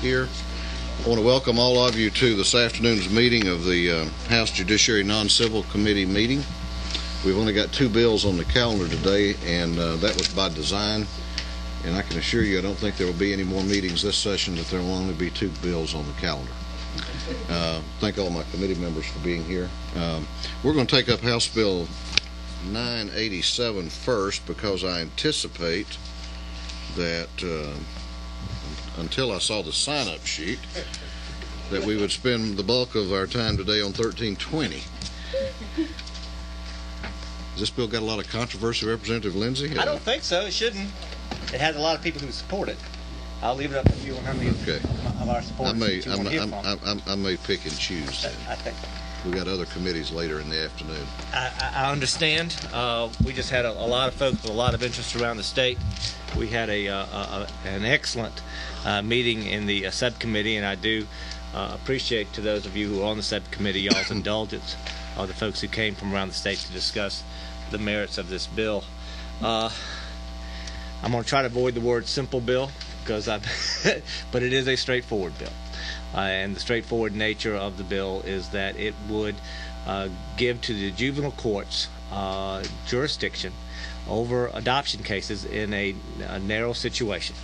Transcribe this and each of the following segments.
here. I want to welcome all of you to this afternoon's meeting of the House Judiciary Non Civil Committee meeting. We've only got 2 bills on the calendar today, and that was by design. And I can assure you I don't think there will be any more meetings this session, that there will only be 2 bills on the calendar. Thank all my committee members for being here. We're going to take up House Bill 987 first, because I anticipate that until I saw the sign-up sheet, that we would spend the bulk of our time today on 1320. Has this bill got a lot of controversy, Representative Lindsay? I don't think so. It shouldn't. It has a lot of people who support it. I'll leave it up to you on how many of our supporters I may pick and choose then. I think we got other committees later in the afternoon. I understand. We just had a lot of folks with a lot of interest around the state. We had an excellent meeting in the subcommittee, and I do appreciate, to those of you who are on the subcommittee, y'all's indulgence of the folks who came from around the state to discuss the merits of this bill. I'm going to try to avoid the word simple bill, but it is a straightforward bill. And the straightforward nature of the bill is that it would give to the juvenile courts jurisdiction over adoption cases in a narrow situation.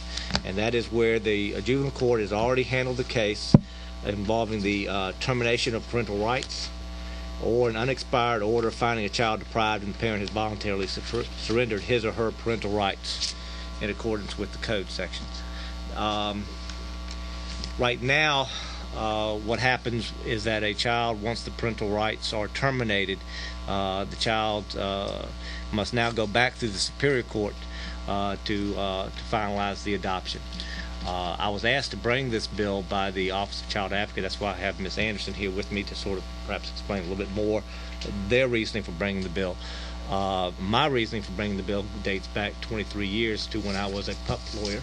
And that is where the juvenile court has already handled the case involving the termination of parental rights, or an unexpired order finding a child deprived and the parent has voluntarily surrendered his or her parental rights in accordance with the code sections. Right now, what happens is that a child, once the parental rights are terminated, the child must now go back through the Superior Court to finalize the adoption. I was asked to bring this bill by the Office of Child Advocate. That's why I have Ms. Anderson here with me to sort of perhaps explain a little bit more their reasoning for bringing the bill. My reasoning for bringing the bill dates back 23 years to when I was a PUP lawyer,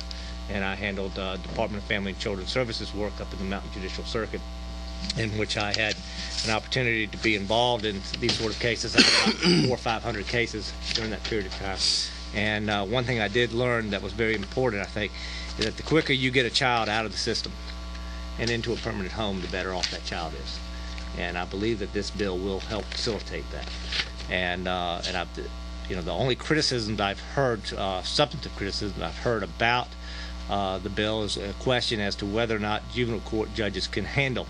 and I handled Department of Family and Children's Services work up in the Mountain Judicial Circuit, in which I had an opportunity to be involved in these sort of cases. I had about 400 or 500 cases during that period of time. And one thing I did learn that was very important, I think, is that the quicker you get a child out of the system and into a permanent home, the better off that child is. And I believe that this bill will help facilitate that. And the only criticisms I've heard, substantive criticisms I've heard about the bill, is a question as to whether or not juvenile court judges can handle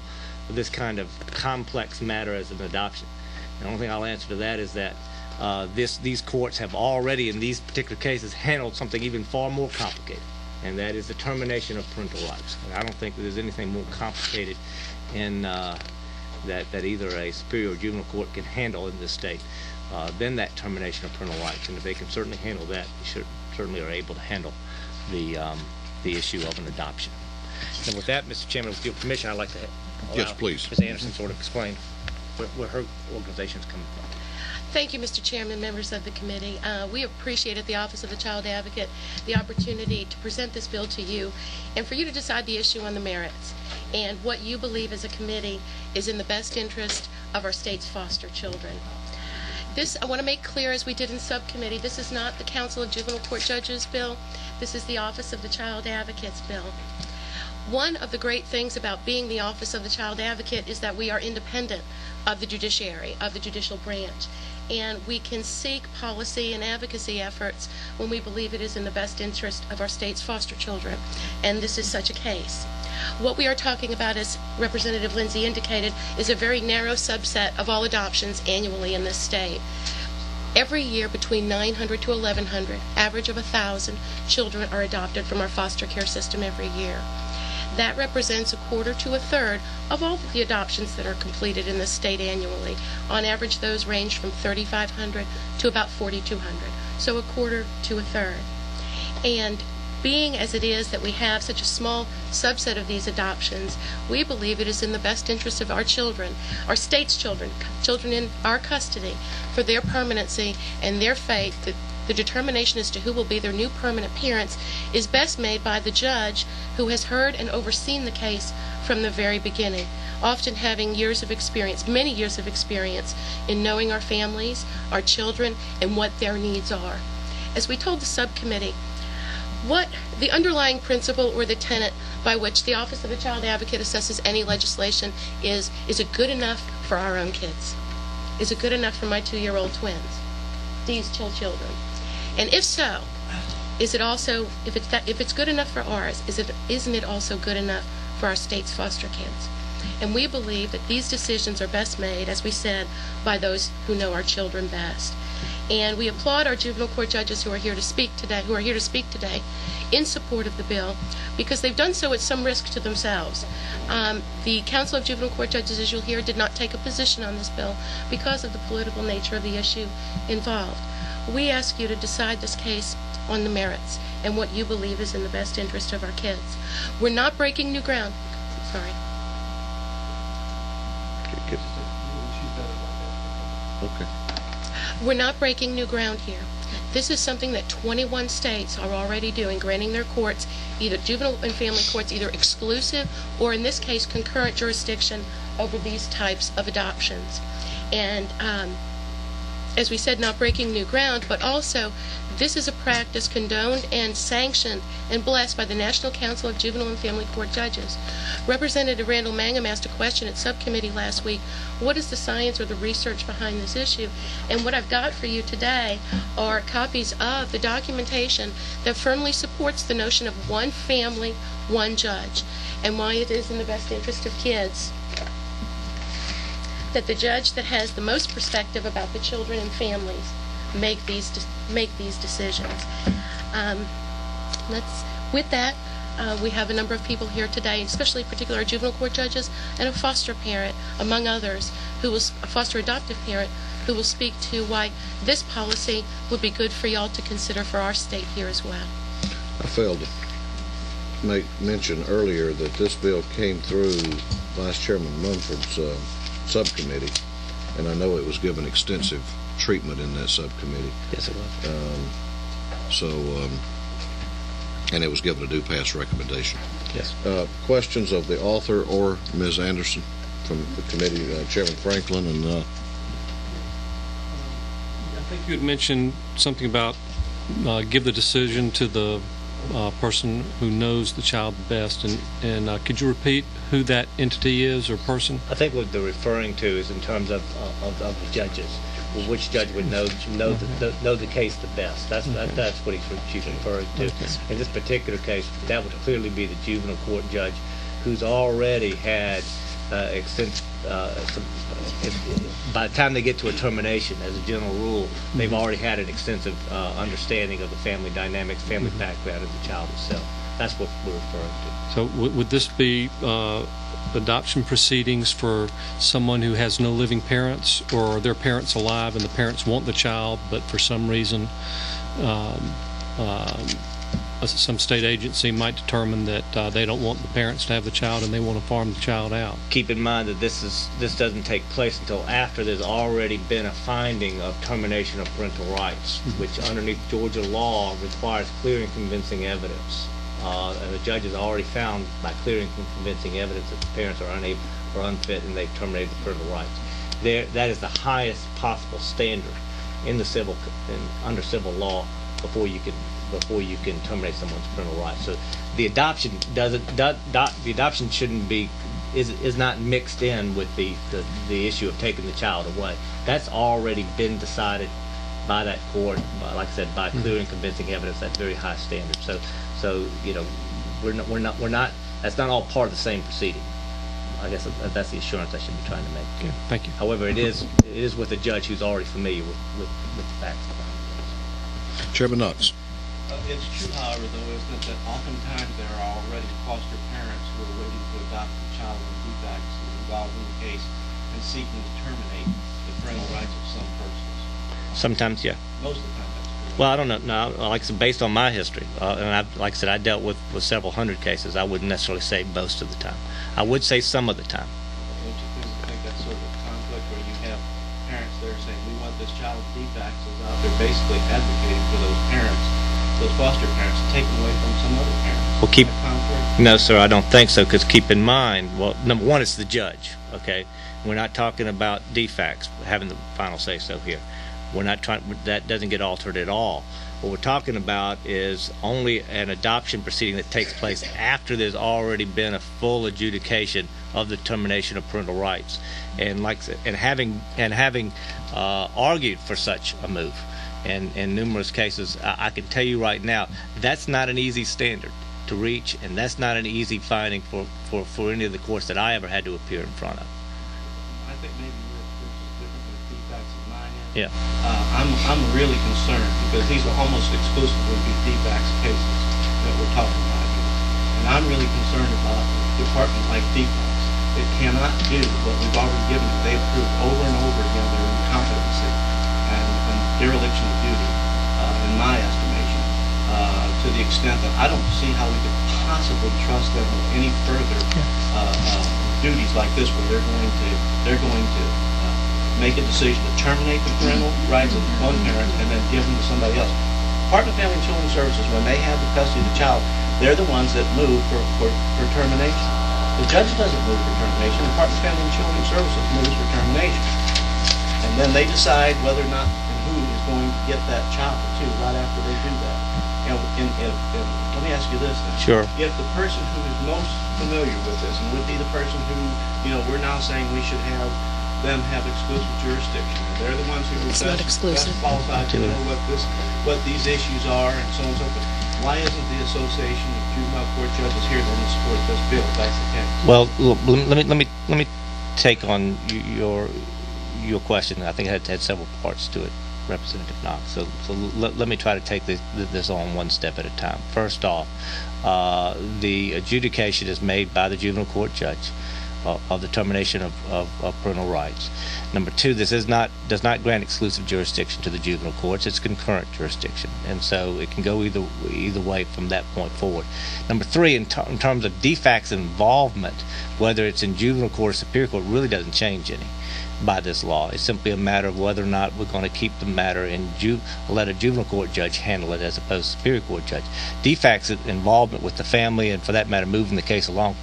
this kind of complex matter as an adoption. The only thing I'll answer to that is that these courts have already, in these particular cases, handled something even far more complicated, and that is the termination of parental rights. And I don't think that there's anything more complicated in that either a superior or juvenile court can handle in this state than that termination of parental rights. And if they can certainly handle that, they certainly are able to handle the issue of an adoption. And with that, Mr. Chairman, with your permission, I'd like to allow Ms. Anderson sort of explain where her organization is coming from. Thank you, Mr. Chairman, members of the committee. We appreciate at the Office of the Child Advocate the opportunity to present this bill to you and for you to decide the issue on the merits and what you believe as a committee is in the best interest of our state's foster children. This, I want to make clear, as we did in subcommittee, this is not the Council of Juvenile Court Judges bill. This is the Office of the Child Advocate's bill. One of the great things about being the Office of the Child Advocate is that we are independent of the judiciary, of the judicial branch, and we can seek policy and advocacy efforts when we believe it is in the best interest of our state's foster children, and this is such a case. What we are talking about, as Representative Lindsay indicated, is a very narrow subset of all adoptions annually in this state. Every year, between 900 to 1,100, average of 1,000 children are adopted from our foster care system every year. That represents a quarter to a third of all the adoptions that are completed in this state annually. On average, those range from 3,500 to about 4,200, so a quarter to a third. And being as it is that we have such a small subset of these adoptions, we believe it is in the best interest of our children, our state's children, children in our custody, for their permanency and their fate, that the determination as to who will be their new permanent parents is best made by the judge who has heard and overseen the case from the very beginning, often having years of experience, many years of experience in knowing our families, our children, and what their needs are. As we told the subcommittee, what the underlying principle or the tenet by which the Office of the Child Advocate assesses any legislation is it good enough for our own kids? Is it good enough for my 2-year-old twins, these children? And if so, is it also, if it's good enough for ours, isn't it also good enough for our state's foster kids? And we believe that these decisions are best made, as we said, by those who know our children best. And we applaud our juvenile court judges who are here to speak today, in support of the bill, because they've done so at some risk to themselves. The Council of Juvenile Court Judges, as you'll hear, did not take a position on this bill because of the political nature of the issue involved. We ask you to decide this case on the merits and what you believe is in the best interest of our kids. We're not breaking new ground. Sorry. Okay. We're not breaking new ground here. This is something that 21 states are already doing, granting their courts, either juvenile and family courts, either exclusive or, in this case, concurrent jurisdiction over these types of adoptions. And as we said, not breaking new ground, but also this is a practice condoned and sanctioned and blessed by the National Council of Juvenile and Family Court Judges. Representative Randall Mangum asked a question at subcommittee last week, what is the science or the research behind this issue? And what I've got for you today are copies of the documentation that firmly supports the notion of one family, one judge, and why it is in the best interest of kids that the judge that has the most perspective about the children and families make these decisions. With that, we have a number of people here today, especially particularly our juvenile court judges and a foster parent, among others, a foster adoptive parent, who will speak to why this policy would be good for y'all to consider for our state here as well. I failed to make mention earlier that this bill came through Vice Chairman Mumford's subcommittee, and I know it was given extensive treatment in that subcommittee. Yes, it was. And it was given a due pass recommendation. Yes. Questions of the author or Ms. Anderson from the committee, Chairman Franklin, and I think you had mentioned something about give the decision to the person who knows the child the best, and could you repeat who that entity is or person? I think what they're referring to is in terms of the judges. Well, which judge would know the case the best? That's what she's referring to. Okay. In this particular case, that would clearly be the juvenile court judge, who's already had extensive. By the time they get to a termination, as a general rule, they've already had an extensive understanding of the family dynamics, family background of the child itself. That's what we're referring to. So would this be adoption proceedings for someone who has no living parents, or are their parents alive and the parents want the child, but for some reason some state agency might determine that they don't want the parents to have the child and they want to farm the child out? Keep in mind that this doesn't take place until after there's already been a finding of termination of parental rights, which underneath Georgia law requires clear and convincing evidence. And the judge has already found by clear and convincing evidence that the parents are unable or unfit and they've terminated the parental rights. That is the highest possible standard in the under civil law before you can terminate someone's parental rights. So the adoption shouldn't be is not mixed in with the issue of taking the child away. That's already been decided by that court, like I said, by clear and convincing evidence. That's very high standard. So you know, we're not. That's not all part of the same proceeding. I guess that's the assurance I should be trying to make. Okay, thank you. However, it is with a judge who's already familiar with the facts. Chairman Knox. It's true, however, though, isn't it, that oftentimes there are already foster parents who are waiting to adopt the child with defects involved in the case and seeking to terminate the parental rights of some persons. Sometimes, yeah. Most of the time, that's correct. Well, I don't know. No, like I said, based on my history, and like I said, I dealt with several hundred cases. I wouldn't necessarily say most of the time. I would say some of the time. Don't you think that's sort of a conflict where you have parents there saying, we want this child with defects, is out there basically advocating for those parents, those foster parents, taken away from some other parents? Well, Is that conflict? No, sir, I don't think so, because keep in mind, well, number one, it's the judge, okay? We're not talking about defects having the final say-so here. We're not trying, that doesn't get altered at all. What we're talking about is only an adoption proceeding that takes place after there's already been a full adjudication of the termination of parental rights, and having argued for such a move, and in numerous cases, I can tell you right now that's not an easy standard to reach, and that's not an easy finding for any of the courts that I ever had to appear in front of. I think maybe yours is different than the defects of mine is. Yeah. I'm really concerned because these are almost exclusively defects cases that we're talking about here. And I'm really concerned about a department like defects. It cannot do what we've already given them. They've proved over and over again their incompetency and dereliction of duty, in my estimation, to the extent that I don't see how we could possibly trust them with any further duties like this, where they're going to make a decision to terminate the parental rights of one parent and then give them to somebody else. Department of Family and Children Services, when they have the custody of the child, they're the ones that move for termination. The judge doesn't move for termination. The Department of Family and Children Services moves for termination. And then they decide whether or not and who is going to get that child too right after they do that. Let me ask you this then. Sure. If the person who is most familiar with this and would be the person who, we're now saying we should have them have exclusive jurisdiction. They're the ones who are best qualified to know what these issues are and so on and so forth. Why isn't the Association of Juvenile Court Judges here then to support this bill if that's the case? Well, look, let me take on your question. I think it had several parts to it, Representative Knox. So let me try to take this on one step at a time. First off, the adjudication is made by the juvenile court judge of the termination of parental rights. Number two, this does not grant exclusive jurisdiction to the juvenile courts. It's concurrent jurisdiction, and so it can go either way from that point forward. Number three, in terms of defects involvement, whether it's in juvenile court or superior court, really doesn't change any by this law. It's simply a matter of whether or not we're going to keep the matter in let a juvenile court judge handle it as opposed to superior court judge. Defects involvement with the family, and for that matter moving the case along,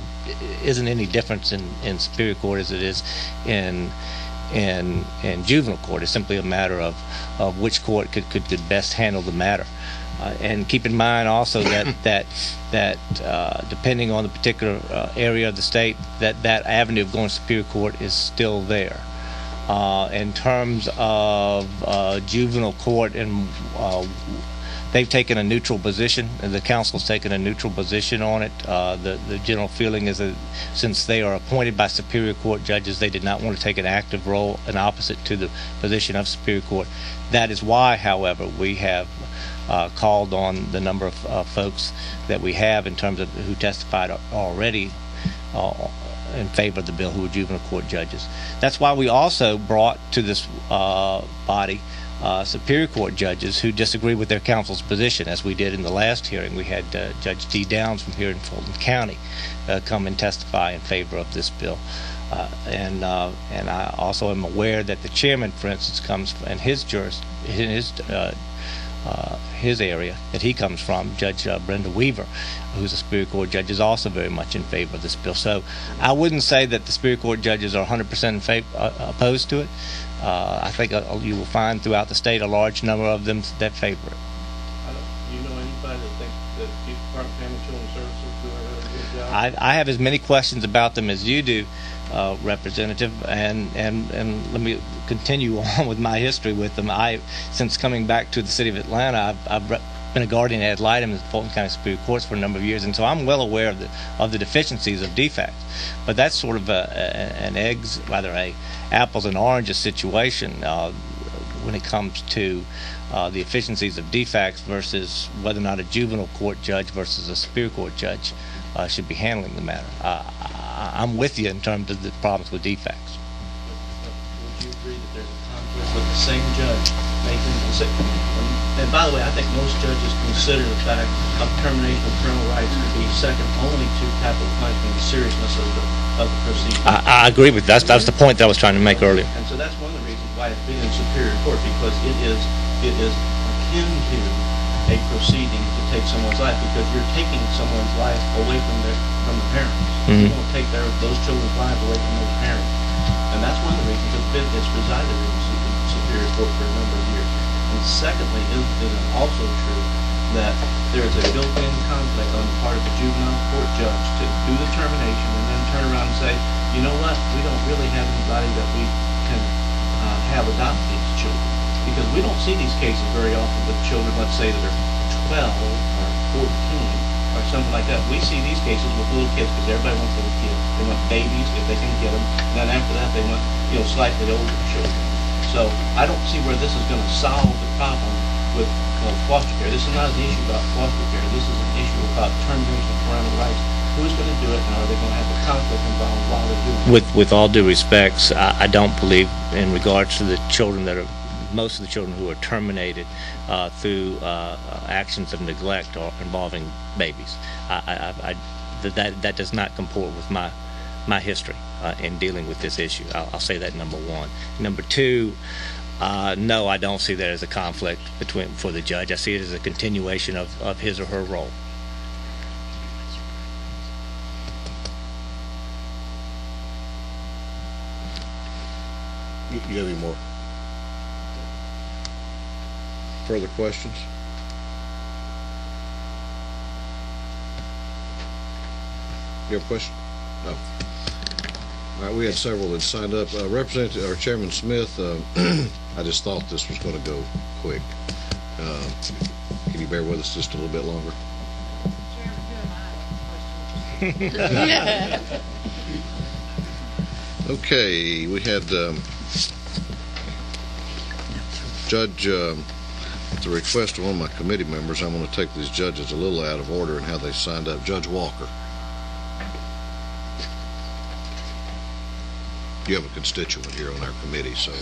isn't any difference in superior court as it is in juvenile court. It's simply a matter of which court could best handle the matter. And keep in mind also that depending on the particular area of the state, that avenue of going to superior court is still there. In terms of juvenile court, and they've taken a neutral position, and the council's taken a neutral position on it. The general feeling is that since they are appointed by superior court judges, they did not want to take an active role, an opposite to the position of superior court. That is why, however, we have called on the number of folks that we have in terms of who testified already in favor of the bill, who were juvenile court judges. That's why we also brought to this body superior court judges who disagree with their counsel's position, as we did in the last hearing. We had Judge D. Downs from here in Fulton County come and testify in favor of this bill. And I also am aware that the chairman, for instance, comes from his area that he comes from, Judge Brenda Weaver, who's a superior court judge, is also very much in favor of this bill. So I wouldn't say that the superior court judges are 100% opposed to it. I think you will find throughout the state a large number of them that favor it. Do you know anybody that thinks that the Department of Family and Children Services do a really good job? I have as many questions about them as you do, Representative, and let me continue on with my history with them. Since coming back to the city of Atlanta, I've been a guardian ad litem in the Fulton County Superior Courts for a number of years, and so I'm well aware of the deficiencies of defects. But that's sort of a apples and oranges situation when it comes to the efficiencies of defects versus whether or not a juvenile court judge versus a superior court judge should be handling the matter. I'm with you in terms of the problems with defects. Would you agree that there's a conflict with the same judge making the decision? And by the way, I think most judges consider the fact of termination of parental rights to be second only to capital punishment and seriousness of the proceeding. I agree with that. That's the point that I was trying to make earlier. And so that's one of the reasons why it's been in superior court, because it is akin to a proceeding to take someone's life, because you're taking someone's life away from the parents. Mm-hmm. You won't take those children's lives away from those parents. And that's one of the reasons it's resided in superior Superior Court for a number of years. And secondly, is it also true that there is a built-in conflict on the part of the juvenile court judge to do the termination and then turn around and say, you know what, we don't really have anybody that we can have adopt these children? Because we don't see these cases very often with children, let's say, that are 12 or 14 or something like that. We see these cases with little kids because everybody wants little kids. They want babies if they can get them. And then after that, they want, slightly older children. So I don't see where this is going to solve the problem with foster care. This is not an issue about foster care. This is an issue about termination of parental rights. Who's going to do it, and are they going to have a conflict involved while they're doing it? With all due respects, I don't believe, in regards to the children that are, most of the children who are terminated through actions of neglect or involving babies, that does not comport with my history in dealing with this issue. I'll say that, number one. Number two, no, I don't see that as a conflict for the judge. I see it as a continuation of his or her role. You have any more further questions? You have a question? No. All right, we had several that signed up. Representative or Chairman Smith, I just thought this was going to go quick. Can you bear with us just a little bit longer? Okay, we had Judge, at the request of one of my committee members, I'm going to take these judges a little out of order in how they signed up. Judge Walker. You have a constituent here on our committee, so...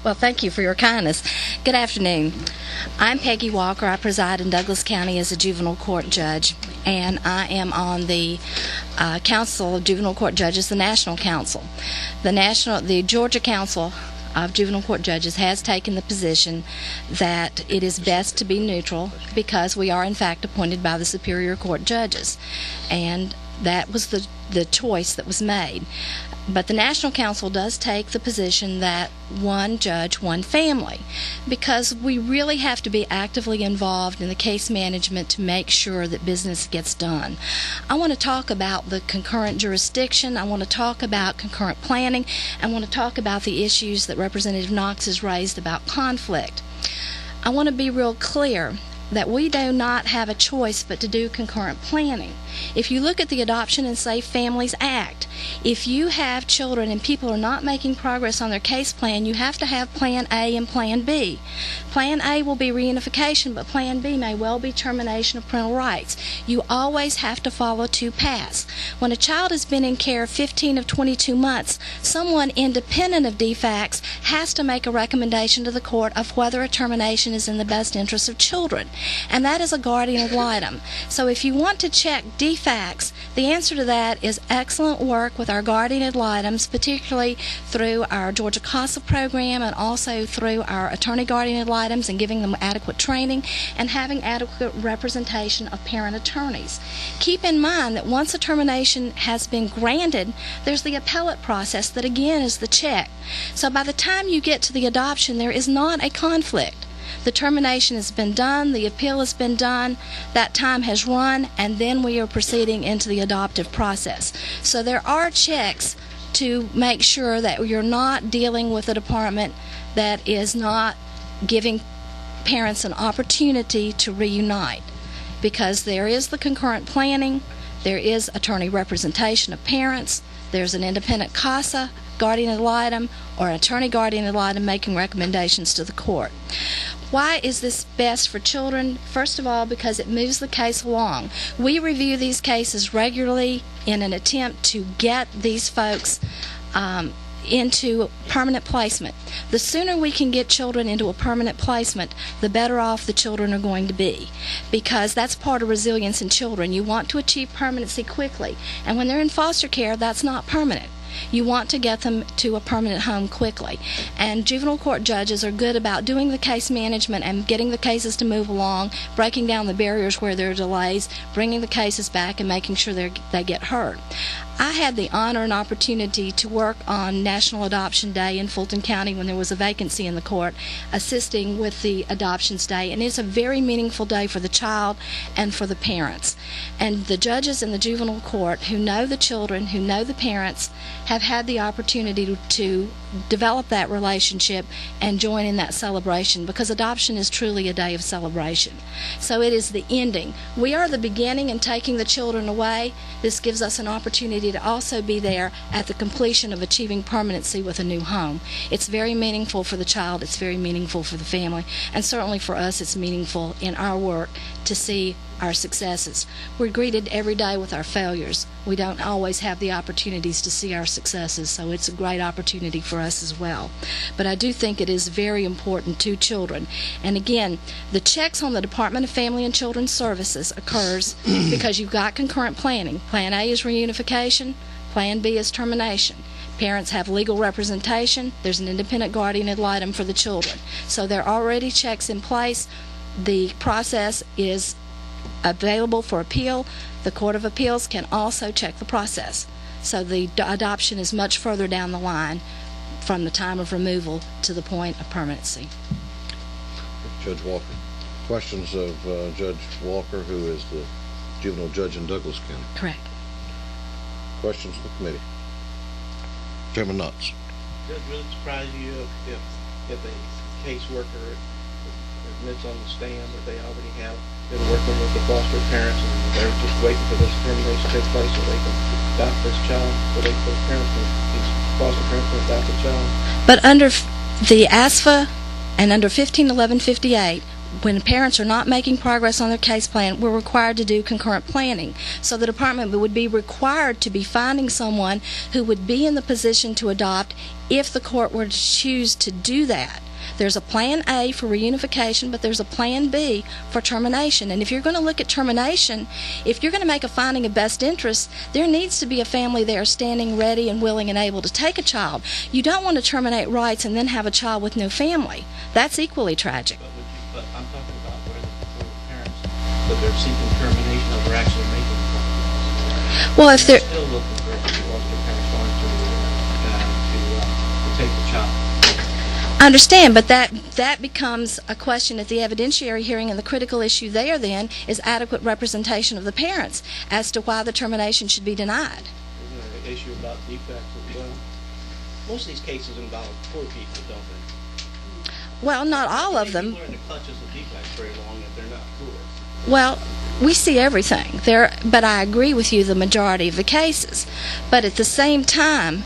Well, thank you for your kindness. Good afternoon. I'm Peggy Walker. I preside in Douglas County as a juvenile court judge, and I am on the Council of Juvenile Court Judges, the National Council. The Georgia Council of Juvenile Court Judges has taken the position that it is best to be neutral because we are, in fact, appointed by the Superior Court judges, and that was the choice that was made. But the National Council does take the position that one judge, one family, because we really have to be actively involved in the case management to make sure that business gets done. I want to talk about the concurrent jurisdiction. I want to talk about concurrent planning. I want to talk about the issues that Representative Knox has raised about conflict. I want to be real clear that we do not have a choice but to do concurrent planning. If you look at the Adoption and Safe Families Act, if you have children and people are not making progress on their case plan, you have to have Plan A and Plan B. Plan A will be reunification, but Plan B may well be termination of parental rights. You always have to follow two paths. When a child has been in care 15 of 22 months, someone independent of DFACS has to make a recommendation to the court of whether a termination is in the best interest of children, and that is a guardian ad litem. So if you want to check DFACS, the answer to that is excellent work with our guardian ad litems, particularly through our Georgia CASA program and also through our attorney guardian ad litems and giving them adequate training and having adequate representation of parent attorneys. Keep in mind that once a termination has been granted, there's the appellate process that again is the check. So by the time you get to the adoption, there is not a conflict. The termination has been done, the appeal has been done, that time has run, and then we are proceeding into the adoptive process. So there are checks to make sure that you're not dealing with a department that is not giving parents an opportunity to reunite, because there is the concurrent planning, there is attorney representation of parents, there's an independent CASA, guardian ad litem, or an attorney guardian ad litem making recommendations to the court. Why is this best for children? First of all, because it moves the case along. We review these cases regularly in an attempt to get these folks into permanent placement. The sooner we can get children into a permanent placement, the better off the children are going to be, because that's part of resilience in children. You want to achieve permanency quickly, and when they're in foster care, that's not permanent. You want to get them to a permanent home quickly. And juvenile court judges are good about doing the case management and getting the cases to move along, breaking down the barriers where there are delays, bringing the cases back and making sure they get heard. I had the honor and opportunity to work on National Adoption Day in Fulton County when there was a vacancy in the court, assisting with the Adoptions Day, and it's a very meaningful day for the child and for the parents. And the judges in the juvenile court who know the children, who know the parents, have had the opportunity to develop that relationship and join in that celebration, because adoption is truly a day of celebration. So it is the ending. We are the beginning in taking the children away. This gives us an opportunity to also be there at the completion of achieving permanency with a new home. It's very meaningful for the child, it's very meaningful for the family, and certainly for us it's meaningful in our work to see our successes. We're greeted every day with our failures. We don't always have the opportunities to see our successes, so it's a great opportunity for us as well. But I do think it is very important to children. And again, the checks on the Department of Family and Children's Services occurs because you've got concurrent planning. Plan A is reunification, Plan B is termination. Parents have legal representation. There's an independent guardian ad litem for the children. So there are already checks in place. The process is available for appeal. The Court of Appeals can also check the process. So the adoption is much further down the line from the time of removal to the point of permanency. Judge Walker. Questions of Judge Walker, who is the juvenile judge in Douglas County. Correct. Questions from the committee? Chairman Knotts. Judge, will it surprise you if a caseworker admits on the stand that they already have been working with the foster parents and they're just waiting for this termination to take place so they can adopt this child, so these foster parents can adopt the child? But under the ASFA and under 151158, when parents are not making progress on their case plan, we're required to do concurrent planning. So the department would be required to be finding someone who would be in the position to adopt if the court were to choose to do that. There's a Plan A for reunification, but there's a Plan B for termination. And if you're going to look at termination, if you're going to make a finding of best interest, there needs to be a family there standing ready and willing and able to take a child. You don't want to terminate rights and then have a child with no family. That's equally tragic. But I'm talking about where the parents, that they're seeking termination or they're actually making progress. Well, if they're still looking for the foster parents to take the child. I understand, but that becomes a question at the evidentiary hearing, and the critical issue there then is adequate representation of the parents as to why the termination should be denied. Isn't there an issue about defects as well? Most of these cases involve poor people, don't they? Well, not all of them. People are in the clutches of defects very long if they're not poor. Well, we see everything there, but I agree with you the majority of the cases. But at the same time,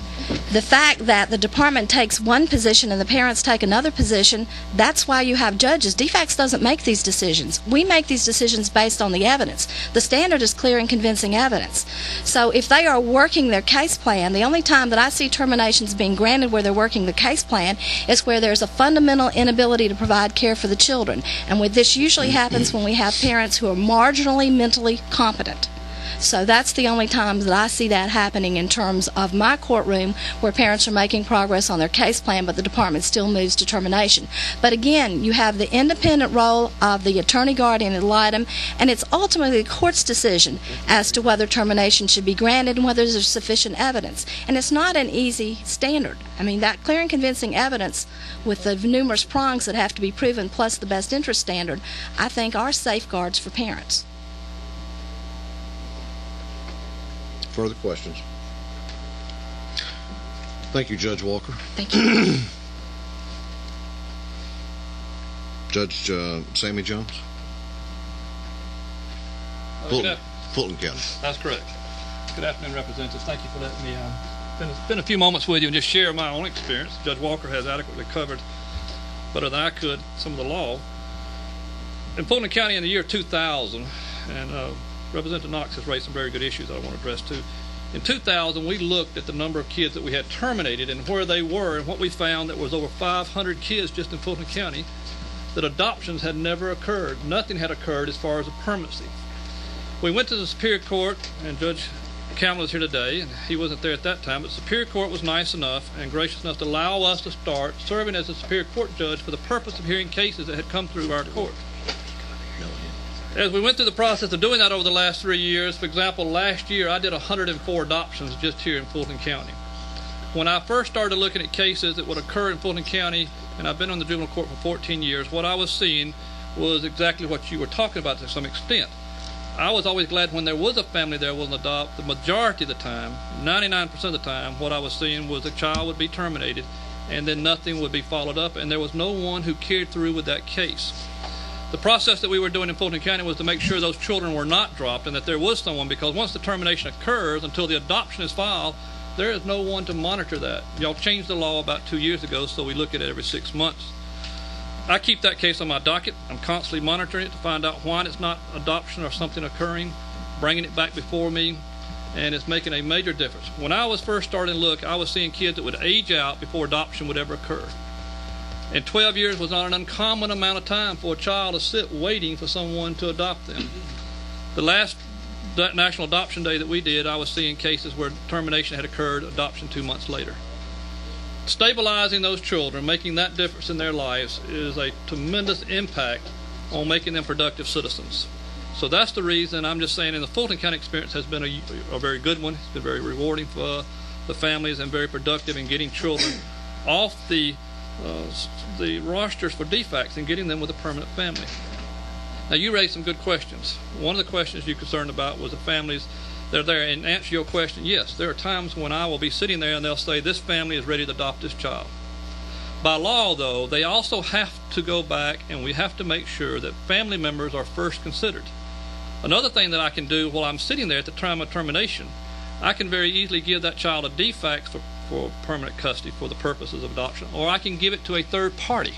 the fact that the department takes one position and the parents take another position, that's why you have judges. DFACS doesn't make these decisions. We make these decisions based on the evidence. The standard is clear and convincing evidence. So if they are working their case plan, the only time that I see terminations being granted where they're working the case plan is where there's a fundamental inability to provide care for the children. And this usually happens when we have parents who are marginally mentally competent. So that's the only time that I see that happening in terms of my courtroom, where parents are making progress on their case plan, but the department still moves to termination. But again, you have the independent role of the attorney guardian ad litem, and it's ultimately the court's decision as to whether termination should be granted and whether there's sufficient evidence. And it's not an easy standard. I mean, that clear and convincing evidence with the numerous prongs that have to be proven plus the best interest standard, I think are safeguards for parents. Further questions? Thank you, Judge Walker. Thank you. Judge Sammy Jones? Fulton County. That's correct. Good afternoon, Representatives. Thank you for letting me spend a few moments with you and just share my own experience. Judge Walker has adequately covered, better than I could, some of the law. In Fulton County in the year 2000, and Representative Knox has raised some very good issues that I want to address too. In 2000, we looked at the number of kids that we had terminated and where they were, and what we found that was over 500 kids just in Fulton County that adoptions had never occurred. Nothing had occurred as far as a permanency. We went to the Superior Court, and Judge Cameron is here today, and he wasn't there at that time, but Superior Court was nice enough and gracious enough to allow us to start serving as a Superior Court judge for the purpose of hearing cases that had come through our court. As we went through the process of doing that over the last 3 years, for example, last year I did 104 adoptions just here in Fulton County. When I first started looking at cases that would occur in Fulton County, and I've been on the juvenile court for 14 years, what I was seeing was exactly what you were talking about to some extent. I was always glad when there was a family there was an adopt. The majority of the time, 99% of the time, what I was seeing was the child would be terminated and then nothing would be followed up, and there was no one who carried through with that case. The process that we were doing in Fulton County was to make sure those children were not dropped and that there was someone, because once the termination occurs, until the adoption is filed, there is no one to monitor that. Y'all changed the law about 2 years ago, so we look at it every 6 months. I keep that case on my docket. I'm constantly monitoring it to find out why it's not adoption or something occurring, bringing it back before me, and it's making a major difference. When I was first starting to look, I was seeing kids that would age out before adoption would ever occur. And 12 years was not an uncommon amount of time for a child to sit waiting for someone to adopt them. The last National Adoption Day that we did, I was seeing cases where termination had occurred, adoption 2 months later. Stabilizing those children, making that difference in their lives, is a tremendous impact on making them productive citizens. So that's the reason I'm just saying, in the Fulton County experience has been a very good one. It's been very rewarding for the families and very productive in getting children off the rosters for defects and getting them with a permanent family. Now, you raised some good questions. One of the questions you're concerned about was the families that are there. And to answer your question, yes, there are times when I will be sitting there and they'll say, this family is ready to adopt this child. By law, though, they also have to go back, and we have to make sure that family members are first considered. Another thing that I can do while I'm sitting there at the time of termination, I can very easily give that child a defect for permanent custody for the purposes of adoption, or I can give it to a third party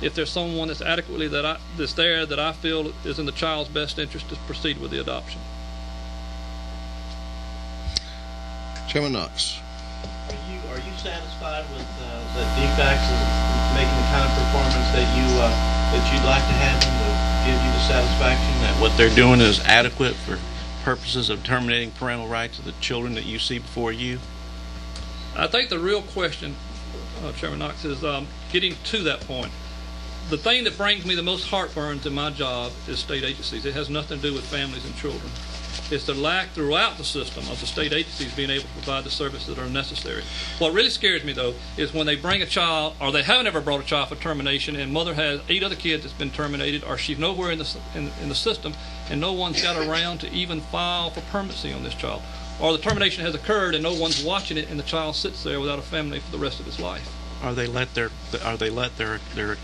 if there's someone that's adequately that's there that I feel is in the child's best interest to proceed with the adoption. Chairman Knox. Are you satisfied with the defects and making the kind of performance that you'd like to have them to give you the satisfaction that what they're doing is adequate for purposes of terminating parental rights of the children that you see before you? I think the real question, Chairman Knox, is getting to that point. The thing that brings me the most heartburn to my job is state agencies. It has nothing to do with families and children. It's the lack throughout the system of the state agencies being able to provide the services that are necessary. What really scares me, though, is when they bring a child, or they haven't ever brought a child for termination, and mother has 8 other kids that's been terminated, or she's nowhere in the system, and no one's got around to even file for permanency on this child. Or the termination has occurred and no one's watching it, and the child sits there without a family for the rest of his life. Or they let their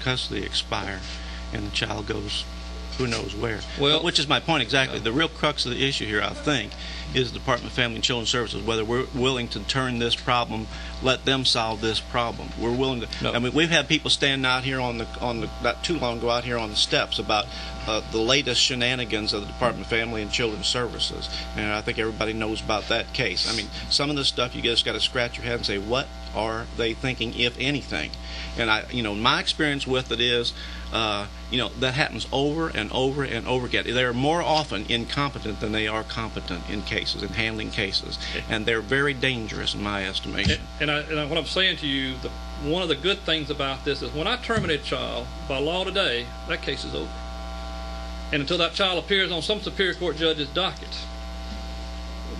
custody expire, and the child goes who knows where. Well, which is my point exactly. The real crux of the issue here, I think, is the Department of Family and Children's Services, whether we're willing to turn this problem, let them solve this problem. We're willing to. No. I mean, we've had people standing out here on the not too long ago out here on the steps about the latest shenanigans of the Department of Family and Children's Services, and I think everybody knows about that case. I mean, some of the stuff you just got to scratch your head and say, what are they thinking, if anything? And my experience with it is, that happens over and over and over again. They're more often incompetent than they are competent in cases, in handling cases, and they're very dangerous in my estimation. And what I'm saying to you, one of the good things about this is when I terminate a child, by law today, that case is over. And until that child appears on some Superior Court judge's docket,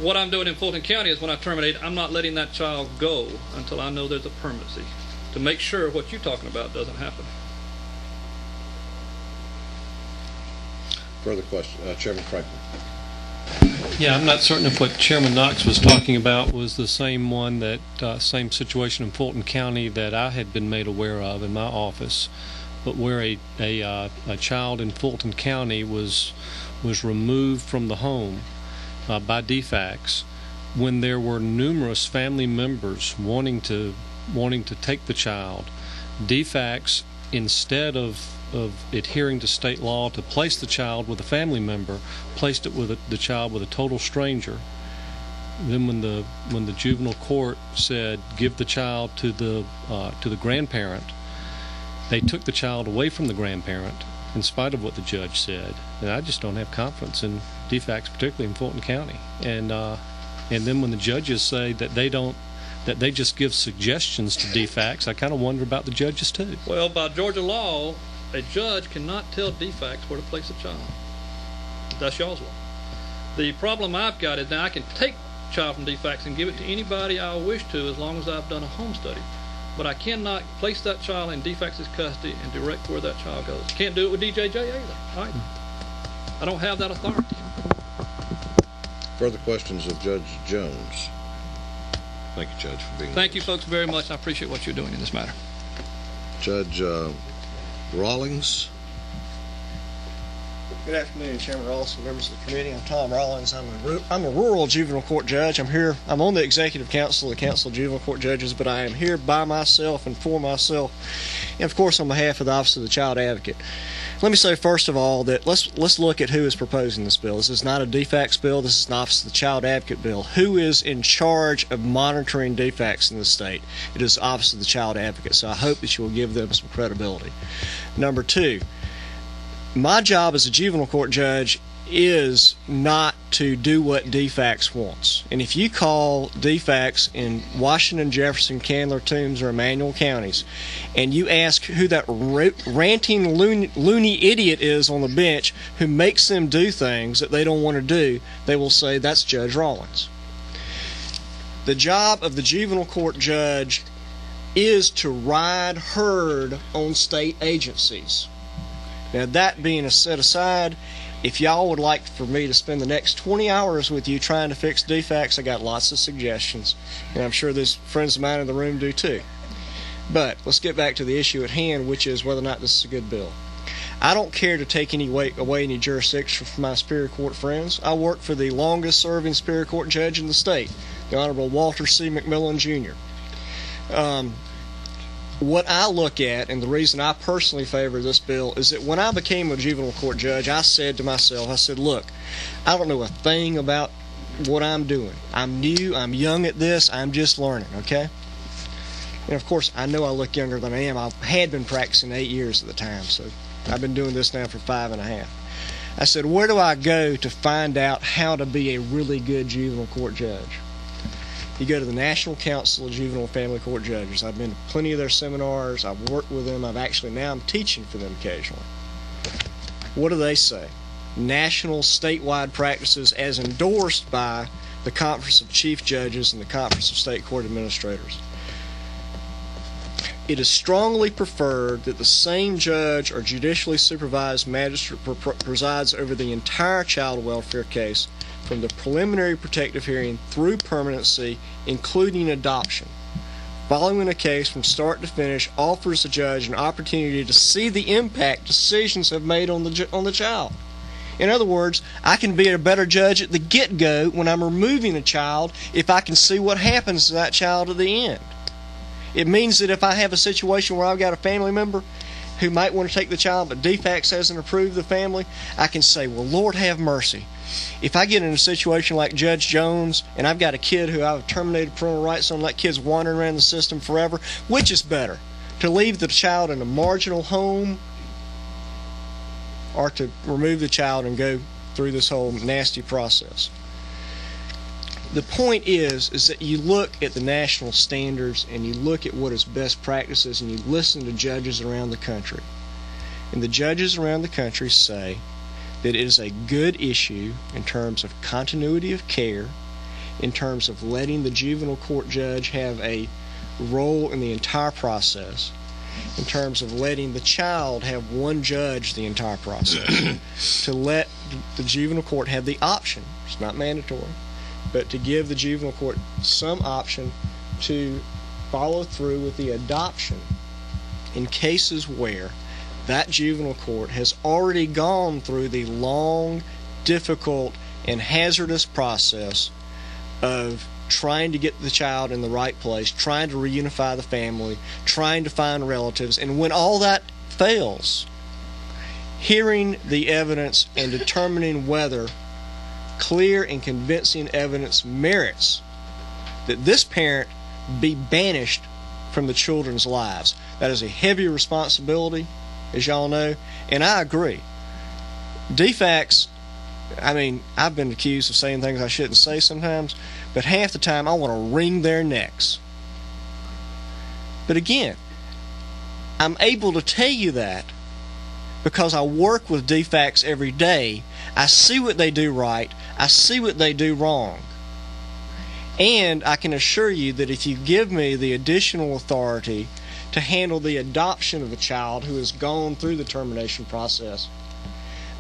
what I'm doing in Fulton County is when I terminate, I'm not letting that child go until I know there's a permanency, to make sure what you're talking about doesn't happen. Further question, Chairman Franklin. Yeah, I'm not certain if what Chairman Knox was talking about was the same one, that same situation in Fulton County that I had been made aware of in my office, but where a child in Fulton County was removed from the home by defects when there were numerous family members wanting to take the child. Defects, instead of adhering to state law to place the child with a family member, placed it with the child with a total stranger. Then when the juvenile court said give the child to the grandparent, they took the child away from the grandparent in spite of what the judge said. And I just don't have confidence in defects, particularly in Fulton County. And then when the judges say that they just give suggestions to defects, I kind of wonder about the judges too. Well, by Georgia law, a judge cannot tell defects where to place a child. That's y'all's law. The problem I've got is now I can take child from defects and give it to anybody I wish to as long as I've done a home study. But I cannot place that child in defects' custody and direct where that child goes. Can't do it with DJJ either. I don't have that authority. Further questions of Judge Jones? Thank you, Judge, for being Thank with you, us. folks, very much. I appreciate what you're doing in this matter. Judge Rawlings? Good afternoon, Chairman Rawlings and members of the committee. I'm Tom Rawlings. I'm a rural juvenile court judge. I'm on the executive council of the Council of Juvenile Court Judges, but I am here by myself and for myself, and of course on behalf of the Office of the Child Advocate. Let me say first of all that let's look at who is proposing this bill. This is not a defects bill. This is an Office of the Child Advocate bill. Who is in charge of monitoring defects in the state? It is the Office of the Child Advocate. So I hope that you will give them some credibility. Number two, my job as a juvenile court judge is not to do what DFACS wants. And if you call DFACS in Washington, Jefferson, Candler, Toombs, or Emmanuel counties, and you ask who that ranting loony idiot is on the bench who makes them do things that they don't want to do, they will say that's Judge Rawlings. The job of the juvenile court judge is to ride herd on state agencies. Now, that being set aside, if y'all would like for me to spend the next 20 hours with you trying to fix defects, I got lots of suggestions, and I'm sure there's friends of mine in the room do too. But let's get back to the issue at hand, which is whether or not this is a good bill. I don't care to take away any jurisdiction from my Superior Court friends. I work for the longest-serving Superior Court judge in the state, the Honorable Walter C. McMillan, Jr. What I look at, and the reason I personally favor this bill, is that when I became a juvenile court judge, I said to myself, I said, look, I don't know a thing about what I'm doing. I'm new, I'm young at this, I'm just learning, okay? And of course, I know I look younger than I am. I had been practicing 8 years at the time, so I've been doing this now for 5.5. I said, where do I go to find out how to be a really good juvenile court judge? You go to the National Council of Juvenile and Family Court Judges. I've been to plenty of their seminars. I've worked with them. I'm teaching for them occasionally. What do they say? National statewide practices as endorsed by the Conference of Chief Judges and the Conference of State Court Administrators. It is strongly preferred that the same judge or judicially supervised magistrate presides over the entire child welfare case from the preliminary protective hearing through permanency, including adoption. Following a case from start to finish offers the judge an opportunity to see the impact decisions have made on the child. In other words, I can be a better judge at the get-go when I'm removing a child if I can see what happens to that child at the end. It means that if I have a situation where I've got a family member who might want to take the child but DFACS hasn't approved the family, I can say, well, Lord have mercy. If I get in a situation like Judge Jones and I've got a kid who I've terminated parental rights on, that kid's wandering around the system forever, which is better? To leave the child in a marginal home or to remove the child and go through this whole nasty process? The point is that you look at the national standards and you look at what is best practices and you listen to judges around the country. And the judges around the country say that it is a good issue in terms of continuity of care, in terms of letting the juvenile court judge have a role in the entire process, in terms of letting the child have one judge the entire process, to let the juvenile court have the option, it's not mandatory, but to give the juvenile court some option to follow through with the adoption in cases where that juvenile court has already gone through the long, difficult, and hazardous process of trying to get the child in the right place, trying to reunify the family, trying to find relatives, and when all that fails, hearing the evidence and determining whether clear and convincing evidence merits that this parent be banished from the children's lives. That is a heavy responsibility, as y'all know, and I agree. DFACS, I mean, I've been accused of saying things I shouldn't say sometimes, but half the time I want to wring their necks. But again, I'm able to tell you that because I work with DFACs every day. I see what they do right. I see what they do wrong. And I can assure you that if you give me the additional authority to handle the adoption of a child who has gone through the termination process,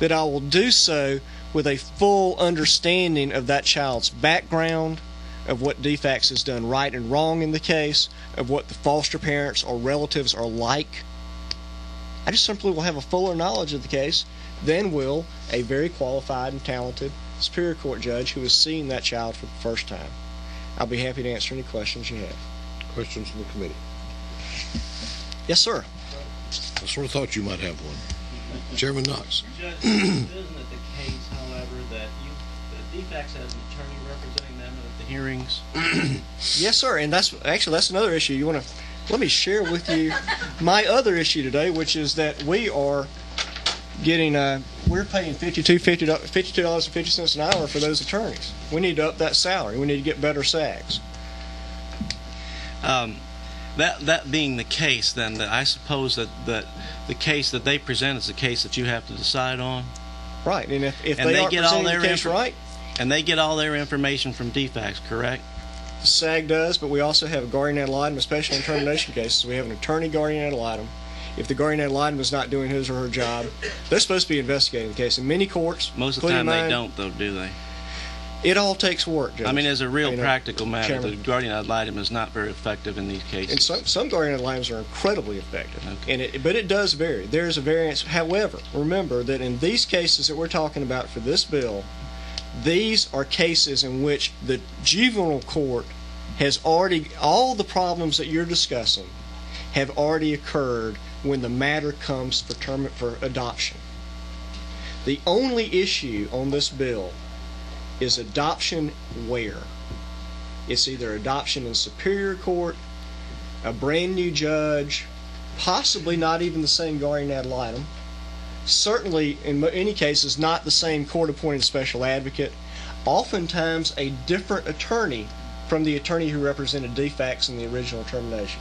that I will do so with a full understanding of that child's background, of what DFACS has done right and wrong in the case, of what the foster parents or relatives are like. I just simply will have a fuller knowledge of the case than will a very qualified and talented Superior Court judge who is seeing that child for the first time. I'll be happy to answer any questions you have. Questions from the committee? Yes, sir. I sort of thought you might have one. Chairman Knox. Judge, isn't it the case, however, that DFACS has an attorney representing them at the hearings? Yes, sir. And that's another issue. Let me share with you my other issue today, which is that we are getting we're paying $52.50 an hour for those attorneys. We need to up that salary. We need to get better SAGs. That being the case, then I suppose that the case that they present is the case that you have to decide on. Right, and if they aren't presenting the case right, and they get all their information from DFACS, correct? SAG does, but we also have a guardian ad litem, especially in termination cases. We have an attorney guardian ad litem. If the guardian ad litem is not doing his or her job, they're supposed to be investigating the case. In many courts, most of the time they don't, though, do they? It all takes work, Judge. I mean, as a real practical matter, Chairman, the guardian ad litem is not very effective in these cases. And some guardian ad litems are incredibly effective, okay. But it does vary. There's a variance. However, remember that in these cases that we're talking about for this bill, these are cases in which the juvenile court has already, all the problems that you're discussing have already occurred when the matter comes for adoption. The only issue on this bill is adoption where? It's either adoption in Superior Court, a brand new judge, possibly not even the same guardian ad litem, certainly in any cases not the same court-appointed special advocate, oftentimes a different attorney from the attorney who represented DFACS in the original termination.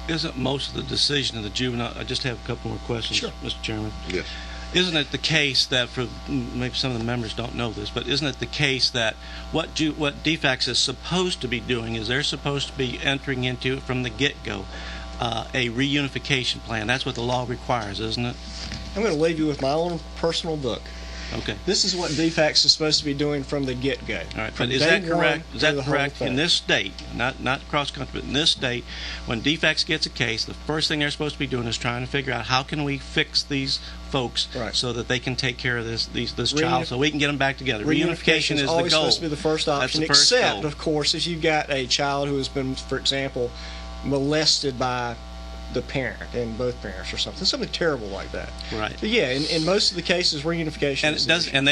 Isn't most of the decision of the juvenile... I just have a couple more questions, sure. Mr. Chairman. Yes. Isn't it the case that, for maybe some of the members don't know this, but isn't it the case that what DFACS is supposed to be doing is they're supposed to be entering into, from the get-go, a reunification plan? That's what the law requires, isn't it? I'm going to leave you with my own personal book. Okay. This is what DFACS is supposed to be doing from the get-go. All right, but is that correct? Is that correct in this state, not cross-country, but in this state, when DFACS gets a case, the first thing they're supposed to be doing is trying to figure out how can we fix these folks so that they can take care of this child, so we can get them back together. Reunification is the goal. Always supposed to be the first option, That's the first except, goal. of course, if you've got a child who has been, for example, molested by the parent and both parents or something terrible like that. Right. But yeah, in most of the cases, reunification. And it does, and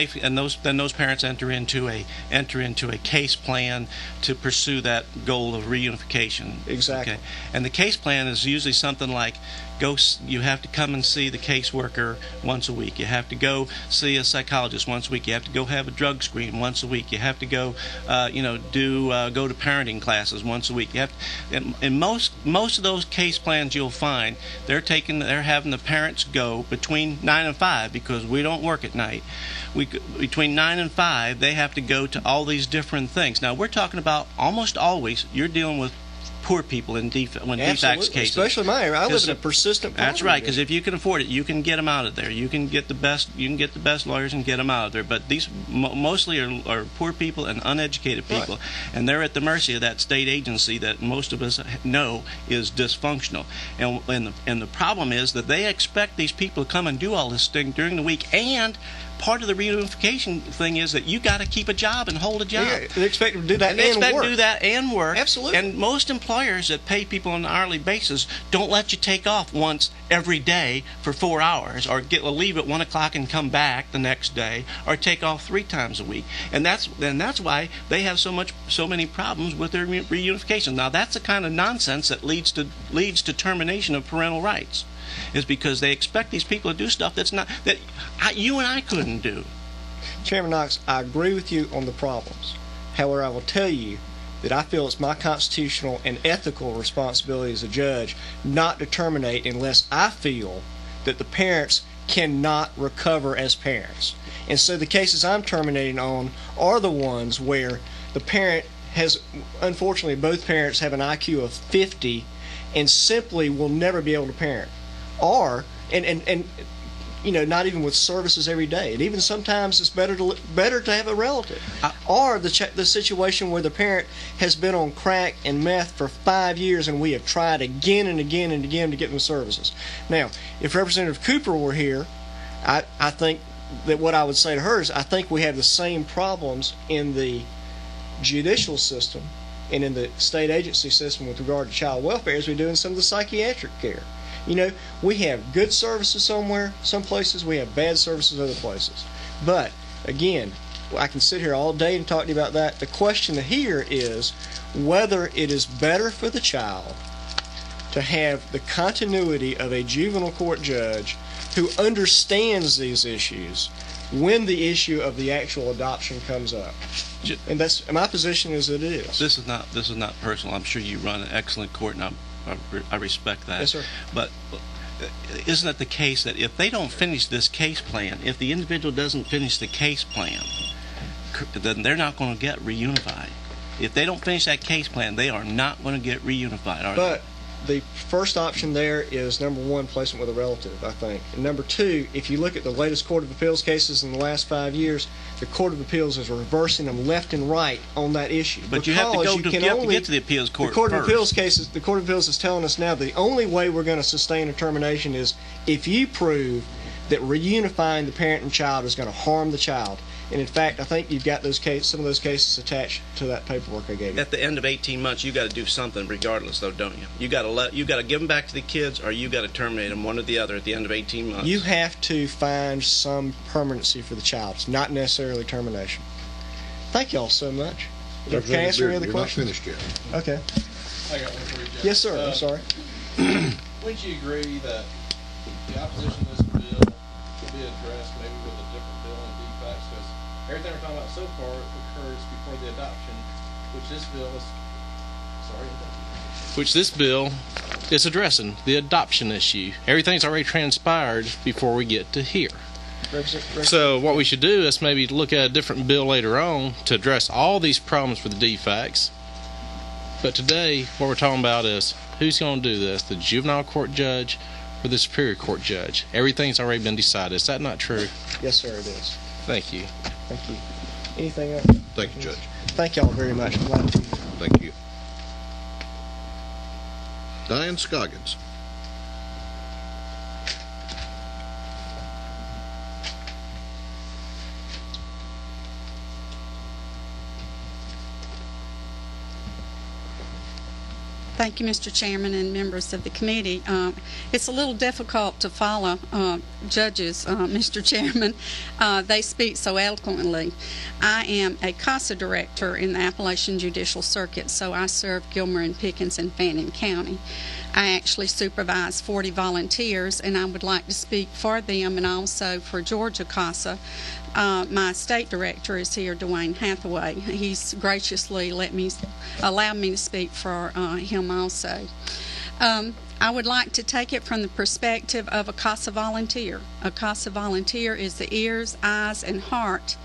those parents enter into a case plan to pursue that goal of reunification. Exactly. Okay. And the case plan is usually something like, you have to come and see the caseworker once a week. You have to go see a psychologist once a week. You have to go have a drug screen once a week. You have to go, go to parenting classes once a week. You have to, in most of those case plans, you'll find they're having the parents go between 9 and 5 because we don't work at night. Between 9 and 5, they have to go to all these different things. Now we're talking about almost always you're dealing with poor people in DFACS cases. Especially mine. I live in a persistent poverty. That's right, because if you can afford it, you can get them out of there. You can get the best lawyers and get them out of there. But these mostly are poor people and uneducated people, right. And they're at the mercy of that state agency that most of us know is dysfunctional. And the problem is that they expect these people to come and do all this thing during the week, and part of the reunification thing is that you got to keep a job and hold a job. Yeah, they expect them to do that and work. Absolutely. And most employers that pay people on an hourly basis don't let you take off once every day for 4 hours, or leave at 1 o'clock and come back the next day, or take off 3 times a week. And that's why they have so many problems with their reunification. Now that's the kind of nonsense that leads to termination of parental rights. Is because they expect these people to do stuff that you and I couldn't do. Chairman Knox, I agree with you on the problems. However, I will tell you that I feel it's my constitutional and ethical responsibility as a judge not to terminate unless I feel that the parents cannot recover as parents. And so the cases I'm terminating on are the ones where the parent has, unfortunately, both parents have an IQ of 50 and simply will never be able to parent. Or, and you know, not even with services every day. And even sometimes it's better to have a relative. Or the situation where the parent has been on crack and meth for 5 years and we have tried again and again and again to get them services. Now, if Representative Cooper were here, I think that what I would say to her is I think we have the same problems in the judicial system and in the state agency system with regard to child welfare as we do in some of the psychiatric care. You know, we have good services somewhere, some places, we have bad services other places. But, again, I can sit here all day and talk to you about that. The question here is whether it is better for the child to have the continuity of a juvenile court judge who understands these issues when the issue of the actual adoption comes up. And that's my position is that it is. This is not personal. I'm sure you run an excellent court, and I respect that. Yes, sir. But isn't it the case that if they don't finish this case plan, if the individual doesn't finish the case plan, then they're not going to get reunified? If they don't finish that case plan, they are not going to get reunified, are they? The first option there is, number one, placement with a relative, I think. And number two, if you look at the latest Court of Appeals cases in the last 5 years, the Court of Appeals is reversing them left and right on that issue. But you have to get to the appeals court the Court first. Of Appeals cases, the Court of Appeals is telling us now the only way we're going to sustain a termination is if you prove that reunifying the parent and child is going to harm the child. And in fact, I think you've got some of those cases attached to that paperwork I gave you. At the end of 18 months, you got to do something, regardless, though, don't you? You got to give them back to the kids, or you got to terminate them, one or the other, at the end of 18 months. You have to find some permanency for the child. It's not necessarily termination. Thank y'all so much. Can I answer any other questions? You're not finished yet. Okay. I got one for you, Jeff. Yes, sir. I'm sorry. Wouldn't you agree that the opposition to this bill could be addressed maybe with a different bill and defects? Because everything we're talking about so far occurs before the adoption, which this bill is. Sorry. Which this bill is addressing, the adoption issue. Everything's already transpired before we get to here. So what we should do is maybe look at a different bill later on to address all these problems for the defects. But today, what we're talking about is who's going to do this, the juvenile court judge or the superior court judge? Everything's already been decided. Is that not true? Yes, sir, it is. Thank you. Thank you. Anything else? Thank you, Judge. Thank y'all very much. I'm glad to be here. Thank you. Diane Scoggins. Thank you, Mr. Chairman and members of the committee. It's a little difficult to follow judges, Mr. Chairman. They speak so eloquently. I am a CASA director in the Appalachian Judicial Circuit, so I serve Gilmer and Pickens and Fannin County. I actually supervise 40 volunteers, and I would like to speak for them and also for Georgia CASA. My state director is here, Dwayne Hathaway. He's graciously allowed me to speak for him also. I would like to take it from the perspective of a CASA volunteer. A CASA volunteer is the ears, eyes, and heart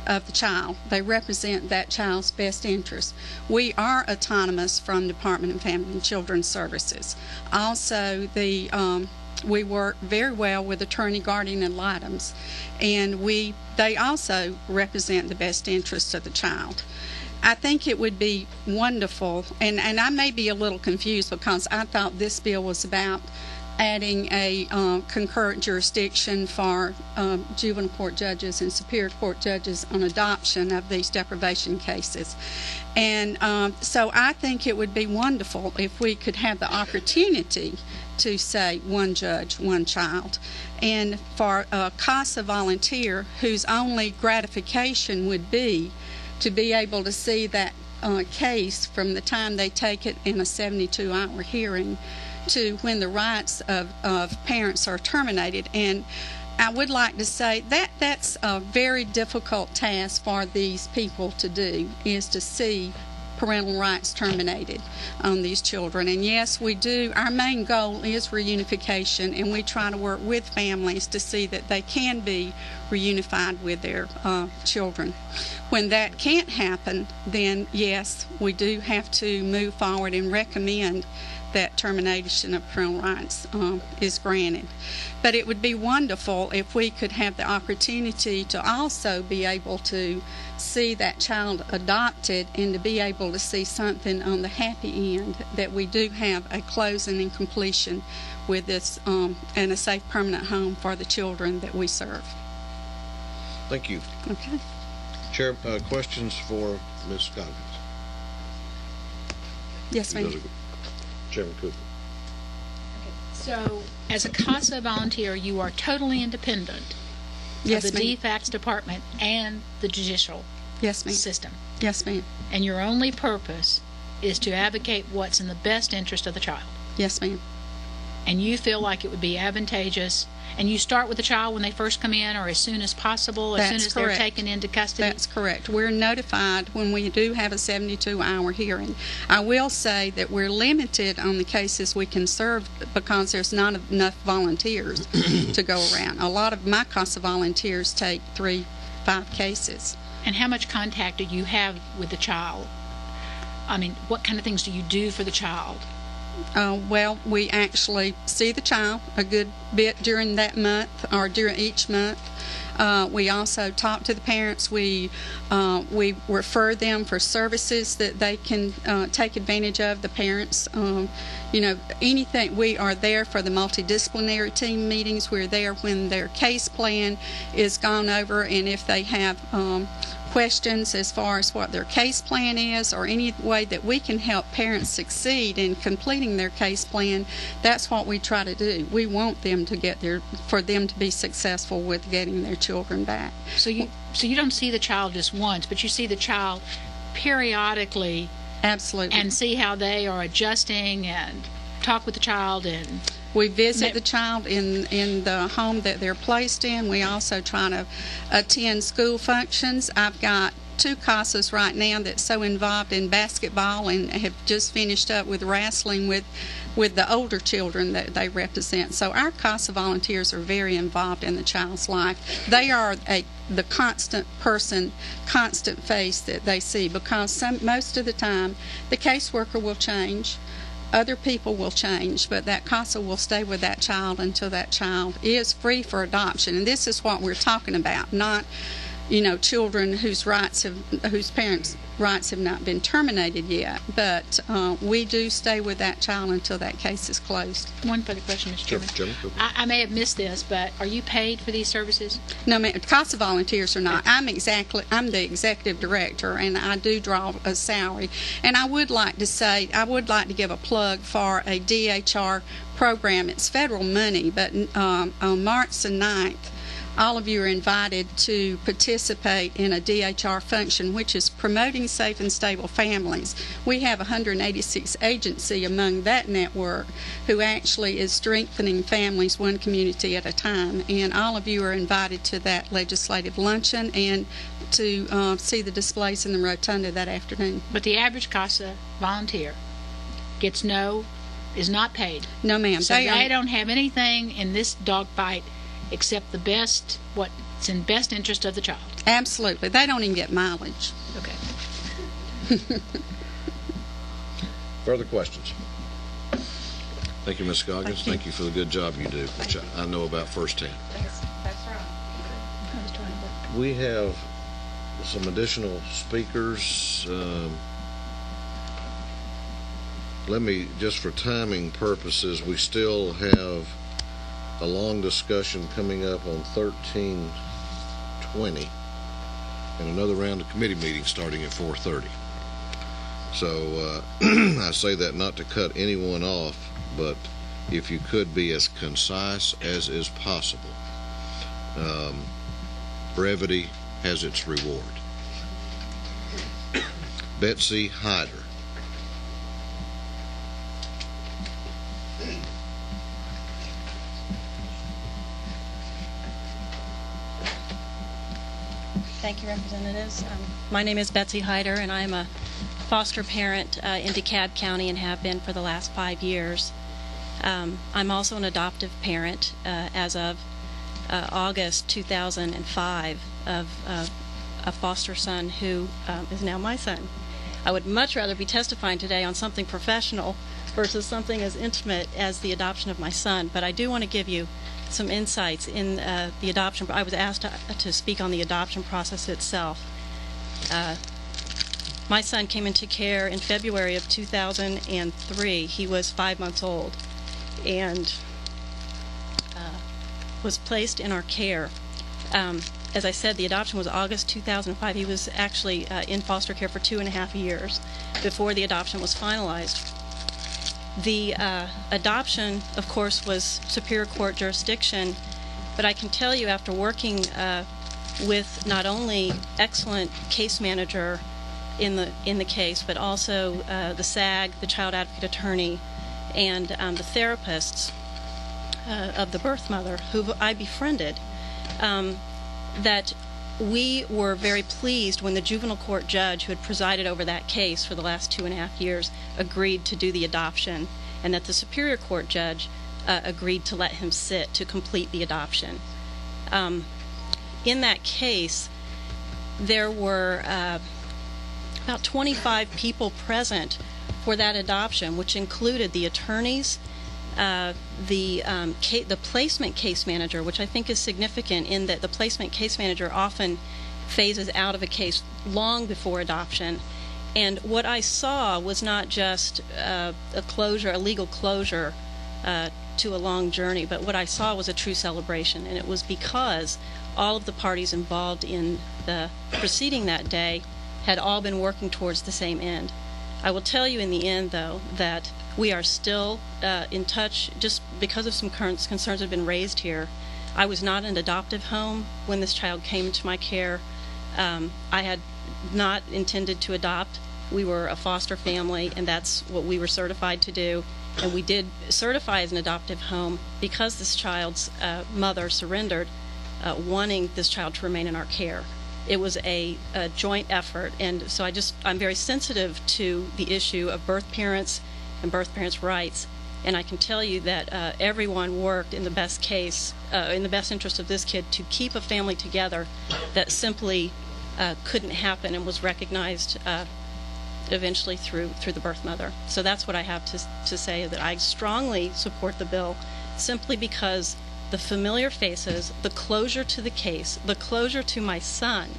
of the child. They represent that child's best interest. We are autonomous from Department of Family and Children's Services. Also, we work very well with attorney guardian ad litems, and they also represent the best interests of the child. I think it would be wonderful, and I may be a little confused because I thought this bill was about adding a concurrent jurisdiction for juvenile court judges and superior court judges on adoption of these deprivation cases. And so I think it would be wonderful if we could have the opportunity to say one judge, one child. And for a CASA volunteer whose only gratification would be to be able to see that case from the time they take it in a 72-hour hearing to when the rights of parents are terminated. And I would like to say that that's a very difficult task for these people to do, is to see parental rights terminated on these children. And yes, we do. Our main goal is reunification, and we try to work with families to see that they can be reunified with their children. When that can't happen, then yes, we do have to move forward and recommend that termination of parental rights is granted. But it would be wonderful if we could have the opportunity to also be able to see that child adopted and to be able to see something on the happy end, that we do have a closing and completion with this and a safe permanent home for the children that we serve. Thank you. Okay. Chair, questions for Ms. Scoggins? Yes, ma'am. Chairman Cooper. So, as a CASA volunteer, you are totally independent Yes, of the ma'am. DFACS department and the judicial Yes, ma'am. system. Yes, ma'am. And your only purpose is to advocate what's in the best interest of the child. Yes, ma'am. And you feel like it would be advantageous, and you start with the child when they first come in, or as soon as possible, as soon That's as correct. they're taken into custody? That's correct. We're notified when we do have a 72-hour hearing. I will say that we're limited on the cases we can serve because there's not enough volunteers to go around. A lot of my CASA volunteers take 3-5 cases. And how much contact do you have with the child? I mean, what kind of things do you do for the child? Well, we actually see the child a good bit during that month or during each month. We also talk to the parents. We refer them for services that they can take advantage of. The parents, anything. We are there for the multidisciplinary team meetings. We're there when their case plan is gone over, and if they have questions as far as what their case plan is or any way that we can help parents succeed in completing their case plan, that's what we try to do. We want them to for them to be successful with getting their children back. So you don't see the child just once, but you see the child periodically. Absolutely. And see how they are adjusting and talk with the child. And we visit the child in the home that they're placed in. We also try to attend school functions. I've got 2 CASAs right now that's so involved in basketball and have just finished up with wrestling with the older children that they represent. So our CASA volunteers are very involved in the child's life. They are the constant person, constant face that they see, because most of the time the caseworker will change. Other people will change, but that CASA will stay with that child until that child is free for adoption. And this is what we're talking about, not children whose parents' rights have not been terminated yet. But we do stay with that child until that case is closed. One further question, Mr. Chairman. I may have missed this, but are you paid for these services? No, ma'am. CASA volunteers are not. I'm the executive director, and I do draw a salary. And I would like to give a plug for a DHR program. It's federal money, but on March the 9th, all of you are invited to participate in a DHR function, which is promoting safe and stable families. We have 186 agency among that network who actually is strengthening families one community at a time. And all of you are invited to that legislative luncheon and to see the displays in the rotunda that afternoon. But the average CASA volunteer is not paid. No, ma'am. So they don't have anything in this dogfight except what's in best interest of the child. Absolutely. They don't even get mileage. Okay. Further questions? Thank you, Ms. Scoggins. Thank you for the good job you do, which I know about firsthand. That's right. We have some additional speakers. Let me, just for timing purposes, we still have a long discussion coming up on 1320 and another round of committee meetings starting at 4:30. So I say that not to cut anyone off, but if you could be as concise as is possible. Brevity has its reward. Betsy Hyder. Thank you, Representatives. My name is Betsy Hyder, and I'm a foster parent in DeKalb County and have been for the last 5 years. I'm also an adoptive parent as of August 2005 of a foster son who is now my son. I would much rather be testifying today on something professional versus something as intimate as the adoption of my son, but I do want to give you some insights in the adoption. I was asked to speak on the adoption process itself. My son came into care in February of 2003. He was 5 months old and was placed in our care. As I said, the adoption was August 2005. He was actually in foster care for 2.5 years before the adoption was finalized. The adoption, of course, was Superior Court jurisdiction, but I can tell you after working with not only excellent case manager in the case, but also the SAG, the child advocate attorney, and the therapists of the birth mother who I befriended, that we were very pleased when the juvenile court judge who had presided over that case for the last 2.5 years agreed to do the adoption, and that the Superior Court judge agreed to let him sit to complete the adoption. In that case, there were about 25 people present for that adoption, which included the attorneys, the placement case manager, which I think is significant in that the placement case manager often phases out of a case long before adoption. And what I saw was not just a legal closure to a long journey, but what I saw was a true celebration, and it was because all of the parties involved in the proceeding that day had all been working towards the same end. I will tell you in the end, though, that we are still in touch just because of some current concerns that have been raised here. I was not in an adoptive home when this child came into my care. I had not intended to adopt. We were a foster family, and that's what we were certified to do. And we did certify as an adoptive home because this child's mother surrendered, wanting this child to remain in our care. It was a joint effort, and so I'm very sensitive to the issue of birth parents and birth parents' rights. And I can tell you that everyone worked in the best case, in the best interest of this kid, to keep a family together that simply couldn't happen and was recognized eventually through the birth mother. So that's what I have to say, that I strongly support the bill simply because the familiar faces, the closure to the case, the closure to my son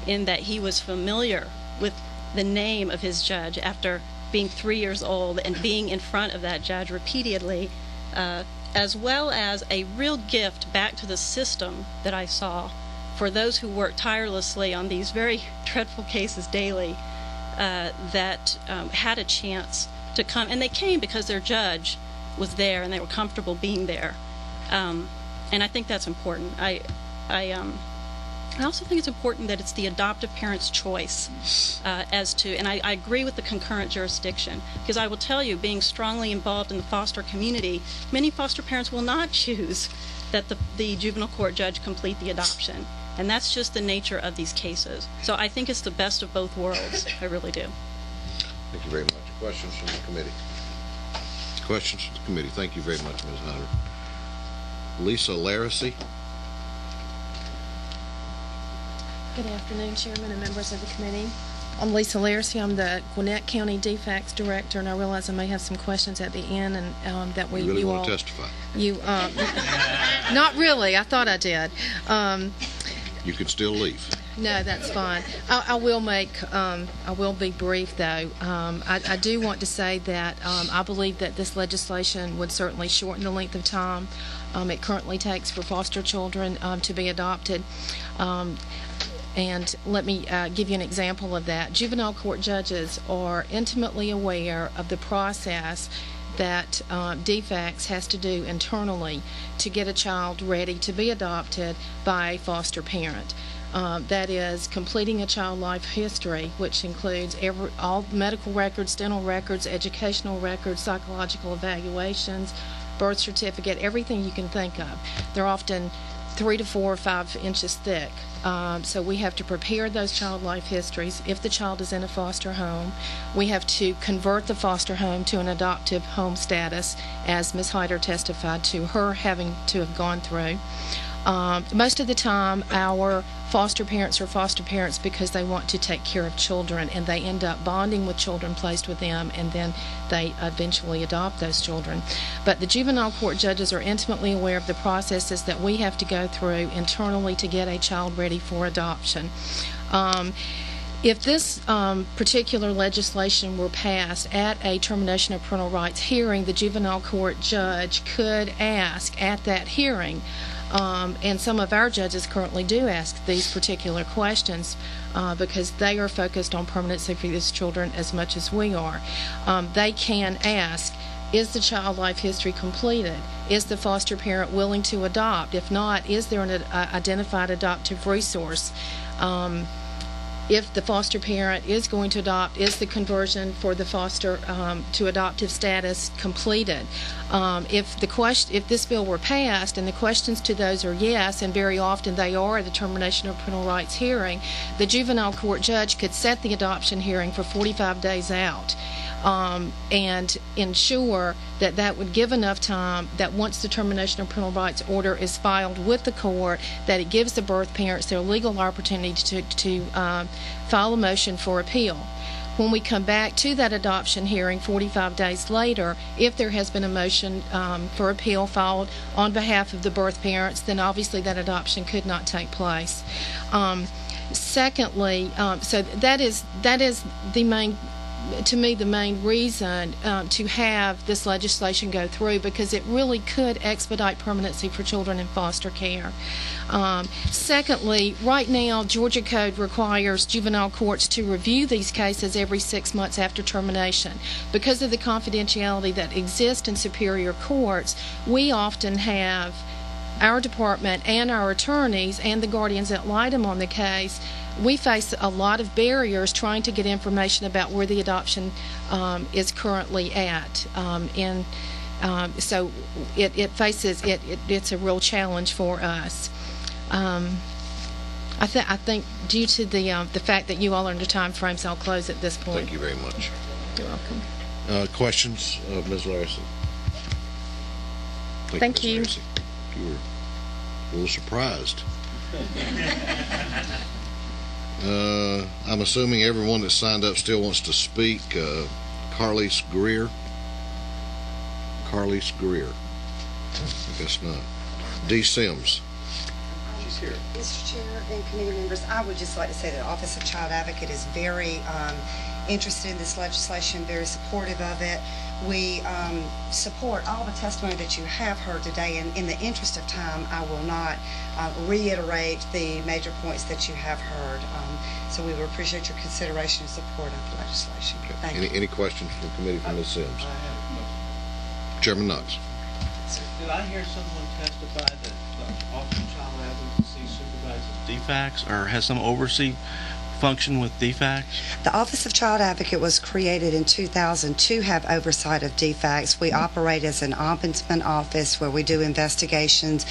in that he was familiar with the name of his judge after being 3 years old and being in front of that judge repeatedly, as well as a real gift back to the system that I saw for those who work tirelessly on these very dreadful cases daily, that had a chance to come. And they came because their judge was there and they were comfortable being there. And I think that's important. I also think it's important that it's the adoptive parent's choice and I agree with the concurrent jurisdiction, because I will tell you, being strongly involved in the foster community, many foster parents will not choose that the juvenile court judge complete the adoption. And that's just the nature of these cases. So I think it's the best of both worlds. I really do. Thank you very much. Questions from the committee? Questions from the committee? Thank you very much, Ms. Hunter. Lisa Laracy. Good afternoon, Chairman and members of the committee. I'm Lisa Laracy. I'm the Gwinnett County DFACS Director, and I realize I may have some questions at the end, and that we you really want to testify? Not really. I thought I did. You could still leave. No, that's fine. I will be brief, though. I do want to say that I believe that this legislation would certainly shorten the length of time it currently takes for foster children to be adopted. And let me give you an example of that. Juvenile court judges are intimately aware of the process that DFACS has to do internally to get a child ready to be adopted by a foster parent. That is completing a child life history, which includes all medical records, dental records, educational records, psychological evaluations, birth certificate, everything you can think of. They're often 3 to 4 or 5 inches thick. So we have to prepare those child life histories. If the child is in a foster home, we have to convert the foster home to an adoptive home status, as Ms. Hyder testified to her having to have gone through. Most of the time, our foster parents are foster parents because they want to take care of children, and they end up bonding with children placed with them, and then they eventually adopt those children. But the juvenile court judges are intimately aware of the processes that we have to go through internally to get a child ready for adoption. If this particular legislation were passed at a termination of parental rights hearing, the juvenile court judge could ask at that hearing, and some of our judges currently do ask these particular questions because they are focused on permanency for these children as much as we are. They can ask, is the child life history completed? Is the foster parent willing to adopt? If not, is there an identified adoptive resource? If the foster parent is going to adopt, is the conversion for the foster to adoptive status completed? If this bill were passed and the questions to those are yes, and very often they are at the termination of parental rights hearing, the juvenile court judge could set the adoption hearing for 45 days out. And ensure that that would give enough time that once the termination of parental rights order is filed with the court, that it gives the birth parents their legal opportunity to file a motion for appeal. When we come back to that adoption hearing 45 days later, if there has been a motion for appeal filed on behalf of the birth parents, then obviously that adoption could not take place. Secondly, so that is the main, to me, the main reason to have this legislation go through, because it really could expedite permanency for children in foster care. Secondly, right now, Georgia Code requires juvenile courts to review these cases every 6 months after termination. Because of the confidentiality that exists in superior courts, we often have our department and our attorneys and the guardians ad litem on the case, we face a lot of barriers trying to get information about where the adoption is currently at. So it's a real challenge for us. I think due to the fact that you all are under time frames, I'll close at this point. Thank you very much. You're welcome. Questions of Ms. Larison? Thank you. Ms. Larison. You were a little surprised. I'm assuming everyone that signed up still wants to speak. Carlise Greer. I guess not. D. Sims. She's here. Mr. Chair and committee members, I would just like to say that the Office of Child Advocate is very interested in this legislation, very supportive of it. We support all the testimony that you have heard today, and in the interest of time, I will not reiterate the major points that you have heard. So we would appreciate your consideration and support of the legislation. Okay. Thank you. Any questions from the committee from Ms. Sims? I have a question. Chairman Knox. Did I hear someone testify that the Office of Child Advocacy supervises DFACs or has some oversight function with DFACs? The Office of Child Advocate was created in 2000 to have oversight of DFACs. We operate as an ombudsman office where we do investigations,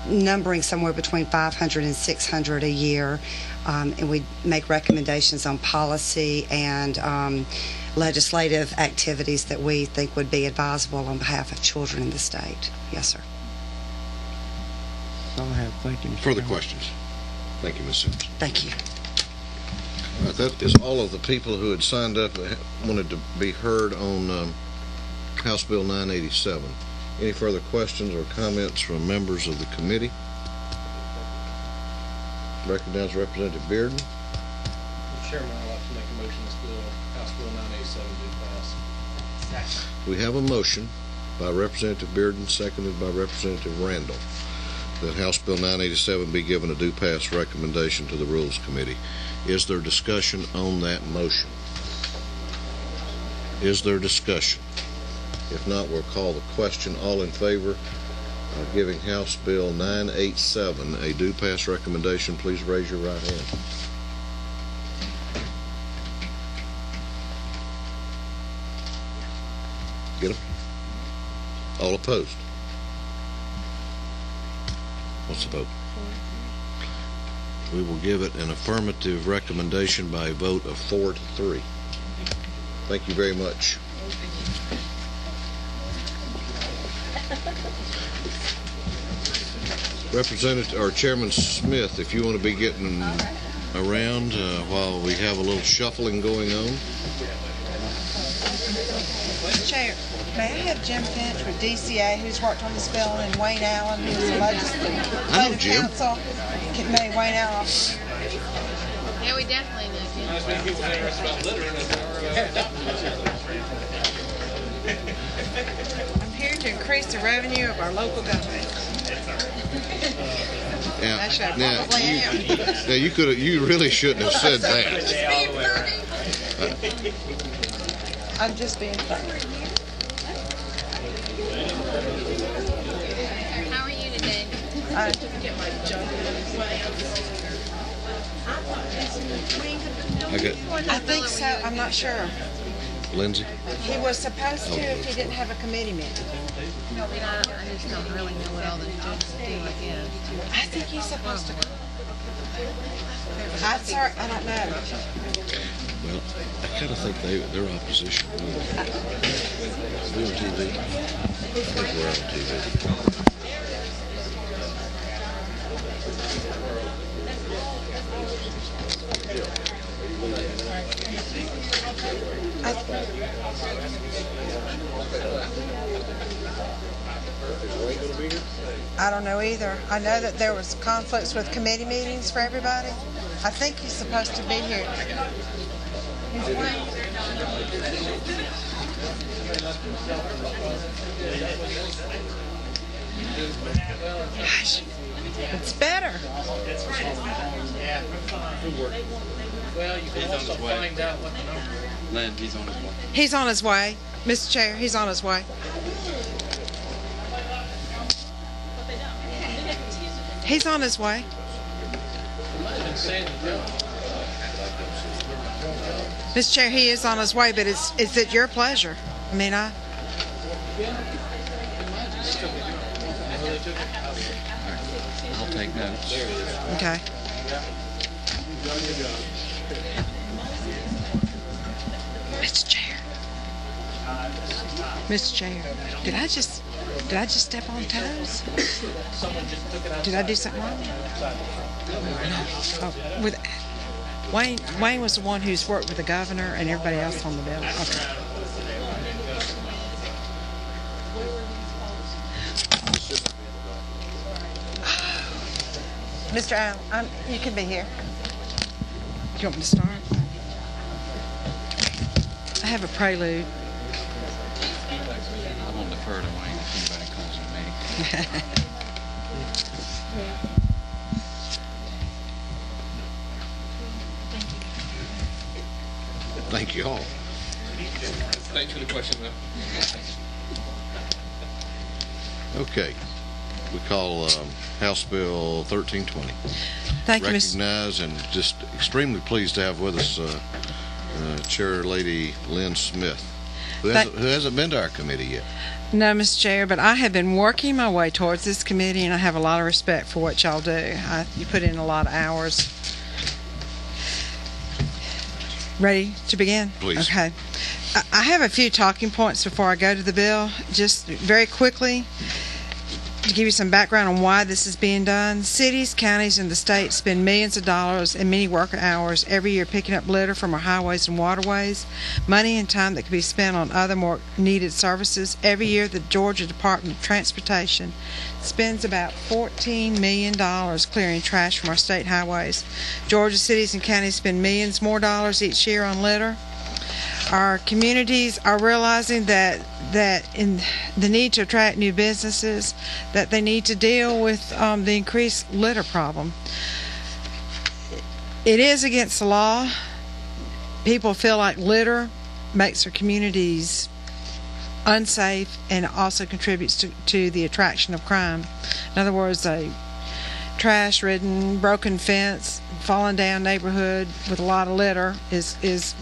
numbering somewhere between 500 and 600 a year, and we make recommendations on policy and legislative activities that we think would be advisable on behalf of children in the state. Yes, sir. That's all I have. Thank you. Further questions? Thank you, Ms. Sims. Thank you. All right, that is all of the people who had signed up that wanted to be heard on House Bill 987. Any further questions or comments from members of the committee? Recognize Representative Bearden. Mr. Chairman, I'd like to make a motion this bill, House Bill 987, do pass. We have a motion by Representative Bearden, seconded by Representative Randall, that House Bill 987 be given a due pass recommendation to the Rules Committee. Is there discussion on that motion? Is there discussion? If not, we'll call the question. All in favor of giving House Bill 987 a due pass recommendation, please raise your right hand. Get them? All opposed? What's the vote? We will give it an affirmative recommendation by a vote of 4-3. Thank you very much. Representative or Chairman Smith, if you want to be getting around while we have a little shuffling going on. Chair, may I have Jim Finch with DCA, who's worked on this bill, and Wayne Allen, who's legislative Jim. counsel? May Wayne Allen. Yeah, we definitely know Jim. I'm here to increase the revenue of our local government. Yeah, Actually, I probably am. yeah, you really shouldn't have said that. I'm just being funny. How are you today? I think so. I'm not sure. Lindsay? He was supposed to if he didn't have a committee meeting. I just don't really know what all the judges do again. I think he's supposed to come. I don't know. Well, I kind of think they're opposition. Are we on TV? I think we're on TV. I don't know either. I know that there was conflicts with committee meetings for everybody. I think he's supposed to be here. Gosh, it's better. Well, you can also find out what the number is. Len, he's on his way. He's on his way. Mr. Chair, he's on his way. He's on his way. Mr. Chair, he is on his way, but it's at your pleasure. I mean, I'll take notes. Okay. Mr. Chair. Mr. Chair, did I just step on toes? Did I do something wrong? Oh, with Wayne was the one who's worked with the governor and everybody else on the bill. Okay. Mr. Allen, you can be here. Do you want me to start? I have a prelude. I'm going to defer to Wayne if anybody calls on me. Thank you all. Thanks for the question, though. Okay. We call House Bill 1320. Thank you, Mr. Recognize and just extremely pleased to have with us Chair Lady Lynn Smith, who hasn't been to our committee yet. No, Mr. Chair, but I have been working my way towards this committee, and I have a lot of respect for what y'all do. You put in a lot of hours. Ready to begin? Please. Okay. I have a few talking points before I go to the bill. Just very quickly, to give you some background on why this is being done. Cities, counties, and the state spend millions of dollars and many worker hours every year picking up litter from our highways and waterways, money and time that could be spent on other more needed services. Every year, the Georgia Department of Transportation spends about $14 million clearing trash from our state highways. Georgia cities and counties spend millions more dollars each year on litter. Our communities are realizing that in the need to attract new businesses, that they need to deal with the increased litter problem. It is against the law. People feel like litter makes their communities unsafe and also contributes to the attraction of crime. In other words, a trash-ridden, broken fence, fallen down neighborhood with a lot of litter is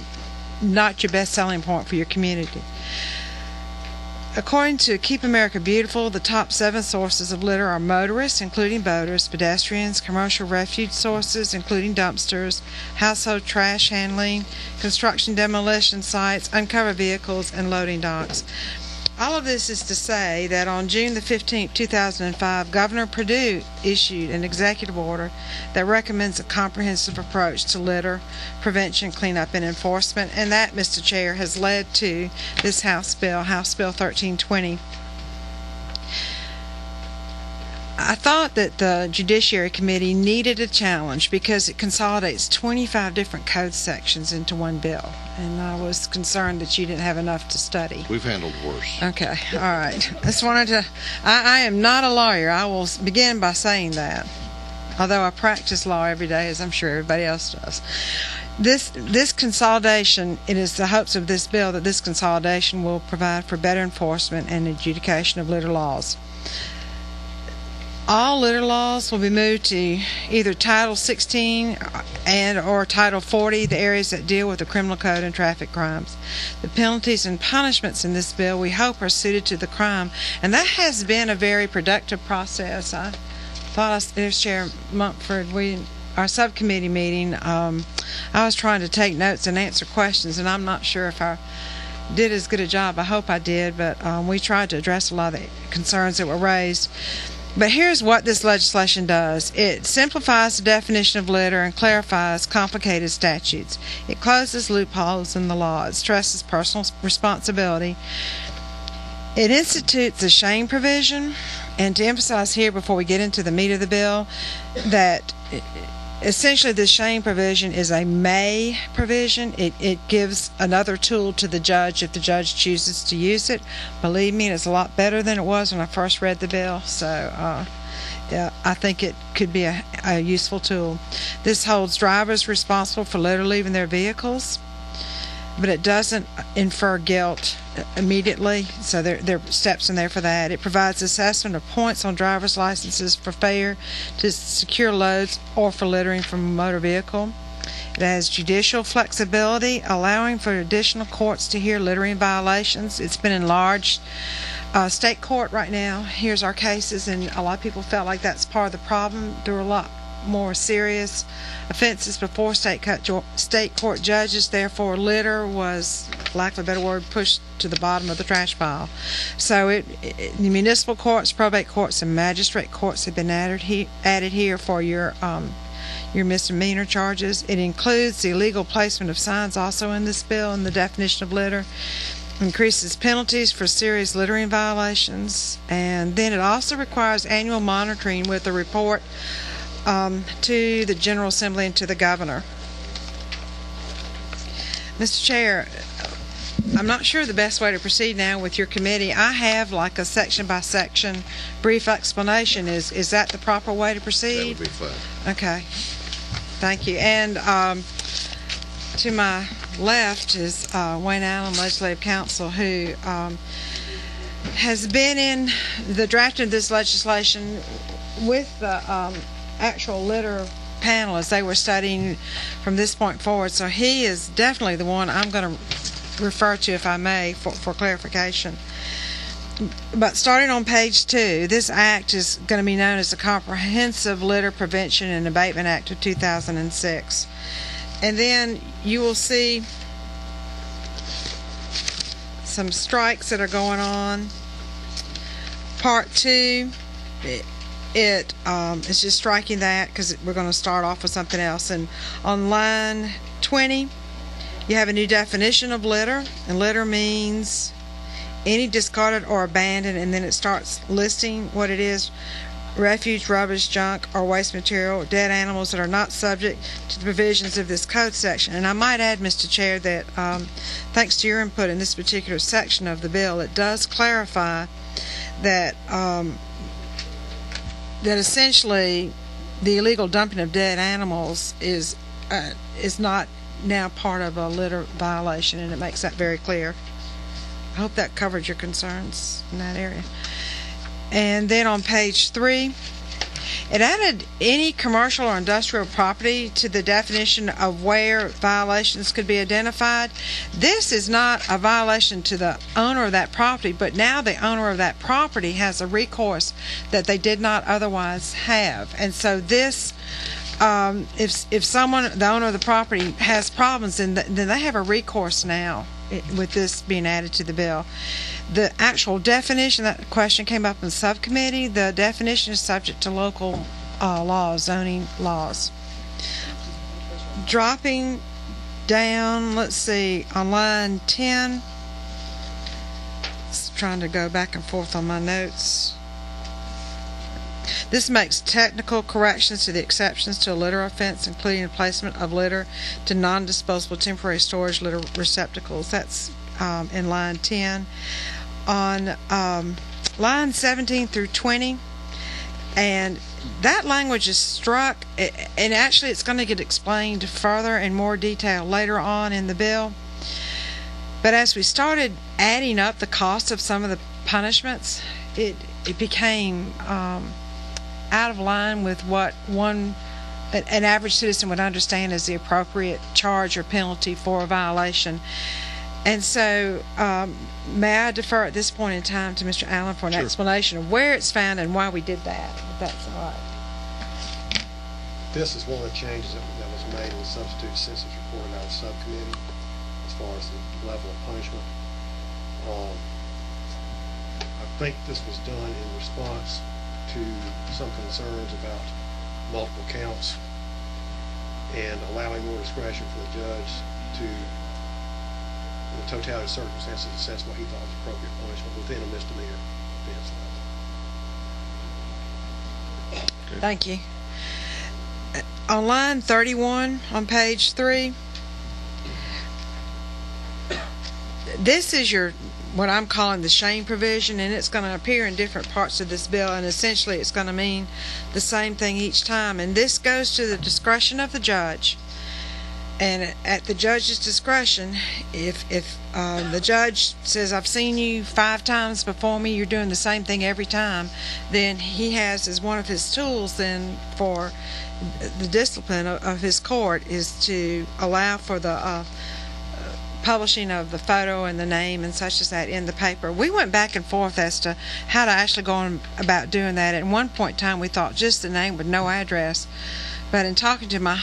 not your best selling point for your community. According to Keep America Beautiful, the top 7 sources of litter are motorists, including boaters, pedestrians, commercial refuge sources, including dumpsters, household trash handling, construction demolition sites, uncovered vehicles, and loading docks. All of this is to say that on June the 15th, 2005, Governor Perdue issued an executive order that recommends a comprehensive approach to litter prevention, cleanup, and enforcement, and that, Mr. Chair, has led to this House Bill 1320. I thought that the Judiciary Committee needed a challenge because it consolidates 25 different code sections into one bill, and I was concerned that you didn't have enough to study. We've handled worse. Okay, all right. Just wanted to. I am not a lawyer. I will begin by saying that, although I practice law every day, as I'm sure everybody else does. This consolidation, it is the hopes of this bill that this consolidation will provide for better enforcement and adjudication of litter laws. All litter laws will be moved to either Title 16 or Title 40, the areas that deal with the criminal code and traffic crimes. The penalties and punishments in this bill, we hope, are suited to the crime, and that has been a very productive process. I thought, as Chair Mumford, our subcommittee meeting, I was trying to take notes and answer questions, and I'm not sure if I did as good a job. I hope I did, but we tried to address a lot of the concerns that were raised. But here's what this legislation does. It simplifies the definition of litter and clarifies complicated statutes. It closes loopholes in the law. It stresses personal responsibility. It institutes a shame provision. And to emphasize here before we get into the meat of the bill, that essentially the shame provision is a may provision. It gives another tool to the judge if the judge chooses to use it. Believe me, it's a lot better than it was when I first read the bill. So yeah, I think it could be a useful tool. This holds drivers responsible for litter leaving their vehicles, but it doesn't infer guilt immediately, so there are steps in there for that. It provides assessment of points on driver's licenses for failure to secure loads or for littering from a motor vehicle. It has judicial flexibility, allowing for additional courts to hear littering violations. It's been enlarged. State court right now hears our cases, and a lot of people felt like that's part of the problem. There were a lot more serious offenses before state court judges. Therefore, litter was, for lack of a better word, pushed to the bottom of the trash pile. So the municipal courts, probate courts, and magistrate courts have been added here for your misdemeanor charges. It includes the illegal placement of signs also in this bill and the definition of litter. Increases penalties for serious littering violations, and then it also requires annual monitoring with a report to the General Assembly and to the Governor. Mr. Chair, I'm not sure the best way to proceed now with your committee. I have like a section-by-section brief explanation. Is that the proper way to proceed? That would be fine. Okay. Thank you. And to my left is Wayne Allen, Legislative Counsel, who has been in the drafting of this legislation with the actual litter panel as they were studying from this point forward. So he is definitely the one I'm going to refer to, if I may, for clarification. But starting on page 2, this act is going to be known as the Comprehensive Litter Prevention and Abatement Act of 2006. And then you will see some strikes that are going on. Part 2, it's just striking that because we're going to start off with something else. And on line 20, you have a new definition of litter, and litter means any discarded or abandoned, and then it starts listing what it is: refuge, rubbish, junk, or waste material, dead animals that are not subject to the provisions of this code section. And I might add, Mr. Chair, that thanks to your input in this particular section of the bill, it does clarify that that essentially the illegal dumping of dead animals is not now part of a litter violation, and it makes that very clear. I hope that covered your concerns in that area. And then on page 3, It added any commercial or industrial property to the definition of where violations could be identified. This is not a violation to the owner of that property, but now the owner of that property has a recourse that they did not otherwise have. And so this, if someone, the owner of the property, has problems, then they have a recourse now with this being added to the bill. The actual definition, that question came up in the subcommittee, the definition is subject to local laws, zoning laws. Dropping down, let's see, on line 10, just trying to go back and forth on my notes. This makes technical corrections to the exceptions to a litter offense, including the placement of litter to non-disposable temporary storage litter receptacles. That's in line 10. On line 17 through 20, and that language is struck, and actually it's going to get explained further in more detail later on in the bill. But as we started adding up the cost of some of the punishments, it became out of line with what an average citizen would understand as the appropriate charge or penalty for a violation. And so, may I defer at this point in time to Mr. Allen for an explanation of where it's found and why we did that, if that's all right. This is one of the changes that was made in the substitute census report out of subcommittee as far as the level of punishment. I think this was done in response to some concerns about multiple counts and allowing more discretion for the judge to, in the totality of circumstances, assess what he thought was appropriate punishment within a misdemeanor offense level. Okay. Thank you. On line 31 on page 3, this is your what I'm calling the shame provision, and it's going to appear in different parts of this bill, and essentially it's going to mean the same thing each time. And this goes to the discretion of the judge. And at the judge's discretion, if the judge says, I've seen you 5 times before me, you're doing the same thing every time, then he has as one of his tools then for the discipline of his court is to allow for the publishing of the photo and the name and such as that in the paper. We went back and forth as to how to actually go on about doing that. At one point in time, we thought just the name with no address. But in talking to my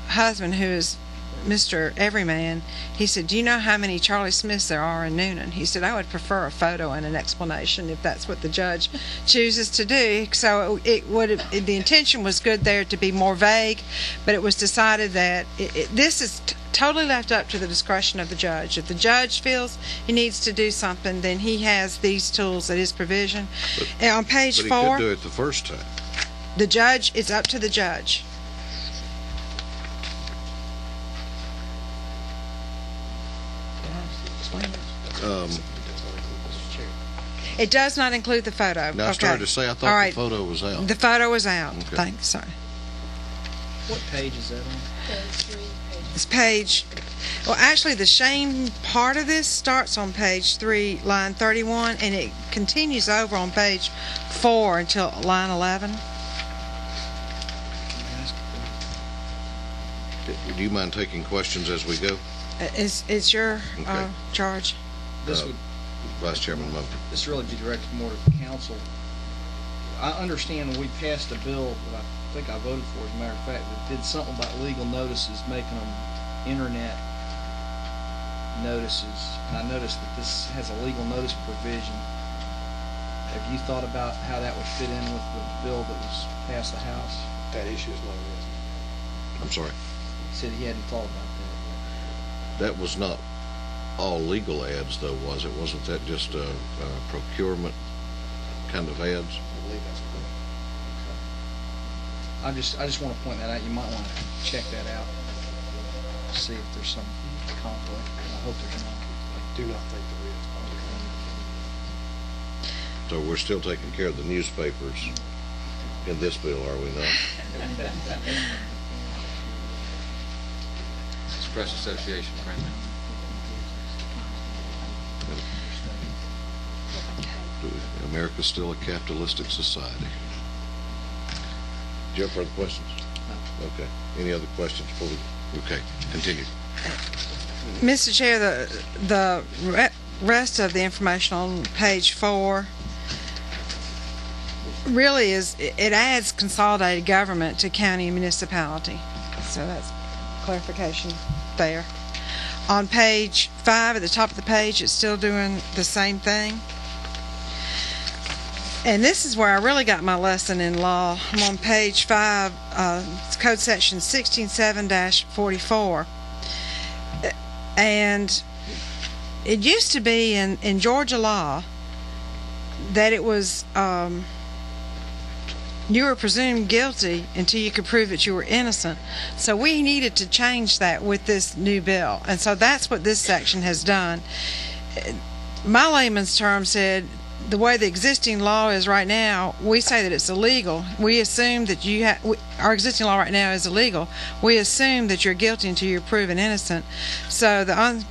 husband, who is Mr. Everyman, he said, do you know how many Charlie Smiths there are in Noonan? He said, I would prefer a photo and an explanation if that's what the judge chooses to do. So the intention was good there to be more vague, but it was decided that this is totally left up to the discretion of the judge. If the judge feels he needs to do something, then he has these tools at his provision. And on page 4, he could do it the first time. The judge, it's up to the judge. It does not include the photo. Now, I started to say I thought the photo was out. The photo was out. Okay. Thanks. Sorry. What page is that on? Page 3. It's page. Well, actually, the shame part of this starts on page 3, line 31, and it continues over on page 4 until line 11. Do you mind taking questions as we go? It's your charge. This would, Vice Chairman Moe. This really be directed more to the council. I understand when we passed a bill that I think I voted for, as a matter of fact, that did something about legal notices, making them internet notices. And I noticed that this has a legal notice provision. Have you thought about how that would fit in with the bill that was passed the House? That issue is not raised. I'm sorry. He said he hadn't thought about that. That was not all legal ads, though, was it? Wasn't that just procurement kind of ads? I believe that's correct. I just want to point that out. You might want to check that out, see if there's some conflict. I hope there's not. I do not think there is. So we're still taking care of the newspapers in this bill, are we not? Press Association, frankly. America's still a capitalistic society. Do you have further questions? No. Okay. Any other questions before we... Okay, continue. Mr. Chair, the rest of the information on page 4 really it adds consolidated government to county and municipality. So that's clarification there. On page 5, at the top of the page, it's still doing the same thing. And this is where I really got my lesson in law. I'm on page 5, it's code section 167-44. And it used to be in Georgia law that it was you were presumed guilty until you could prove that you were innocent. So we needed to change that with this new bill. And so that's what this section has done. My layman's term said, the way the existing law is right now, we say that it's illegal. We assume that our existing law right now is illegal. We assume that you're guilty until you're proven innocent. So there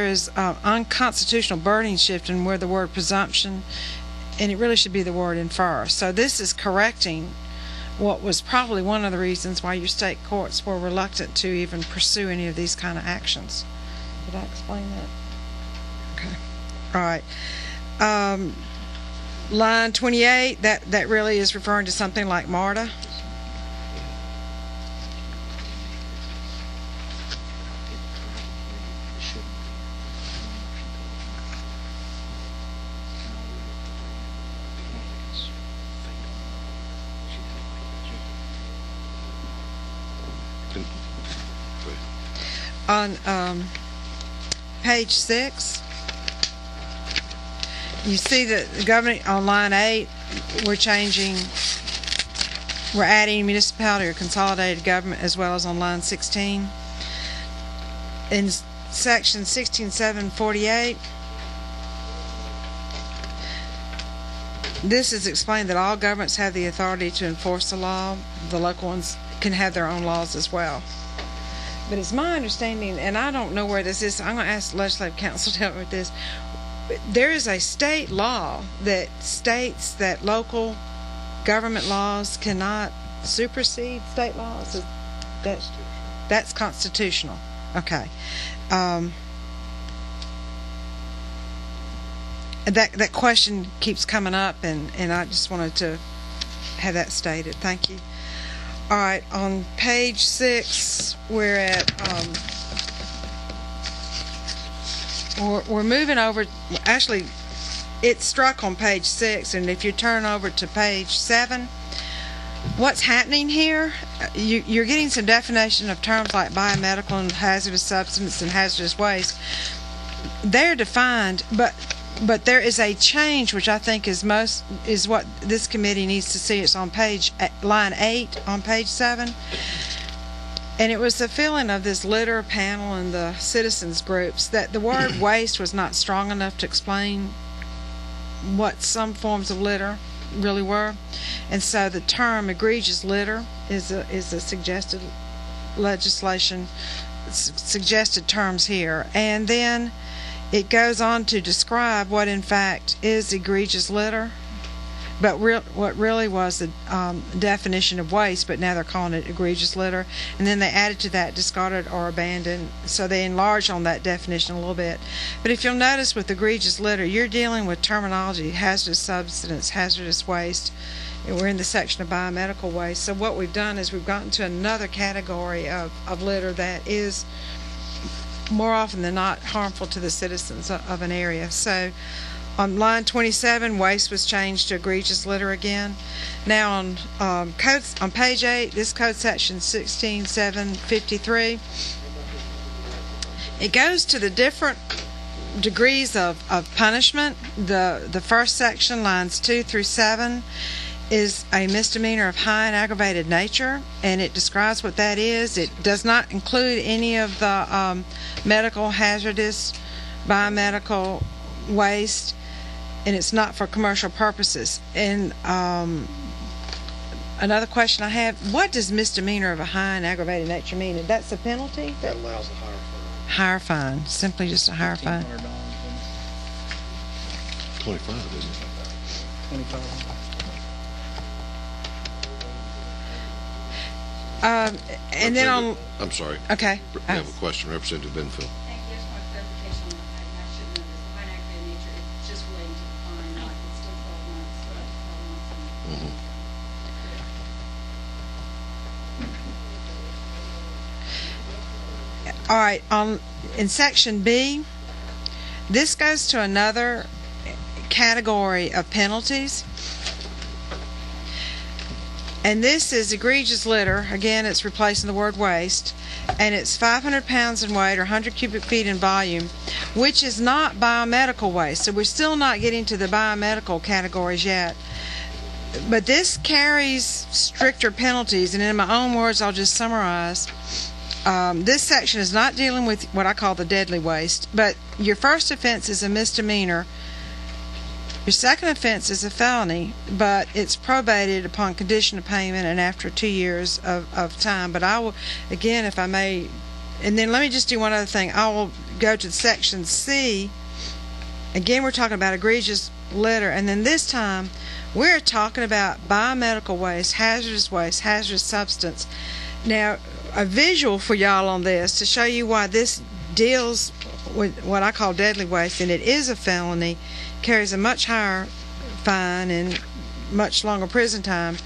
is unconstitutional burden shifting where the word presumption, and it really should be the word infer. So this is correcting what was probably one of the reasons why your state courts were reluctant to even pursue any of these kind of actions. Did I explain that? Okay. All right. Line 28, that really is referring to something like MARTA. On page 6, you see that the government on line 8, we're adding municipality or consolidated government, as well as on line 16. In section 16.7.48, this is explained that all governments have the authority to enforce the law. The local ones can have their own laws as well. But it's my understanding, and I don't know where this is, so I'm going to ask the Legislative Council to help me with this. There is a state law that states that local government laws cannot supersede state laws. That's constitutional. Okay. That question keeps coming up, and I just wanted to have that stated. Thank you. All right, on page 6, we're at, we're moving over, actually, it's struck on page 6, and if you turn over to page 7, what's happening here, you're getting some definition of terms like biomedical and hazardous substance and hazardous waste. They're defined, but there is a change which I think is what this committee needs to see. It's on line 8 on page 7, and it was the feeling of this litter panel and the citizens groups that the word waste was not strong enough to explain what some forms of litter really were, and so the term egregious litter is a suggested suggested terms here, and then it goes on to describe what in fact is egregious litter, but what really was the definition of waste, but now they're calling it egregious litter. And then they added to that discarded or abandoned, so they enlarged on that definition a little bit. But if you'll notice with egregious litter, you're dealing with terminology, hazardous substance, hazardous waste. We're in the section of biomedical waste. So what we've done is we've gotten to another category of litter that is more often than not harmful to the citizens of an area. So on line 27, waste was changed to egregious litter again. Now on page 8, this code section 16.7.53, it goes to the different degrees of punishment. The first section, lines 2 through 7, is a misdemeanor of high and aggravated nature, and it describes what that is. It does not include any of the medical, hazardous, biomedical waste, and it's not for commercial purposes. And another question I have, what does misdemeanor of a high and aggravated nature mean? And that's a penalty? That allows a higher fine. Higher fine, simply just a higher fine. $25, isn't it? $25. And then on... I'm sorry. Okay. We have a question. Representative Benfield. Thank you. Just want clarification on that. I should know this. The fine aggravated nature is just relating to the fine, not it's still 12 months. But 12 months. All right, in section B, this goes to another category of penalties. And this is egregious litter. Again, it's replacing the word waste. And it's 500 pounds in weight or 100 cubic feet in volume, which is not biomedical waste. So we're still not getting to the biomedical categories yet. But this carries stricter penalties. And in my own words, I'll just summarize. This section is not dealing with what I call the deadly waste, but your first offense is a misdemeanor. Your second offense is a felony, but it's probated upon condition of payment and after 2 years of time. But I will, again, if I may, and then let me just do one other thing. I will go to section C. Again, we're talking about egregious litter, and then this time we're talking about biomedical waste, hazardous substance. Now, a visual for y'all on this to show you why this deals with what I call deadly waste, and it is a felony, carries a much higher fine and much longer prison time.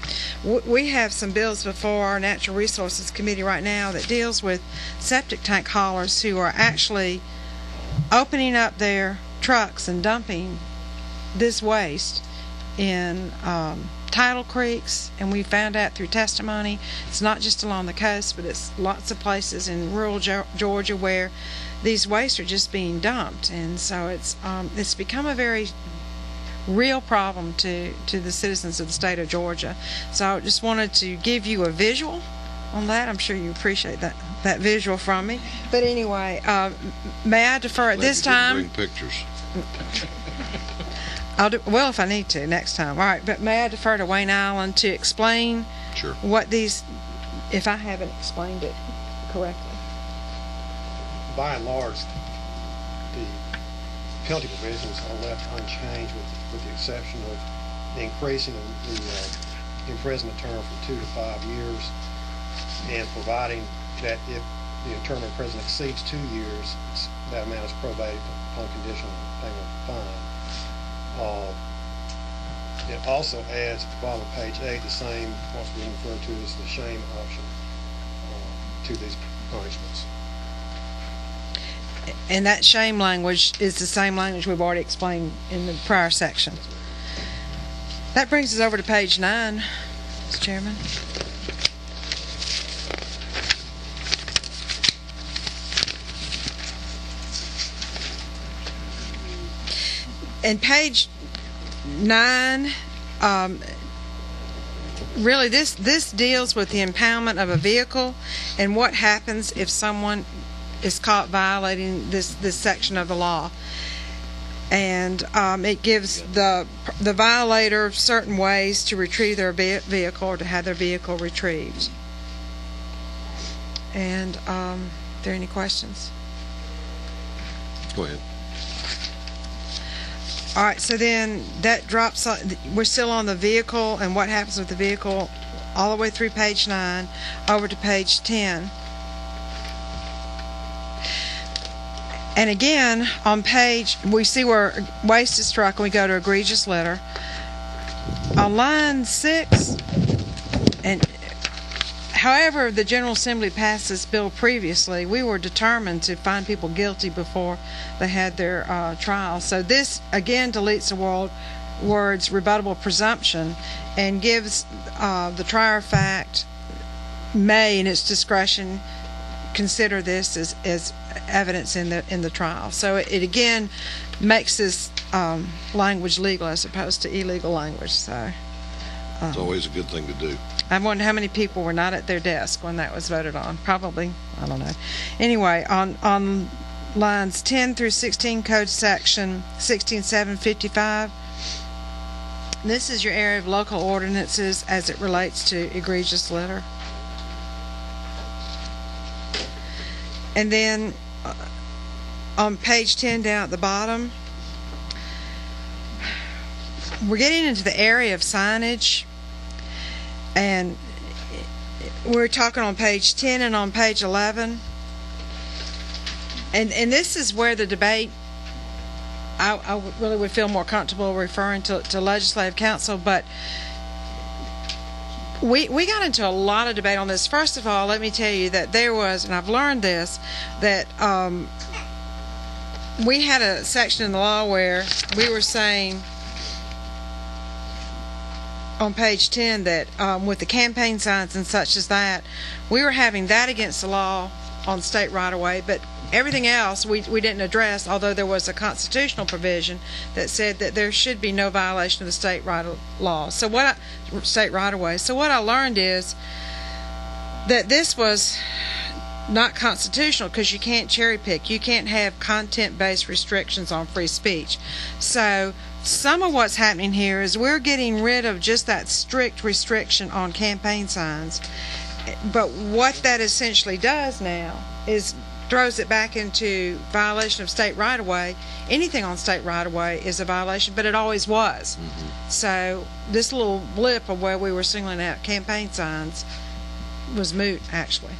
We have some bills before our Natural Resources Committee right now that deals with septic tank haulers who are actually opening up their trucks and dumping this waste in tidal creeks, and we found out through testimony it's not just along the coast, but it's lots of places in rural Georgia where these wastes are just being dumped, and so it's become a very real problem to the citizens of the state of Georgia. So I just wanted to give you a visual on that. I'm sure you appreciate that visual from me. But anyway, may I defer at this time? Bring pictures. I'll do, well, if I need to next time. All right, but may I defer to Wayne Allen to explain what these, if I haven't explained it correctly. By and large, the penalty provisions are left unchanged with the exception of the increasing the imprisonment term from 2 to 5 years and providing that if the term of imprisonment exceeds 2 years, that amount is probated upon condition of payment of fine. It also adds at the bottom of page 8 the same, what's being referred to as the shame option to these punishments. And that shame language is the same language we've already explained in the prior section. That brings us over to page 9, Mr. Chairman. And page 9, really this deals with the impoundment of a vehicle and what happens if someone is caught violating this section of the law. And it gives the violator certain ways to retrieve their vehicle or to have their vehicle retrieved. And are there any questions? Go ahead. All right, so then that drops, we're still on the vehicle and what happens with the vehicle all the way through page 9 over to page 10. And again, on page, we see where waste is struck and we go to egregious litter. On line 6, and however the General Assembly passed this bill previously, we were determined to find people guilty before they had their trial. So this, again, deletes the words rebuttable presumption and gives the trier of fact may, in its discretion, consider this as evidence in the trial. So it again makes this language legal as opposed to illegal language. So it's always a good thing to do. I wonder how many people were not at their desk when that was voted on. Probably, I don't know. Anyway, on lines 10 through 16, code section 16755. This is your area of local ordinances as it relates to egregious litter. And then on page 10 down at the bottom, we're getting into the area of signage. And we're talking on page 10 and on page 11. And this is where the debate, I really would feel more comfortable referring to Legislative Council, but we got into a lot of debate on this. First of all, let me tell you that there was, and I've learned this, that we had a section in the law where we were saying on page 10 that with the campaign signs and such as that, we were having that against the law on state right-of-way, but everything else we didn't address, although there was a constitutional provision that said that there should be no violation of the state law. So state right-of-way. So what I learned is that this was not constitutional because you can't cherry pick. You can't have content-based restrictions on free speech. So some of what's happening here is we're getting rid of just that strict restriction on campaign signs. But what that essentially does now is throws it back into violation of state right-of-way. Anything on state right-of-way is a violation, but it always was. So this little blip of where we were singling out campaign signs was moot, actually.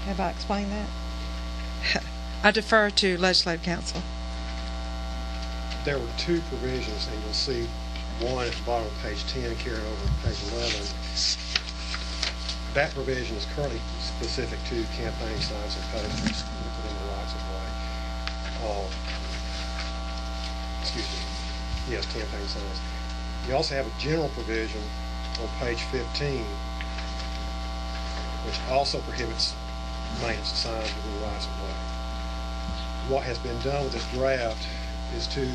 Have I explained that? I defer to Legislative Council. There were two provisions, and you'll see one at the bottom of page 10 carrying over to page 11. That provision is currently specific to campaign signs and posters within the rights of way. Excuse me. Yes, campaign signs. You also have a general provision on page 15, which also prohibits maintenance of signs within the rights of way. What has been done with this draft is to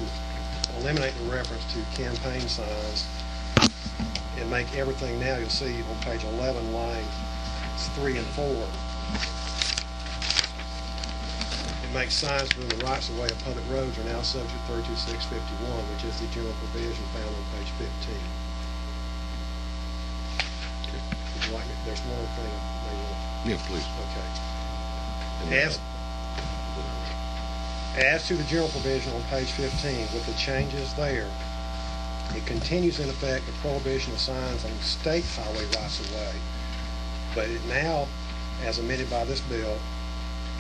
eliminate the reference to campaign signs and make everything now, you'll see on page 11, lines 3 and 4. It makes signs within the rights of way of public roads are now subject to 32651, which is the general provision found on page 15. Would you like me? There's one thing. Yeah, please. Okay. As to the general provision on page 15, with the changes there, it continues in effect the prohibition of signs on state highway rights of way, but it now, as amended by this bill,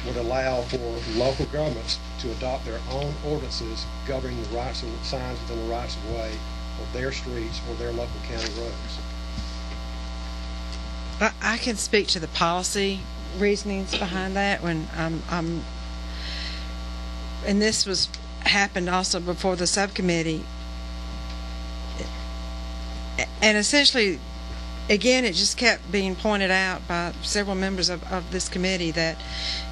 would allow for local governments to adopt their own ordinances governing the rights of signs within the rights of way of their streets or their local county roads. I can speak to the policy reasonings behind that when and this happened also before the subcommittee. And essentially, again, it just kept being pointed out by several members of this committee that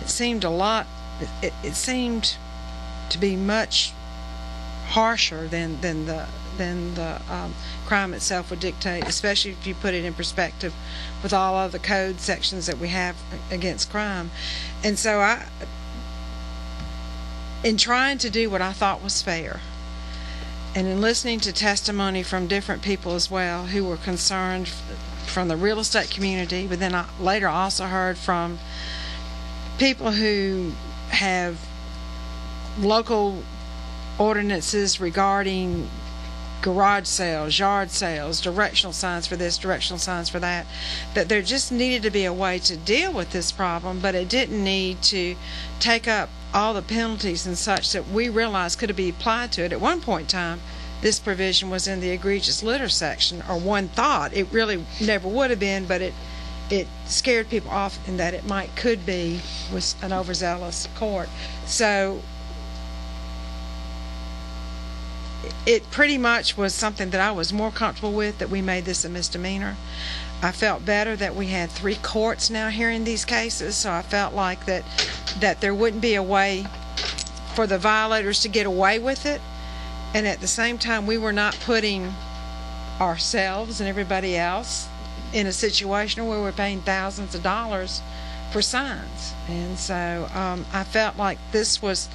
it seemed it seemed to be much harsher than the crime itself would dictate, especially if you put it in perspective with all of the code sections that we have against crime. And so in trying to do what I thought was fair, and in listening to testimony from different people as well who were concerned from the real estate community, but then I later also heard from people who have local ordinances regarding garage sales, yard sales, directional signs for this, directional signs for that, that there just needed to be a way to deal with this problem, but it didn't need to take up all the penalties and such that we realized could be applied to it. At one point in time, this provision was in the egregious litter section, or one thought. It really never would have been, but it scared people off in that it could be with an overzealous court. So it pretty much was something that I was more comfortable with, that we made this a misdemeanor. I felt better that we had 3 courts now hearing these cases, so I felt like that there wouldn't be a way for the violators to get away with it, and at the same time we were not putting ourselves and everybody else in a situation where we're paying thousands of dollars for signs. And so I felt like this was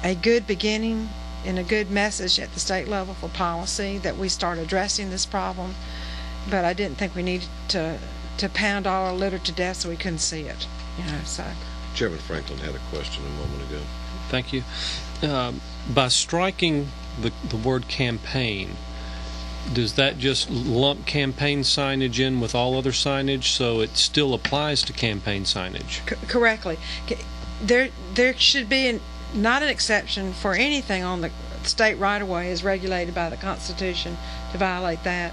a good beginning and a good message at the state level for policy, that we start addressing this problem. But I didn't think we needed to pound all our litter to death so we couldn't see it. So. Chairman Franklin had a question a moment ago. Thank you. By striking the word campaign, does that just lump campaign signage in with all other signage, so it still applies to campaign signage? Correctly. There should be not an exception for anything on the state right-of-way as regulated by the Constitution to violate that.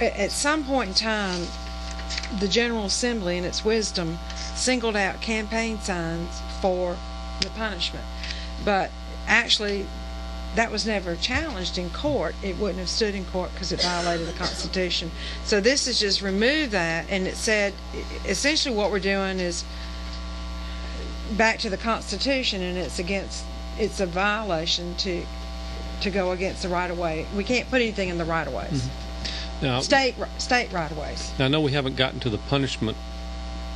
At some point in time, the General Assembly, in its wisdom, singled out campaign signs for the punishment. But actually, that was never challenged in court. It wouldn't have stood in court because it violated the Constitution. So this has just removed that, and it said essentially what we're doing is back to the Constitution, and it's a violation to go against the right-of-way. We can't put anything in the right-of-ways. Mm-hmm. Now, state right-of-ways. Now, I know we haven't gotten to the punishment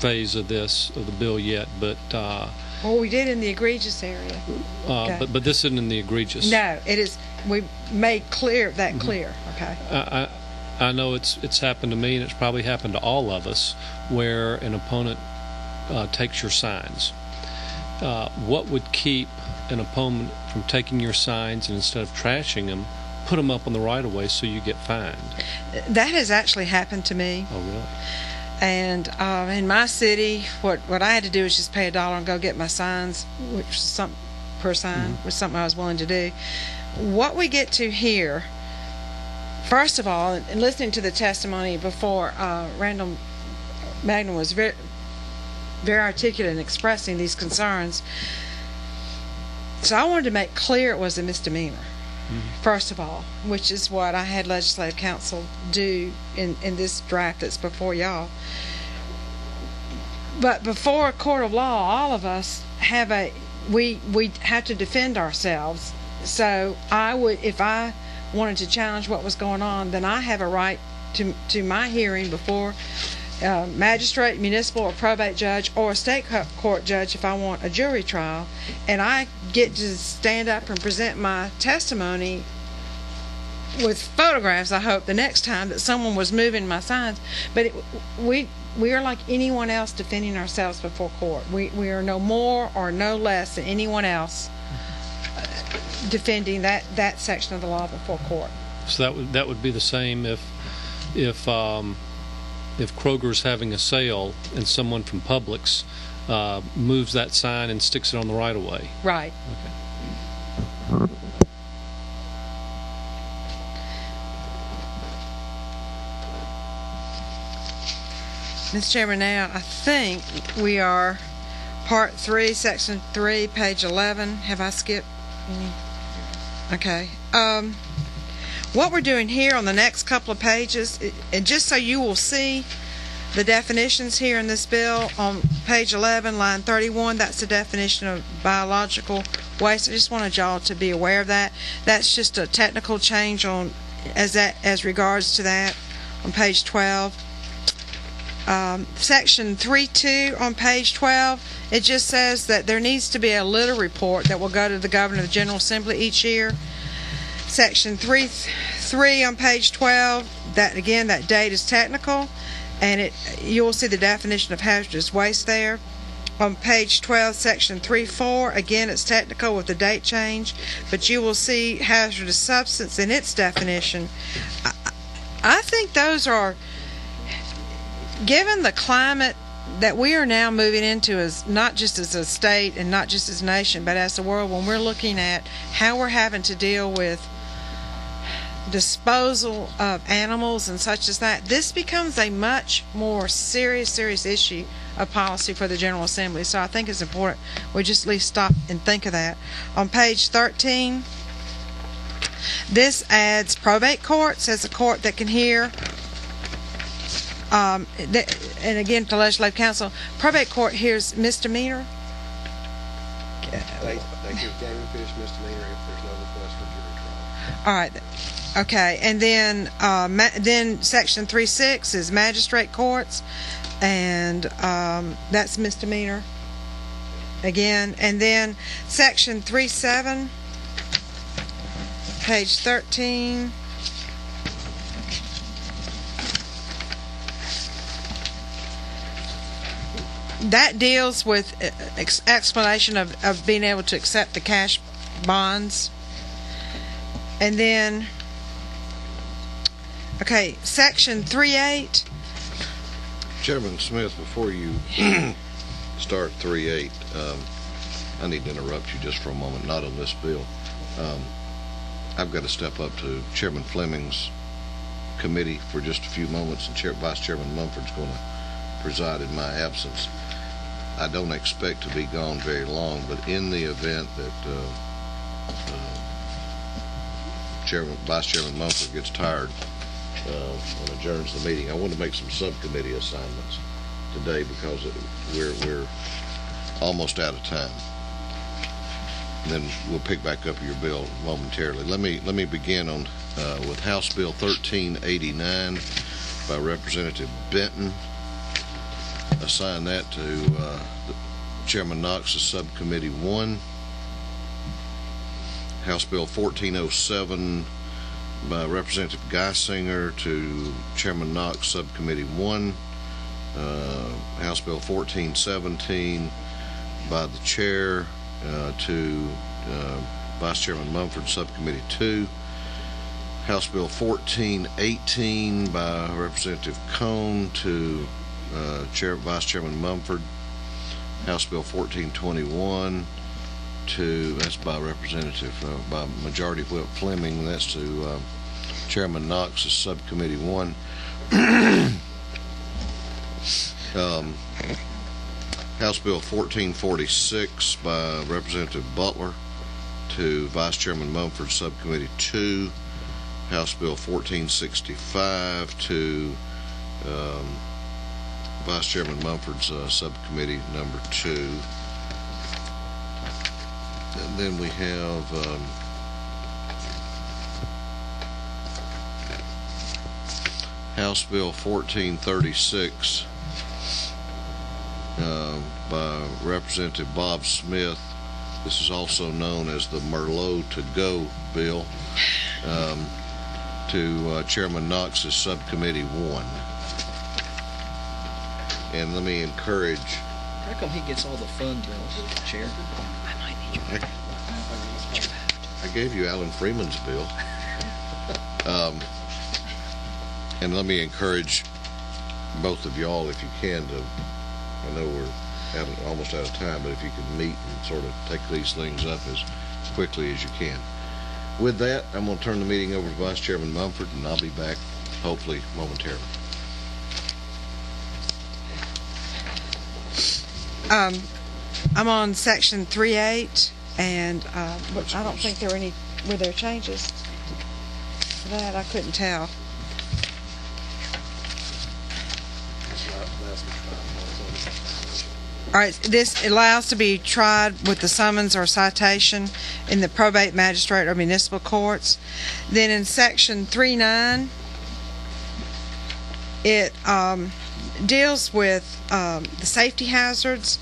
phase of the bill yet, but well, we did in the egregious area. Okay. But this isn't in the egregious. No, it is. We made clear. Okay. I know it's happened to me, and it's probably happened to all of us, where an opponent takes your signs. What would keep an opponent from taking your signs, and instead of trashing them, put them up on the right-of-way so you get fined? That has actually happened to me. Oh, really? And in my city, what I had to do was just pay $1 and go get my signs, which was something per sign, was something I was willing to do. What we get to here, first of all, and listening to the testimony before, Randall Magnum was very, very articulate in expressing these concerns. So I wanted to make clear it was a misdemeanor. First of all, which is what I had legislative counsel do in this draft that's before y'all. But before a court of law, all of us have we have to defend ourselves. So I would, if I wanted to challenge what was going on, then I have a right to my hearing before magistrate, municipal, or probate judge, or a state court judge if I want a jury trial, and I get to stand up and present my testimony with photographs, I hope, the next time that someone was moving my signs. But we are like anyone else defending ourselves before court. We are no more or no less than anyone else defending that section of the law before court. So that would be the same if Kroger's having a sale and someone from Publix moves that sign and sticks it on the right-of-way. Right. Okay. Mr. Chairman, now I think we are Part 3, Section 3, page 11. Have I skipped any? Okay. What we're doing here on the next couple of pages, and just so you will see the definitions here in this bill, on page 11, line 31, that's the definition of biological waste. I just wanted y'all to be aware of that. That's just a technical change as regards to that on page 12. Section 3.2 on page 12, it just says that there needs to be a litter report that will go to the Governor of the General Assembly each year. Section 3.3 on page 12, that date is technical, and you'll see the definition of hazardous waste there. On page 12, section 3.4, again it's technical with the date change, but you will see hazardous substance in its definition. I think those are, given the climate that we are now moving into, as not just as a state and not just as a nation, but as a world, when we're looking at how we're having to deal with disposal of animals and such as that, this becomes a much more serious issue of policy for the General Assembly. So I think it's important we just at least stop and think of that. On page 13, this adds probate courts as a court that can hear, and again to legislative counsel, probate court hears misdemeanor. They can finish misdemeanor if there's no request for jury trial. All right. Okay, and then section 3.6 is magistrate courts, and that's misdemeanor again. And then section 3.7, page 13. That deals with explanation of being able to accept the cash bonds. And then Okay, section 3.8. Chairman Smith, before you start 3.8, I need to interrupt you just for a moment, not on this bill. I've got to step up to Chairman Fleming's committee for just a few moments, and Vice Chairman Mumford's going to preside in my absence. I don't expect to be gone very long, but in the event that Vice Chairman Mumford gets tired and adjourns the meeting, I want to make some subcommittee assignments today because we're almost out of time. And then we'll pick back up your bill momentarily. Let me begin on with House Bill 1389 by Representative Benton. Assign that to Chairman Knox's Subcommittee 1. House Bill 1407 by Representative Geisinger to Chairman Knox Subcommittee 1. House Bill 1417 by the Chair to Vice Chairman Mumford Subcommittee 2. House Bill 1418 by Representative Cone to Vice Chairman Mumford. House Bill 1421 that's by by Majority Whip Fleming. That's to Chairman Knox's Subcommittee 1. House Bill 1446 by Representative Butler to Vice Chairman Mumford Subcommittee 2. House Bill 1465 to Vice Chairman Mumford's Subcommittee number 2. And then we have House Bill 1436 by Representative Bob Smith. This is also known as the Merlot to Go bill, to Chairman Knox's Subcommittee 1. And let me encourage... How come he gets all the fun bills, Chair? I might need your help. I gave you Alan Freeman's bill. And let me encourage both of y'all, if you can, to... I know we're almost out of time, but if you could meet and sort of take these things up as quickly as you can. With that, I'm going to turn the meeting over to Vice Chairman Mumford, and I'll be back, hopefully, momentarily. I'm on section 3.8, and I don't think were there changes to that. I couldn't tell. All right, this allows to be tried with the summons or citation in the probate magistrate or municipal courts. Then in section 3.9, it deals with the safety hazards,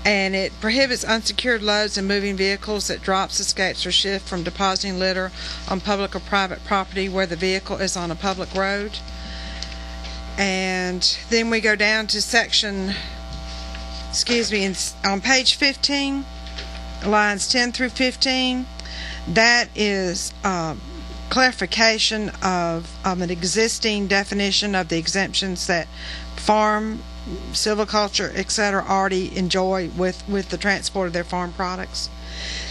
and it prohibits unsecured loads and moving vehicles that drops, escapes, or shift from depositing litter on public or private property where the vehicle is on a public road. And then we go down to section, on page 15, lines 10 through 15. That is clarification of an existing definition of the exemptions that farm, silviculture, etc. already enjoy with the transport of their farm products.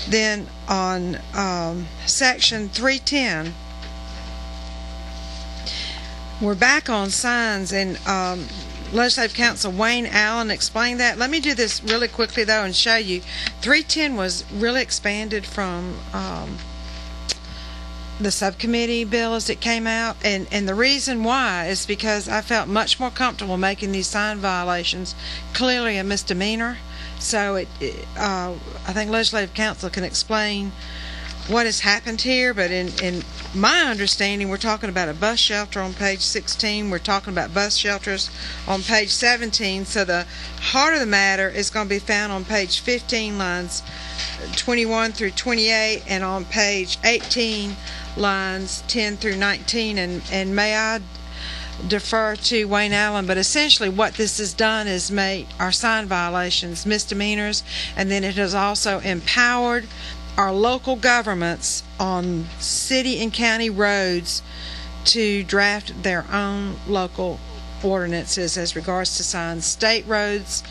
Then on section 310, we're back on signs, and Legislative Counsel Wayne Allen explained that. Let me do this really quickly, though, and show you. 310 was really expanded from the subcommittee bill as it came out, and the reason why is because I felt much more comfortable making these sign violations clearly a misdemeanor. So I think Legislative Counsel can explain what has happened here, but in my understanding, we're talking about a bus shelter on page 16. We're talking about bus shelters on page 17. So the heart of the matter is going to be found on page 15, lines 21 through 28, and on page 18, lines 10 through 19. And may I defer to Wayne Allen, but essentially what this has done is made our sign violations misdemeanors, and then it has also empowered our local governments on city and county roads to draft their own local ordinances as regards to signs. State roads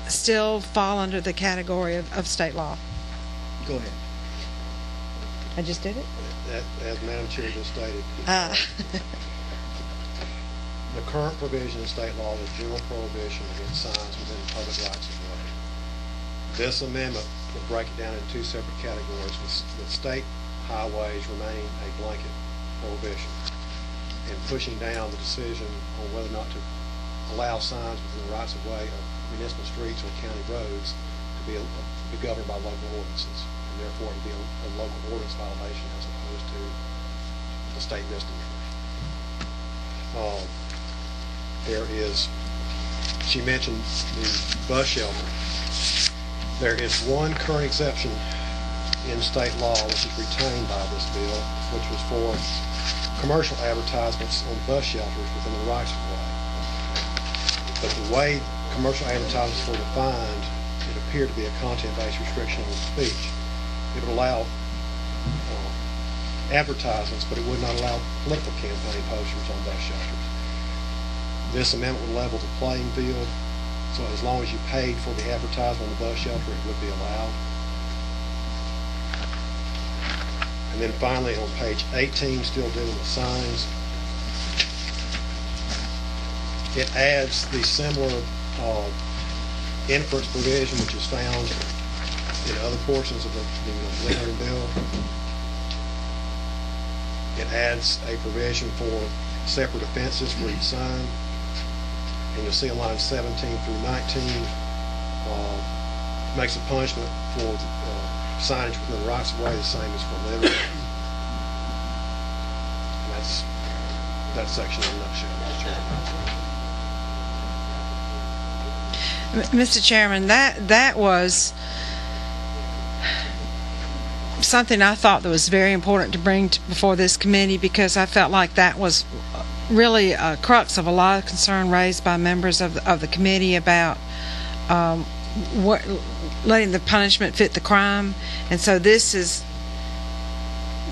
still fall under the category of state law. Go ahead. I just did it? As Madam Chair just stated, the current provision in state law is general prohibition against signs within public rights of way. This amendment would break it down into two separate categories, with state highways remaining a blanket prohibition, and pushing down the decision on whether or not to allow signs within the rights of way of municipal streets or county roads to be governed by local ordinances, and therefore to be a local ordinance violation as opposed to the state misdemeanor. There is, she mentioned the bus shelter. There is one current exception in state law which is retained by this bill, which was for commercial advertisements on bus shelters within the rights of way. But the way commercial advertisements were defined, it appeared to be a content-based restriction on speech. It would allow advertisements, but it would not allow political campaign posters on bus shelters. This amendment would level the playing field, so as long as you paid for the advertisement on the bus shelter, it would be allowed. And then finally, on page 18, still dealing with signs, it adds the similar inference provision which is found in other portions of the Leonard bill. It adds a provision for separate offenses for each sign. And you'll see on lines 17 through 19 makes a punishment for signage within the rights of way the same as for littering. And that's that section in a nutshell, Mr. Chairman. Mr. Chairman, that was something I thought that was very important to bring before this committee, because I felt like that was really a crux of a lot of concern raised by members of the committee about letting the punishment fit the crime. And so this is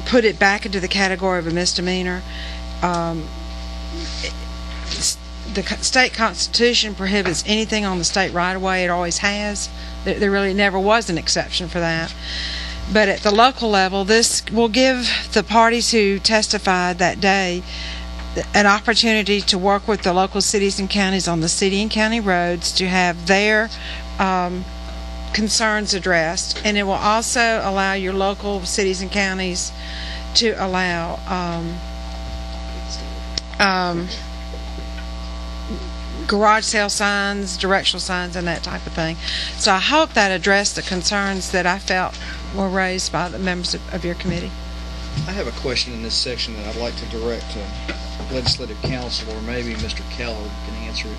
put it back into the category of a misdemeanor. The state constitution prohibits anything on the state right-of-way. It always has. There really never was an exception for that. But at the local level, this will give the parties who testified that day an opportunity to work with the local cities and counties on the city and county roads to have their concerns addressed. And it will also allow your local cities and counties to allow garage sale signs, directional signs, and that type of thing. So I hope that addressed the concerns that I felt were raised by the members of your committee. I have a question in this section that I'd like to direct to Legislative Counsel, or maybe Mr. Keller can answer it.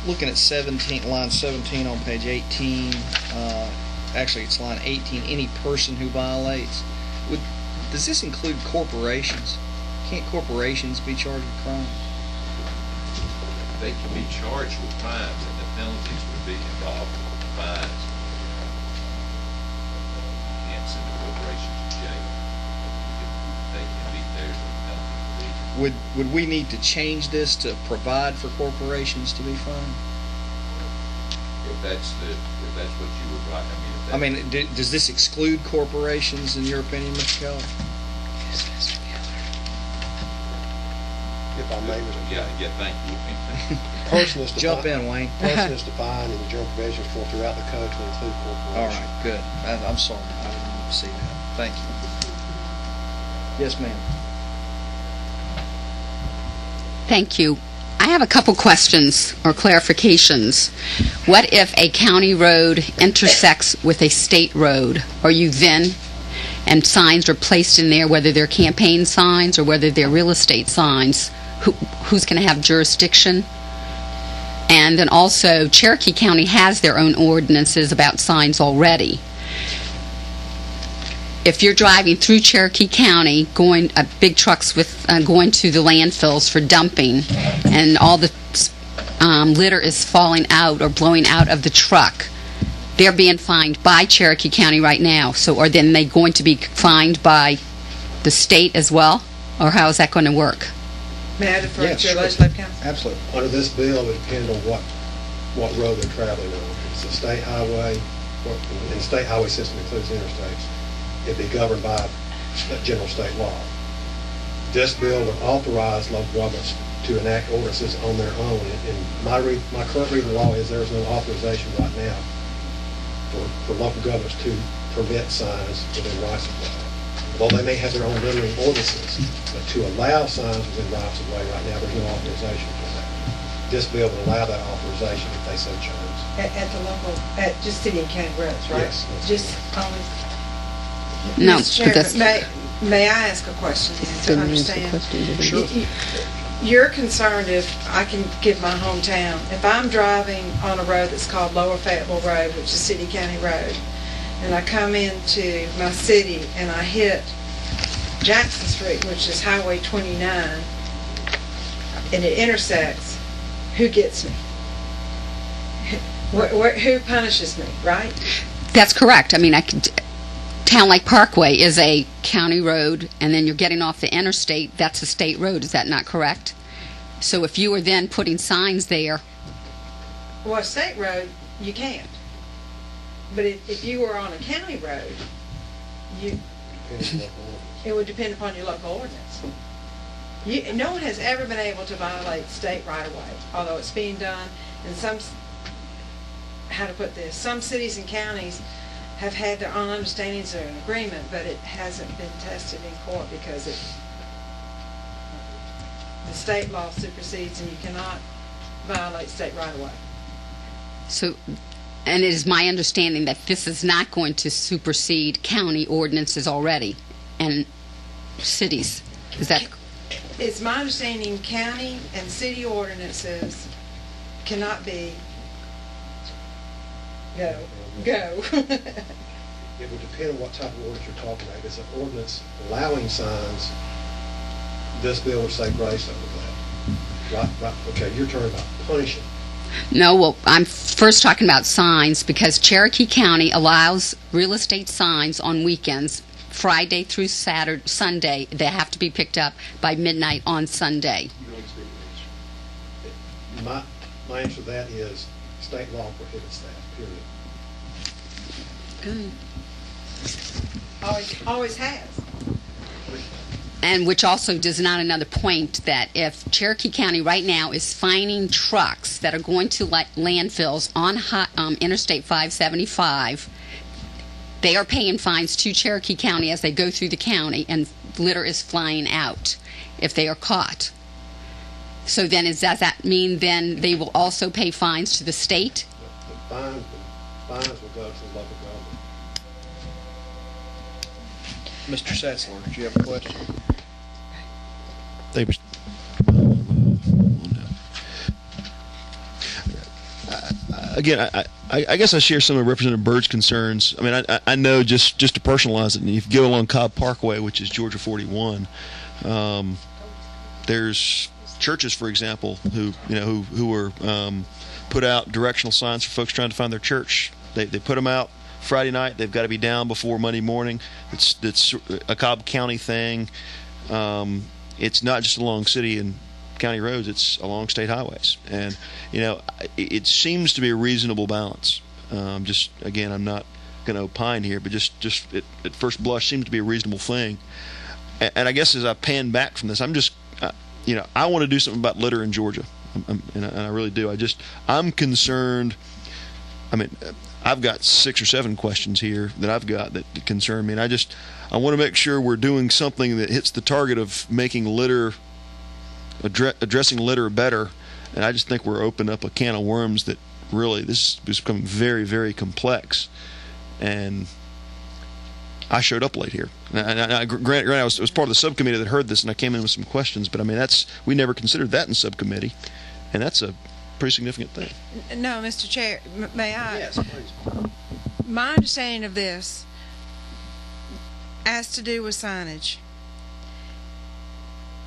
Looking at 17, line 17 on page 18, actually it's line 18, any person who violates. Does this include corporations? Can't corporations be charged with crime? They can be charged with crimes, and the penalties would be involved with the fines. You can't send a corporation to jail. They can be there for the penalty. Would we need to change this to provide for corporations to be fined? If that's what you would like, I mean. Does this exclude corporations in your opinion, Mr. Keller? If I may, Mr. Yeah, thank you. Person is jump in, Wayne. Person is defined in the general provisions for throughout the code to include corporations. All right, good. I'm sorry, I didn't see that. Thank you. Yes, ma'am. Thank you. I have a couple questions or clarifications. What if a county road intersects with a state road? Are you then, and signs are placed in there, whether they're campaign signs or whether they're real estate signs, who's going to have jurisdiction? And then also, Cherokee County has their own ordinances about signs already. If you're driving through Cherokee County, going big trucks with going to the landfills for dumping, and all the litter is falling out or blowing out of the truck, they're being fined by Cherokee County right now. So are then they going to be fined by the state as well? Or how is that going to work? May I defer Yes, to your sure. legislative counsel? Absolutely. Under this bill, it would depend on what road they're traveling on. If it's a state highway, and the state highway system includes interstates, it'd be governed by general state law. This bill would authorize local governments to enact ordinances on their own. And my current reading of the law is there is no authorization right now for local governments to permit signs within rights of way. Although they may have their own limiting ordinances, but to allow signs within rights of way right now, there's no authorization for that. This bill would allow that authorization if they so chose. At the local, at just city and county roads, right? Yes. Just only. No, Mr. but that's- Chairman, may I ask a question then to understand? Sure. You're concerned if I can give my hometown, if I'm driving on a road that's called Lower Fayetteville Road, which is City County Road, and I come into my city and I hit Jackson Street, which is Highway 29, and it intersects, who gets me? Who punishes me, right? That's correct. I mean, Town Lake Parkway is a county road, and then you're getting off the interstate, that's a state road. Is that not correct? So if you were then putting signs there... Well, a state road, you can't. But if you were on a county road, it would depend upon your local ordinance. No one has ever been able to violate state right-of-way, although it's being done in some, how to put this, some cities and counties have had their own understandings or an agreement, but it hasn't been tested in court because the state law supersedes and you cannot violate state right-of-way. So, and it is my understanding that this is not going to supersede county ordinances already and cities. Is that... It's my understanding county and city ordinances cannot be go. It would depend on what type of ordinance you're talking about. If it's an ordinance allowing signs, this bill would say grace over that. Right. Okay, you're talking about punishing. No, well, I'm first talking about signs because Cherokee County allows real estate signs on weekends, Friday through Sunday. They have to be picked up by midnight on Sunday. My answer to that is state law prohibits that, period. Good. Always has. And which also does not another point that if Cherokee County right now is fining trucks that are going to landfills on Interstate 575, they are paying fines to Cherokee County as they go through the county, and litter is flying out if they are caught. So then does that mean then they will also pay fines to the state? The fines will go to the local government. Mr. Setzler, do you have a question? Again, I guess I share some of Representative Byrd's concerns. I mean, I know just to personalize it, and if you go along Cobb Parkway, which is Georgia 41, there's churches, for example, who were put out directional signs for folks trying to find their church. They put them out Friday night. They've got to be down before Monday morning. It's a Cobb County thing. It's not just along city and county roads, it's along state highways, and it seems to be a reasonable balance. Just again, I'm not going to opine here, but just at first blush seems to be a reasonable thing. And I guess as I pan back from this, I'm just I want to do something about litter in Georgia, and I really do. I'm concerned. I mean, I've got 6 or 7 questions here that I've got that concern me, and I want to make sure we're doing something that hits the target of making litter, addressing litter better. And I just think we're opening up a can of worms that really, this is becoming very, very complex. And I showed up late here. And granted, I was part of the subcommittee that heard this, and I came in with some questions. But I mean, we never considered that in subcommittee, and that's a pretty significant thing. No, Mr. Chair, may I? Yes, please. My understanding of this has to do with signage.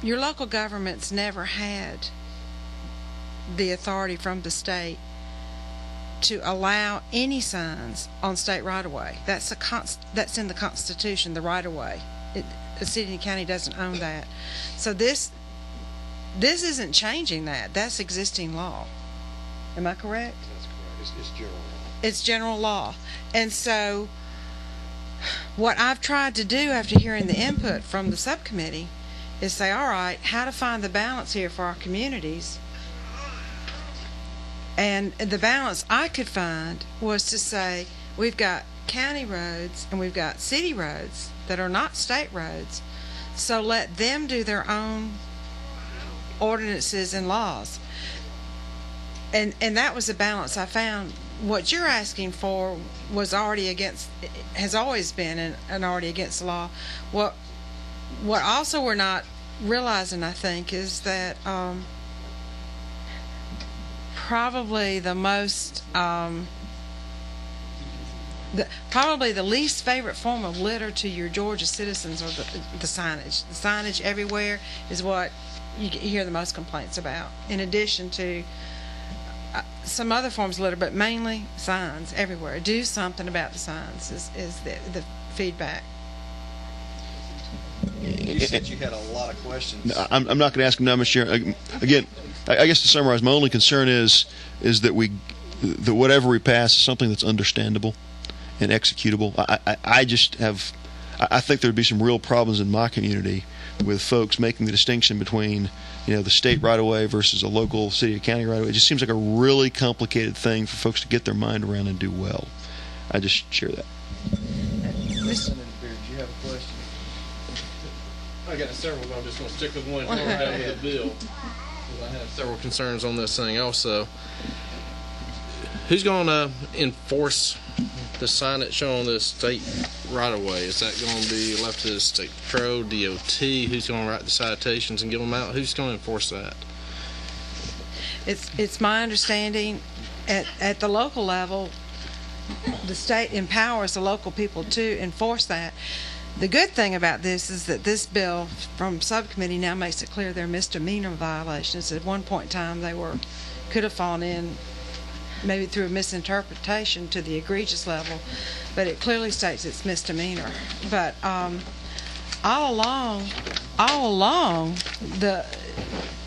Your local government's never had the authority from the state to allow any signs on state right-of-way. That's in the Constitution, the right-of-way. the city and county doesn't own that. So this isn't changing that. That's existing law. Am I correct? That's correct. It's general law. It's general law. And so what I've tried to do after hearing the input from the subcommittee is say, all right, how to find the balance here for our communities. And the balance I could find was to say we've got county roads and we've got city roads that are not state roads. So let them do their own ordinances and laws. And that was the balance I found. What you're asking for was already against, has always been and already against the law. What also we're not realizing, I think, is that probably the most probably the least favorite form of litter to your Georgia citizens are the signage. The signage everywhere is what you hear the most complaints about, in addition to some other forms of litter, but mainly signs everywhere. Do something about the signs is the feedback. You said you had a lot of questions. I'm not going to ask them now, Mr. Chair. Again, I guess to summarize, my only concern is that that whatever we pass is something that's understandable and executable. I think there would be some real problems in my community with folks making the distinction between, the state right-of-way versus a local city or county right-of-way. It just seems like a really complicated thing for folks to get their mind around and do well. I just share that. Mr. Beard, do you have a question? I got several, but I'm just going to stick with one and go down with the bill. I have several concerns on this thing also. Who's going to enforce the signage showing the state right-of-way? Is that going to be left to the state patrol, DOT? Who's going to write the citations and give them out? Who's going to enforce that? It's my understanding at the local level, the state empowers the local people to enforce that. The good thing about this is that this bill from subcommittee now makes it clear they're misdemeanor violations. At one point in time, they could have fallen in maybe through a misinterpretation to the egregious level, but it clearly states it's misdemeanor. But all along,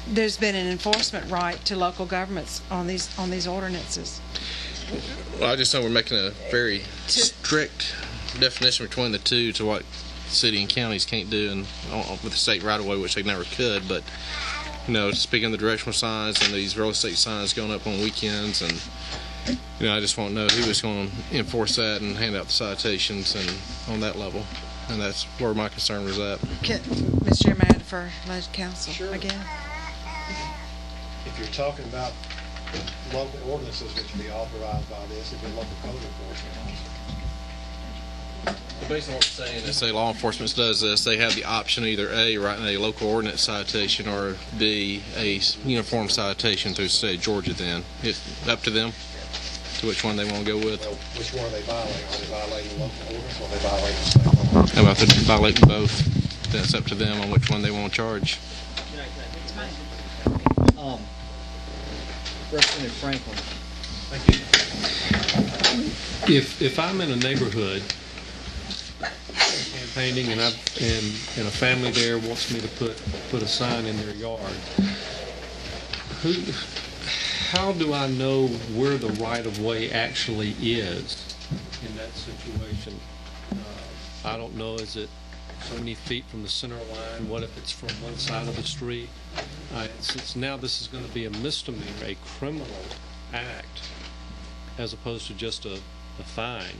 there's been an enforcement right to local governments on these ordinances. Well, I just know we're making a very strict definition between the two to what city and counties can't do, and with the state right away, which they never could. But speaking of the directional signs and these real estate signs going up on weekends, and I just want to know who is going to enforce that and hand out the citations and on that level, and that's where my concern was at. Mr. Chairman, I defer to council again. If you're talking about local ordinances which would be authorized by this, it'd be local code enforcement officer. Based on what we're saying, if say law enforcement does this, they have the option either A, writing a local ordinance citation, or B, a uniform citation through the state of Georgia. Then it's up to them to which one they want to go with. Well, which one are they violating? Are they violating the local ordinance, or are they violating the state law? How about they're violating both? Then it's up to them on which one they want to charge. Representative Franklin. Thank you. If I'm in a neighborhood campaigning and a family there wants me to put a sign in their yard, how do I know where the right of way actually is in that situation? I don't know. Is it so many feet from the center line? What if it's from one side of the street? Since now this is going to be a misdemeanor, a criminal act, as opposed to just a fine.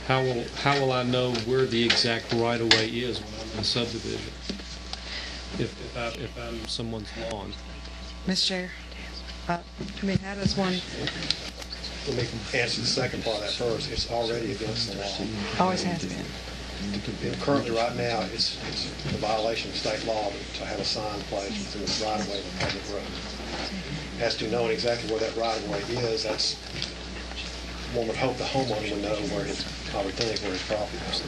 How will I know where the exact right of way is when I'm in a subdivision? If I'm someone's lawn. Mr. Chair, how does one? Let me answer the second part of that first. It's already against the law. Always has been. Currently, right now, it's a violation of state law to have a sign placed within the right of way of a public road. As to knowing exactly where that right of way is, that's one would hope the homeowner would know where his property is.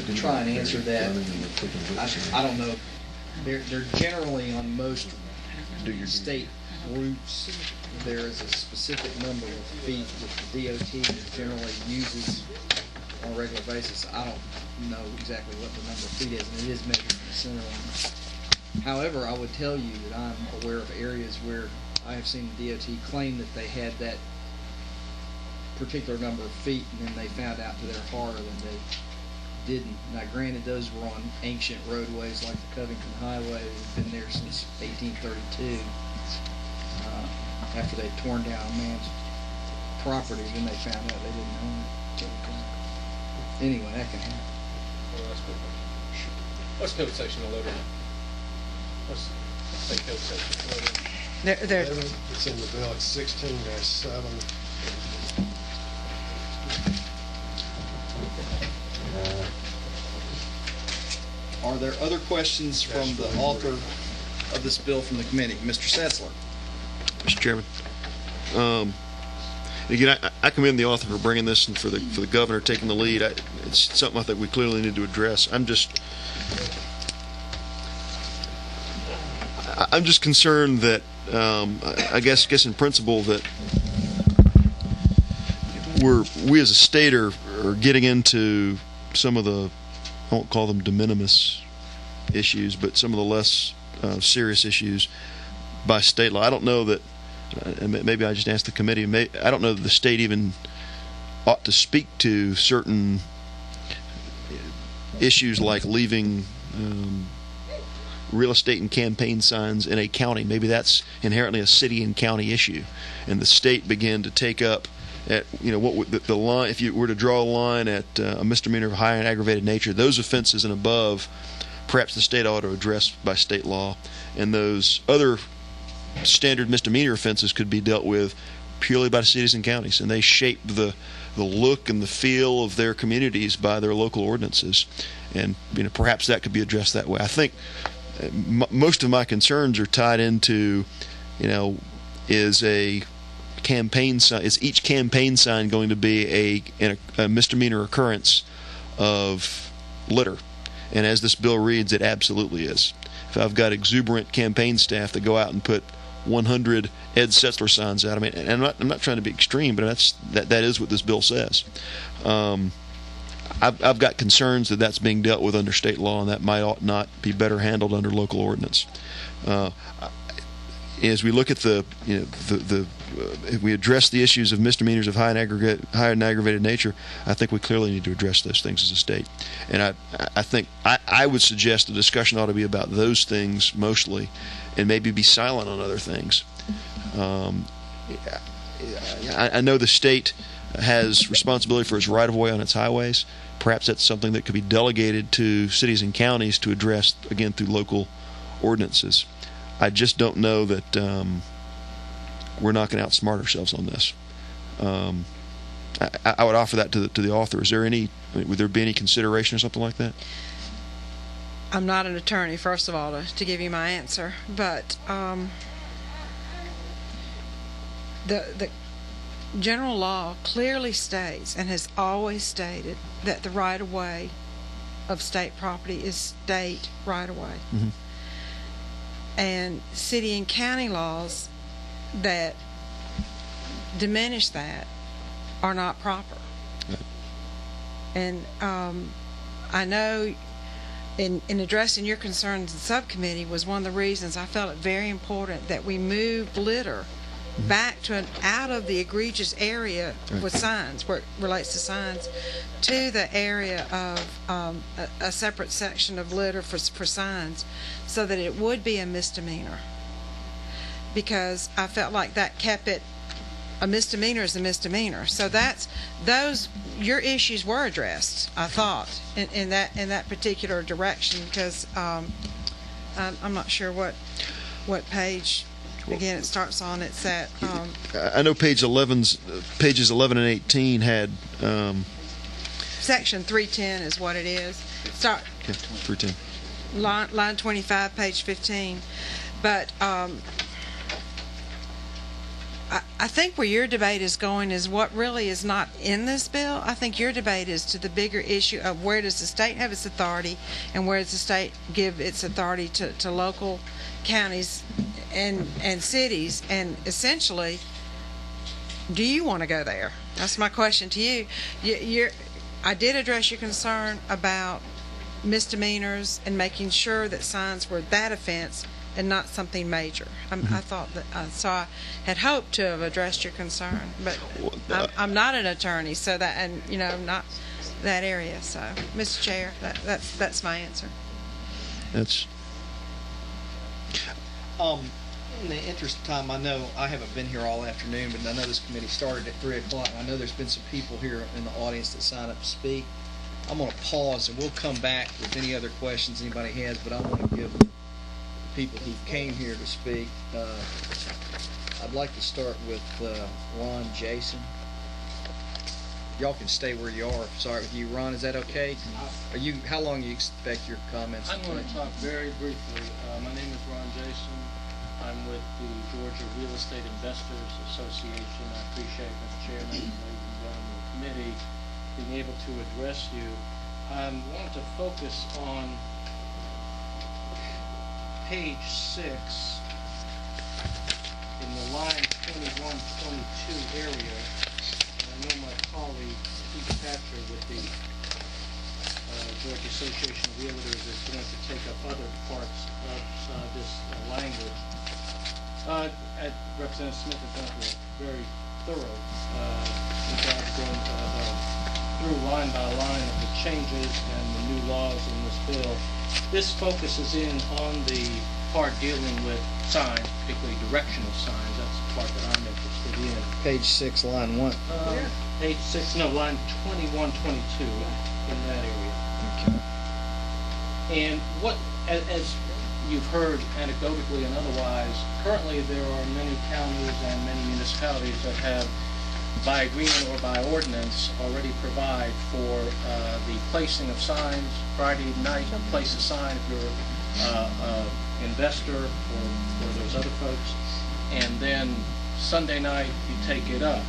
To try and answer that, I don't know. They're generally on most state routes. There is a specific number of feet that the DOT generally uses on a regular basis. I don't know exactly what the number of feet is, and it is measured in the center line. However, I would tell you that I'm aware of areas where I have seen the DOT claim that they had that particular number of feet, and then they found out to their horror that they didn't. Now, granted, those were on ancient roadways like the Covington Highway that had been there since 1832. After they'd torn down a man's property, then they found out they didn't own it. But, anyway, that can happen. Well, what's code section on loader? What's the code section on loader? It's in the bill. It's 16-7. Are there other questions from the author of this bill from the committee? Mr. Setzler. Mr. Chairman. Again, I commend the author for bringing this and for the governor taking the lead. It's something I think we clearly need to address. I'm just concerned that I guess in principle that we as a state are getting into some of the, I won't call them de minimis issues, but some of the less serious issues by state law. I don't know that, and maybe I just asked the committee, I don't know that the state even ought to speak to certain issues like leaving real estate and campaign signs in a county. Maybe that's inherently a city and county issue, and the state begin to take up at, what would the line, if you were to draw a line at a misdemeanor of high and aggravated nature, those offenses and above, perhaps the state ought to address by state law, and those other standard misdemeanor offenses could be dealt with purely by cities and counties, and they shape the look and the feel of their communities by their local ordinances, and perhaps that could be addressed that way. I think most of my concerns are tied into, is a campaign sign, is each campaign sign going to be a misdemeanor occurrence of litter? And as this bill reads, it absolutely is. If I've got exuberant campaign staff that go out and put 100 Ed Setzler signs out, and I'm not trying to be extreme, but that is what this bill says. I've got concerns that that's being dealt with under state law, and that ought not be better handled under local ordinance. As we look at if we address the issues of misdemeanors of high and aggravated nature, I think we clearly need to address those things as a state. And I think I would suggest the discussion ought to be about those things mostly, and maybe be silent on other things. I know the state has responsibility for its right-of-way on its highways. Perhaps that's something that could be delegated to cities and counties to address, again, through local ordinances. I just don't know that we're not going to outsmart ourselves on this. I would offer that to the author. Would there be any consideration or something like that? I'm not an attorney, first of all, to give you my answer, but the general law clearly states and has always stated that the right-of-way of state property is state right-of-way. Mm-hmm. And city and county laws that diminish that are not proper. Right. And I know in addressing your concerns in subcommittee was one of the reasons I felt it very important that we moved litter back to out of the egregious area with signs, where it relates to signs, to the area of a separate section of litter for signs, so that it would be a misdemeanor. Because I felt like that kept it, a misdemeanor is a misdemeanor. So your issues were addressed, I thought, in that particular direction, because I'm not sure what page. Again, it starts on. It's at. I know pages 11 and 18 had. Section 310 is what it is. Start. Okay, 310. Line 25, page 15, but I think where your debate is going is what really is not in this bill. I think your debate is to the bigger issue of where does the state have its authority, and where does the state give its authority to local counties and cities, and essentially, do you want to go there? That's my question to you. I did address your concern about misdemeanors and making sure that signs were that offense and not something major. I thought that, so I had hoped to have addressed your concern, but I'm not an attorney, so that, and you know, not that area. So, Mr. Chair, that's my answer. That's. In the interest of time, I know I haven't been here all afternoon, but I know this committee started at 3 o'clock, and I know there's been some people here in the audience that signed up to speak. I'm going to pause, and we'll come back with any other questions anybody has, but I want to give the people who came here to speak. I'd like to start with Ron Jason. Y'all can stay where you are. Sorry with you, Ron. Is that okay? How long do you expect your comments? I'm going to talk very briefly. My name is Ron Jason. I'm with the Georgia Real Estate Investors Association. I appreciate Mr. Chairman and ladies and gentlemen of the committee being able to address you. I want to focus on page 6 in the line 21-22 area. And I know my colleague Pete Patcher with the Georgia Association of Realtors is going to take up other parts of this language. Representative Smith has done a very thorough job going through line by line of the changes and the new laws in this bill. This focuses in on the part dealing with signs, particularly directional signs. That's the part that I'm interested in. Page 6, line 1. Page 6, no, line 21-22 in that area. Okay. And what, as you've heard anecdotally and otherwise, currently there are many counties and many municipalities that have, by agreement or by ordinance, already provide for the placing of signs. Friday night, place a sign if you're an investor or those other folks. And then Sunday night, you take it up.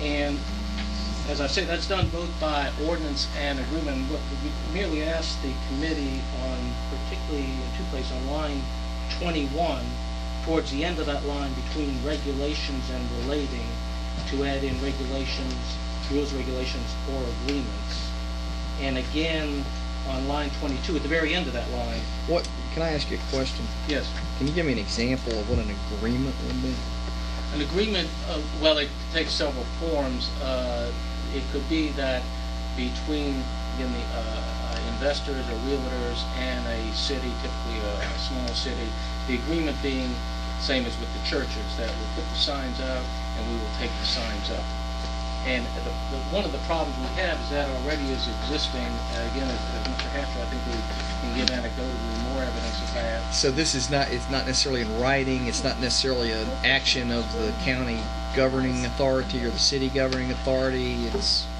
And as I say, that's done both by ordinance and agreement. What we merely asked the committee on, particularly in two places, on line 21, towards the end of that line between regulations and relating, to add in regulations, rules, regulations, or agreements. And again, on line 22, at the very end of that line. What? Can I ask you a question? Yes. Can you give me an example of what an agreement would be? An agreement, well, it takes several forms. It could be that between the investors or realtors and a city, typically a small city, the agreement being same as with the churches, that we'll put the signs out and we will take the signs up. And one of the problems we have is that already is existing. Again, as Mr. Hatcher, I think we can give anecdotally more evidence of that. So this is not, it's not necessarily in writing, it's not necessarily an action of the county governing authority or the city governing authority.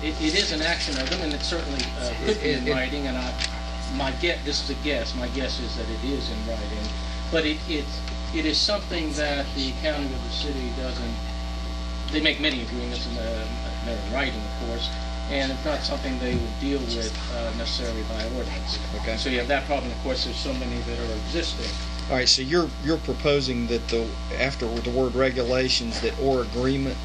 It is an action of them, and it certainly could be in writing. And this is a guess. My guess is that it is in writing, but it is something that the county or the city doesn't. They make many agreements, and they're in writing, of course, and it's not something they would deal with necessarily by ordinance. Okay. So you have that problem. Of course, there's so many that are existing. All right. So you're proposing that after the word regulations, that or agreement.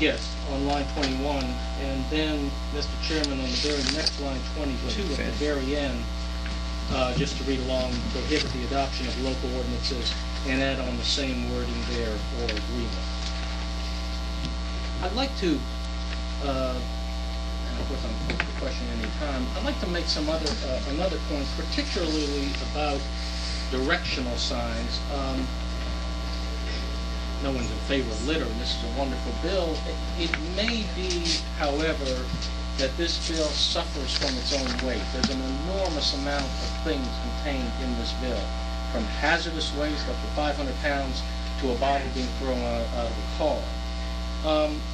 Yes, on line 21, and then, Mr. Chairman, on the very next line, 22, at the very end, just to read along, prohibit the adoption of local ordinances, and add on the same wording there, or agreement. I'd like to, and of course I'm open to question any time, I'd like to make some another point, particularly about directional signs. No one's in favor of litter, and this is a wonderful bill. It may be, however, that this bill suffers from its own weight. There's an enormous amount of things contained in this bill, from hazardous waste up to 500 pounds to a bottle being thrown out of a car.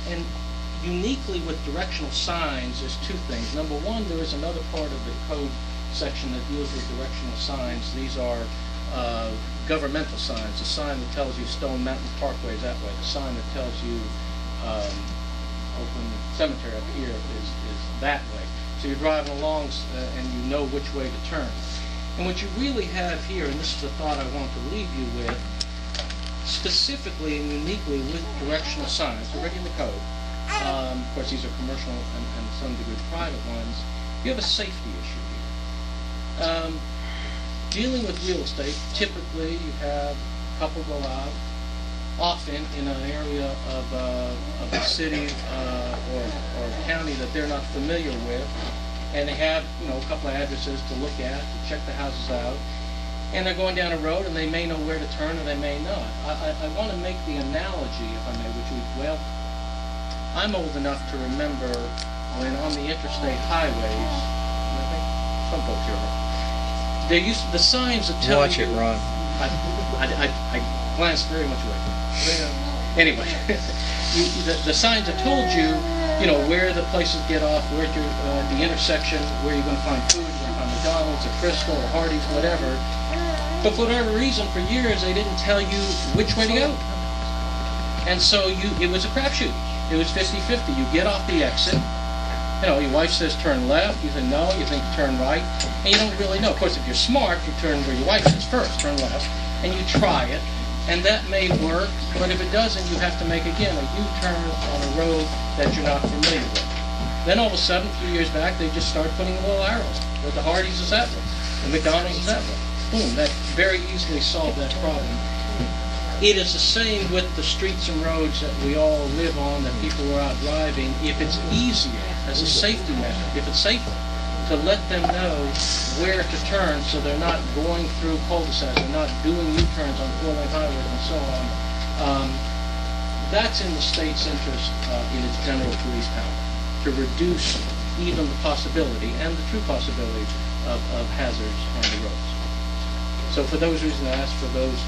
And uniquely with directional signs, there's two things. Number one, there is another part of the code section that deals with directional signs. These are governmental signs. A sign that tells you Stone Mountain Parkway is that way. The sign that tells you Oakland Cemetery up here is that way. So you're driving along and you know which way to turn. And what you really have here, and this is the thought I want to leave you with, specifically and uniquely with directional signs, already in the code, of course these are commercial and to some degree private ones, you have a safety issue here. Dealing with real estate, typically you have a couple go out, often in an area of a city or county that they're not familiar with, and they have a couple of addresses to look at, to check the houses out, and they're going down a road and they may know where to turn or they may not. I want to make the analogy, if I may, well, I'm old enough to remember when on the interstate highways, and I think some folks here are, there used the signs that tell Watch you. it, Ron. I glanced very much away. Anyway, the signs that told you, where the places get off, where the intersection, where you're going to find food, you're going to find McDonald's, or Crystal, or Hardee's, whatever. But for whatever reason, for years, they didn't tell you which way to go. And so it was a crapshoot. It was 50-50. You get off the exit. Your wife says turn left. You say no. You think turn right. And you don't really know. Of course, if you're smart, you turn where your wife says first, turn left. And you try it. And that may work. But if it doesn't, you have to make, again, a U-turn on a road that you're not familiar with. Then all of a sudden, a few years back, they just started putting little arrows. The Hardee's is that way. The McDonald's is that way. Boom, that very easily solved that problem. It is the same with the streets and roads that we all live on, that people are out driving. If it's easier, as a safety measure, if it's safer, to let them know where to turn so they're not going through cul-de-sacs, they're not doing U-turns on 4-lane highways and so on, that's in the state's interest in its general police power, to reduce even the possibility and the true possibility of hazards on the roads. So for those reasons, I asked for those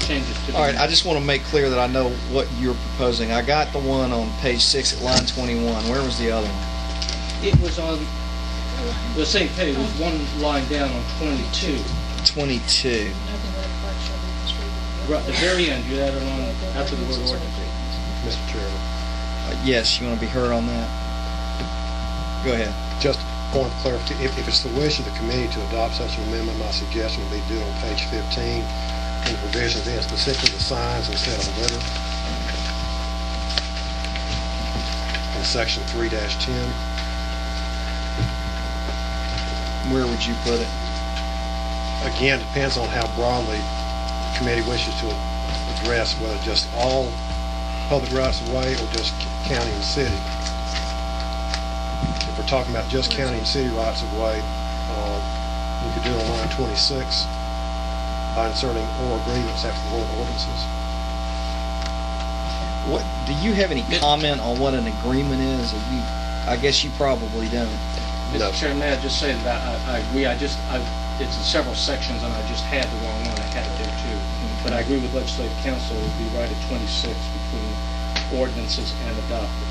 changes to the... All right, I just want to make clear that I know what you're proposing. I got the one on page 6 at line 21. Where was the other one? It was on the same page. It was one line down on 22. 22. Right at the very end, you added on after the word ordinance. Mr. Chairman. Yes, you want to be heard on that? Go ahead. Just a point of clarification. If it's the wish of the committee to adopt such an amendment, my suggestion would be do it on page 15 in the provisions, and specifically the signs instead of litter. In section 3-10. Where would you put it? Again, depends on how broadly the committee wishes to address whether just all public rights of way or just county and city. If we're talking about just county and city rights of way, you could do it on line 26 by inserting or agreements after the word ordinances. What do you have any comment on what an agreement is? Or I guess you probably don't. Mr. Chairman, may I just say that I agree. It's in several sections, and I just had the wrong one. I had it there too. But I agree with Legislative Counsel. It would be right at 26 between ordinances and adopted.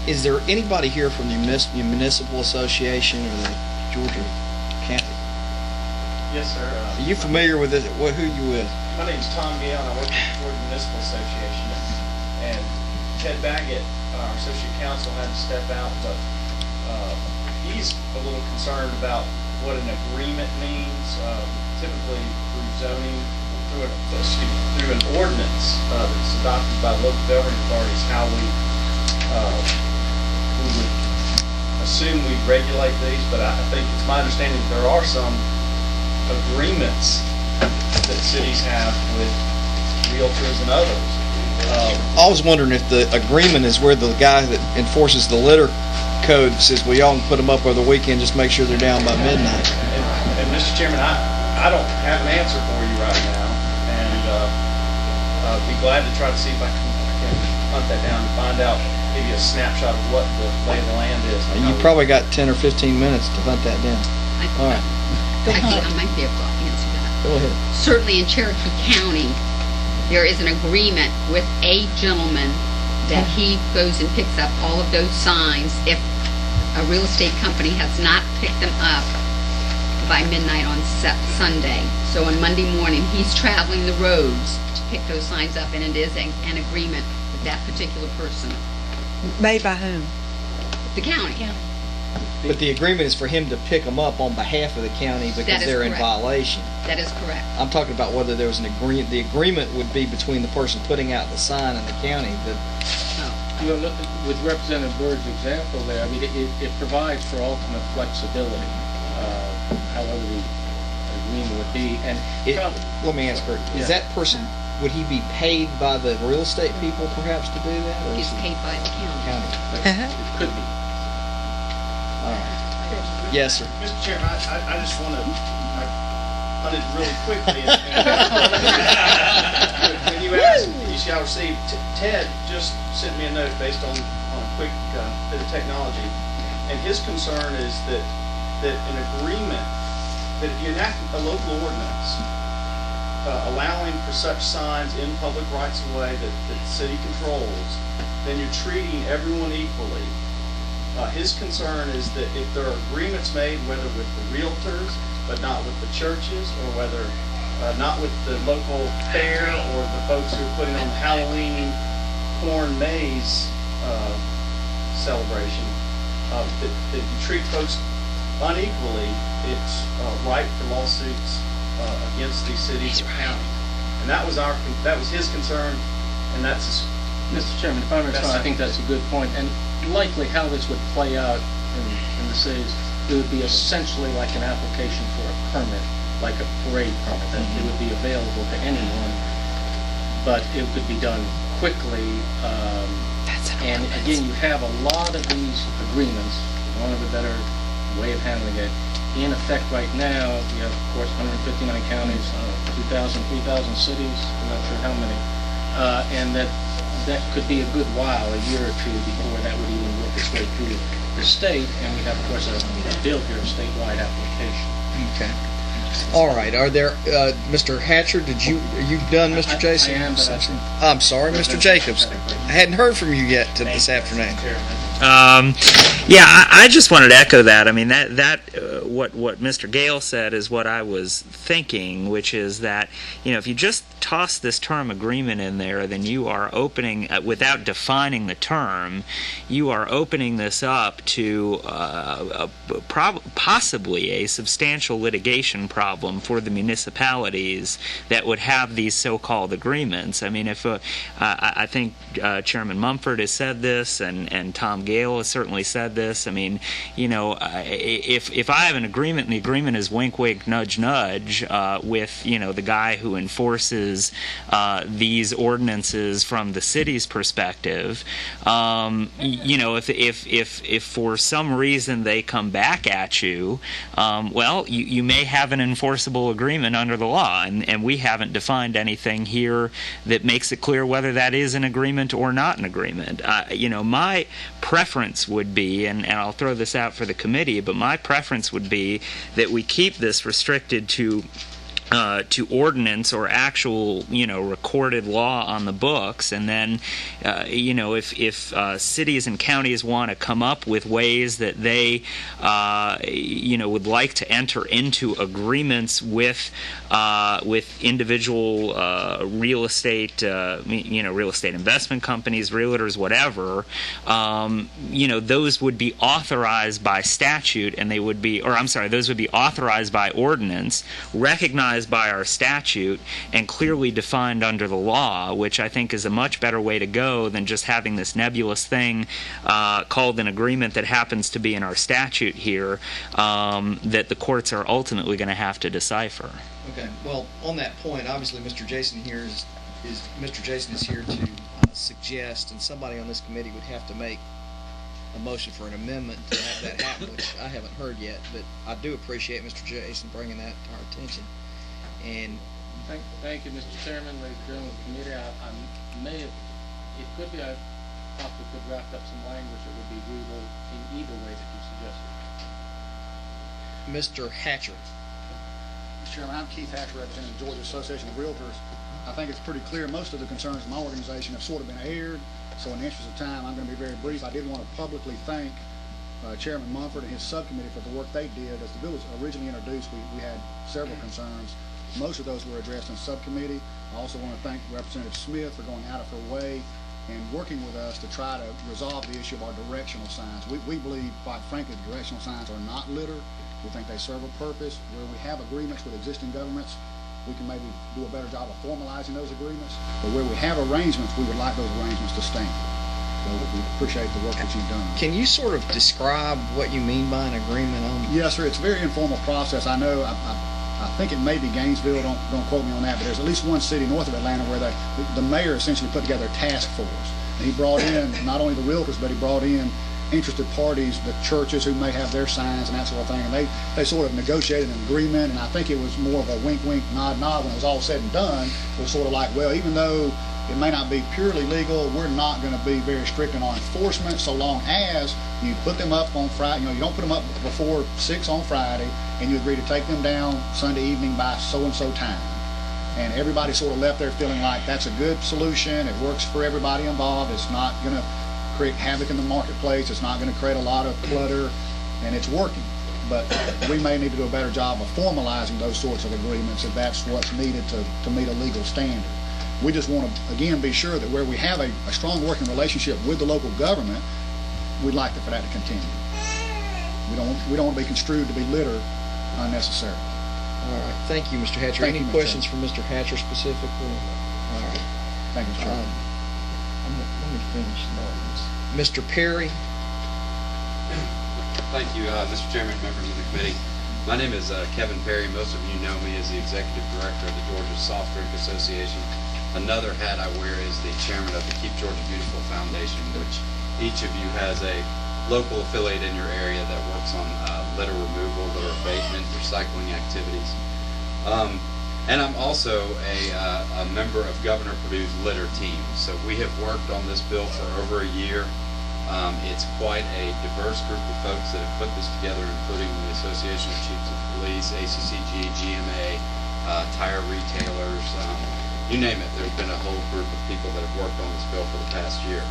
Is there anybody here from the Municipal Association or the Georgia County? Yes, sir. Are you familiar with it? Who are you with? My name is Tom Gale, and I work with the Georgia Municipal Association. And Ted Baggett, our associate counsel, had to step out, but he's a little concerned about what an agreement means. Typically, through zoning, through an ordinance that's adopted by local governing authorities, how we would assume we regulate these. But I think it's my understanding that there are some agreements that cities have with realtors and others. I was wondering if the agreement is where the guy that enforces the litter code says, well, y'all can put them up over the weekend, just make sure they're down by midnight. And Mr. Chairman, I don't have an answer for you right now, and I'd be glad to try to see if I can hunt that down and find out, give you a snapshot of what the lay of the land is. You probably got 10 or 15 minutes to hunt that down. All right. I think I might be able to answer that. Go ahead. Certainly in Cherokee County, there is an agreement with a gentleman that he goes and picks up all of those signs if a real estate company has not picked them up by midnight on Sunday. So on Monday morning, he's traveling the roads to pick those signs up, and it is an agreement with that particular person. Made by whom? The county. But the agreement is for him to pick them up on behalf of the county because they're in violation. That is correct. I'm talking about whether there was an agreement. The agreement would be between the person putting out the sign and the county. You know, with Representative Byrd's example there, I mean, it provides for ultimate flexibility, however the agreement would be. And let me ask her, is that person, would he be paid by the real estate people perhaps to do that? Or He's paid by the county. It could be. All right. Yes, sir. Mr. Chairman, I just want to put it really quickly. When you asked, you shall receive, Ted just sent me a note based on a quick bit of technology, and his concern is that an agreement, that if you enact a local ordinance allowing for such signs in public rights of way that the city controls, then you're treating everyone equally. His concern is that if there are agreements made, whether with the realtors, but not with the churches, or whether not with the local fair or the folks who are putting on the Halloween corn maze celebration, that you treat folks unequally, it's ripe for lawsuits against these cities or counties. And that was his concern, and that's his. Mr. Chairman, if I may, I think that's a good point. And likely how this would play out in the cities, it would be essentially like an application for a permit, like a parade permit, that it would be available to anyone, but it could be done quickly. And again, you have a lot of these agreements, one of the better way of handling it. In effect right now, you have, of course, 159 counties, 2,000, 3,000 cities, I'm not sure how many, and that could be a good while, a year or two, before that would even work its way through the state, and we have, of course, a bill here, a statewide application. Okay. All right. Are there, Mr. Hatcher? Are you done, Mr. Jason? I am, but I'm sorry, Mr. Jacobs. I hadn't heard from you yet this afternoon. Yeah, I just wanted to echo that. I mean, what Mr. Gale said is what I was thinking, which is that, if you just toss this term agreement in there, then you are opening, without defining the term, you are opening this up to possibly a substantial litigation problem for the municipalities that would have these so-called agreements. I mean, if I think Chairman Mumford has said this, and Tom Gale has certainly said this. I mean, if I have an agreement, and the agreement is wink, wink, nudge, nudge, with the guy who enforces these ordinances from the city's perspective, if for some reason they come back at you, well, you may have an enforceable agreement under the law, and we haven't defined anything here that makes it clear whether that is an agreement or not an agreement. My preference would be, and I'll throw this out for the committee, but my preference would be that we keep this restricted to ordinance or actual, recorded law on the books, and then, if cities and counties want to come up with ways that they, would like to enter into agreements with individual real estate, real estate investment companies, realtors, whatever, those would be authorized by statute, and those would be authorized by ordinance, recognized by our statute, and clearly defined under the law, which I think is a much better way to go than just having this nebulous thing called an agreement that happens to be in our statute here, that the courts are ultimately going to have to decipher. Okay. Well, on that point, obviously, Mr. Jason is here to suggest, and somebody on this committee would have to make a motion for an amendment to have that happen, which I haven't heard yet, but I do appreciate Mr. Jason bringing that to our attention. And thank you, Mr. Chairman, ladies and gentlemen of the committee. I may have, it could be, I possibly could draft up some language that would be agreeable in either way that you suggested. Mr. Hatcher. Mr. Chairman, I'm Keith Hatcher, representing the Georgia Association of Realtors. I think it's pretty clear most of the concerns of my organization have sort of been aired, so in the interest of time, I'm going to be very brief. I did want to publicly thank Chairman Mumford and his subcommittee for the work they did. As the bill was originally introduced, we had several concerns. Most of those were addressed in subcommittee. I also want to thank Representative Smith for going out of her way and working with us to try to resolve the issue of our directional signs. We believe, quite frankly, the directional signs are not litter. We think they serve a purpose. Where we have agreements with existing governments, we can maybe do a better job of formalizing those agreements. But where we have arrangements, we would like those arrangements to stand. So we appreciate the work that you've done. Can you sort of describe what you mean by an agreement on? Yes, sir. It's a very informal process. I know. I think it may be Gainesville. Don't quote me on that. But there's at least one city north of Atlanta where the mayor essentially put together a task force. And he brought in not only the realtors, but he brought in interested parties, the churches who may have their signs and that sort of thing. And they sort of negotiated an agreement. And I think it was more of a wink, wink, nod, nod. When it was all said and done, it was sort of like, well, even though it may not be purely legal, we're not going to be very strict in our enforcement so long as you put them up on Friday. You don't put them up before 6 on Friday, and you agree to take them down Sunday evening by so-and-so time. And everybody sort of left there feeling like that's a good solution. It works for everybody involved. It's not going to create havoc in the marketplace. It's not going to create a lot of clutter, and it's working. But we may need to do a better job of formalizing those sorts of agreements if that's what's needed to meet a legal standard. We just want to, again, be sure that where we have a strong working relationship with the local government, we'd like for that to continue. We don't want to be construed to be litter unnecessarily. All right. Thank you, Mr. Hatcher. Any questions for Mr. Hatcher specifically? All right. Thank you, Mr. Chairman. Let me finish those. Mr. Perry. Thank you, Mr. Chairman, members of the committee. My name is Kevin Perry. Most of you know me as the Executive Director of the Georgia Soft Drink Association. Another hat I wear is the Chairman of the Keep Georgia Beautiful Foundation, which each of you has a local affiliate in your area that works on litter removal, litter abatement, recycling activities. And I'm also a member of Governor Perdue's litter team. So we have worked on this bill for over a year. It's quite a diverse group of folks that have put this together, including the Association of Chiefs of Police, ACCG, GMA, tire retailers, you name it. There's been a whole group of people that have worked on this bill for the past year.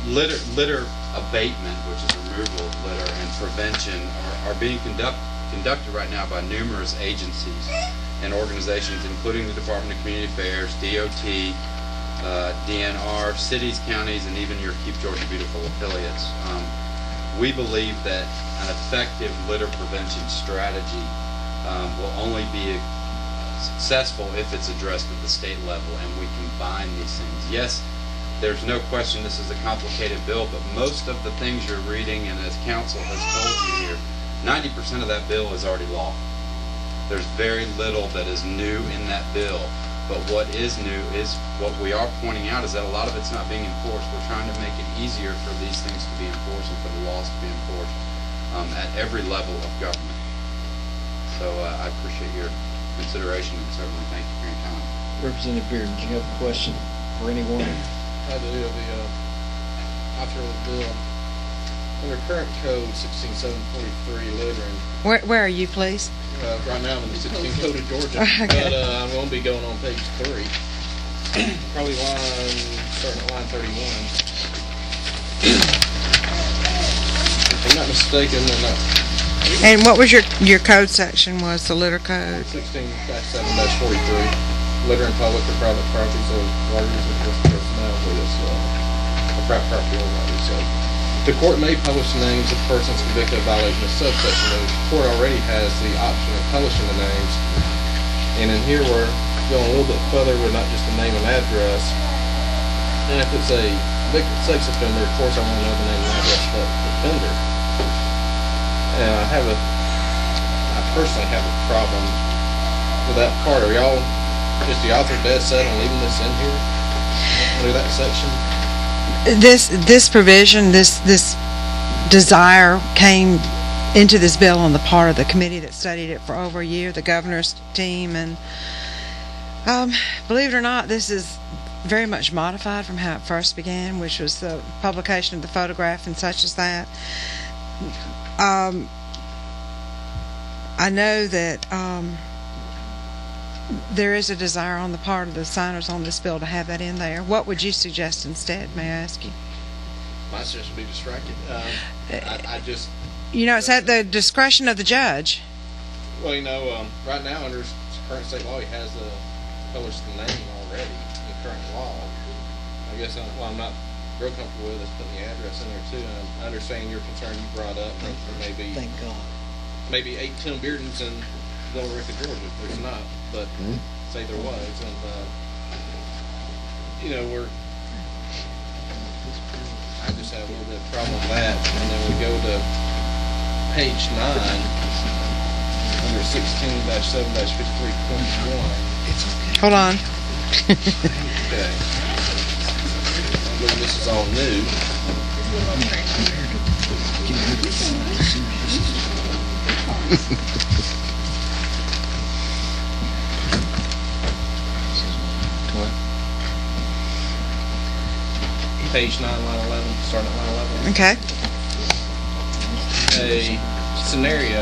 Litter abatement, which is removal of litter, and prevention are being conducted right now by numerous agencies and organizations, including the Department of Community Affairs, DOT, DNR, cities, counties, and even your Keep Georgia Beautiful affiliates. We believe that an effective litter prevention strategy will only be successful if it's addressed at the state level and we combine these things. Yes, there's no question this is a complicated bill, but most of the things you're reading, and as council has told you here, 90% of that bill is already law. There's very little that is new in that bill, but what is new is what we are pointing out is that a lot of it's not being enforced. We're trying to make it easier for these things to be enforced and for the laws to be enforced at every level of government. So I appreciate your consideration and certainly thank you for your time. Representative Beard, do you have a question for anyone? I do. The author of the bill, under current code 16743 littering. Where are you, please? Right now I'm in the 16 code of Georgia, okay. But I'm going to be going on page 3, probably starting at line 31. If I'm not mistaken, and what was your code section? Was the litter code? 16-7-43. Litter in public or private properties of larger personnel with a private property or body. So the court may publish the names of persons convicted of violation of subsection. The court already has the option of publishing the names. And in here we're going a little bit further with not just the name and address. And if it's a victim sex offender, of course I want to know the name and address of the offender. And I personally have a problem with that part. Are y'all, is the author dead set on leaving this in here? Under that section? This provision, this desire came into this bill on the part of the committee that studied it for over a year, the governor's team, and believe it or not, this is very much modified from how it first began, which was the publication of the photograph and such as that. I know that there is a desire on the part of the signers on this bill to have that in there. What would you suggest instead, may I ask you? My suggestion would be to strike it. I just... You know, it's at the discretion of the judge. Well, you know, right now under current state law, he has published the name already in current law. I guess what I'm not real comfortable with is putting the address in there too. And I understand your concern you brought up. There may be, thank God, maybe 8 Tim Beardens in Delaware, Georgia. There's not, but say there was, and you know, I just have a little bit of problem with that. And then we go to page 9 under 16-7-53.1. Hold on. Okay. I believe this is all new. Page 9, line 11, starting at line 11. Okay. A scenario,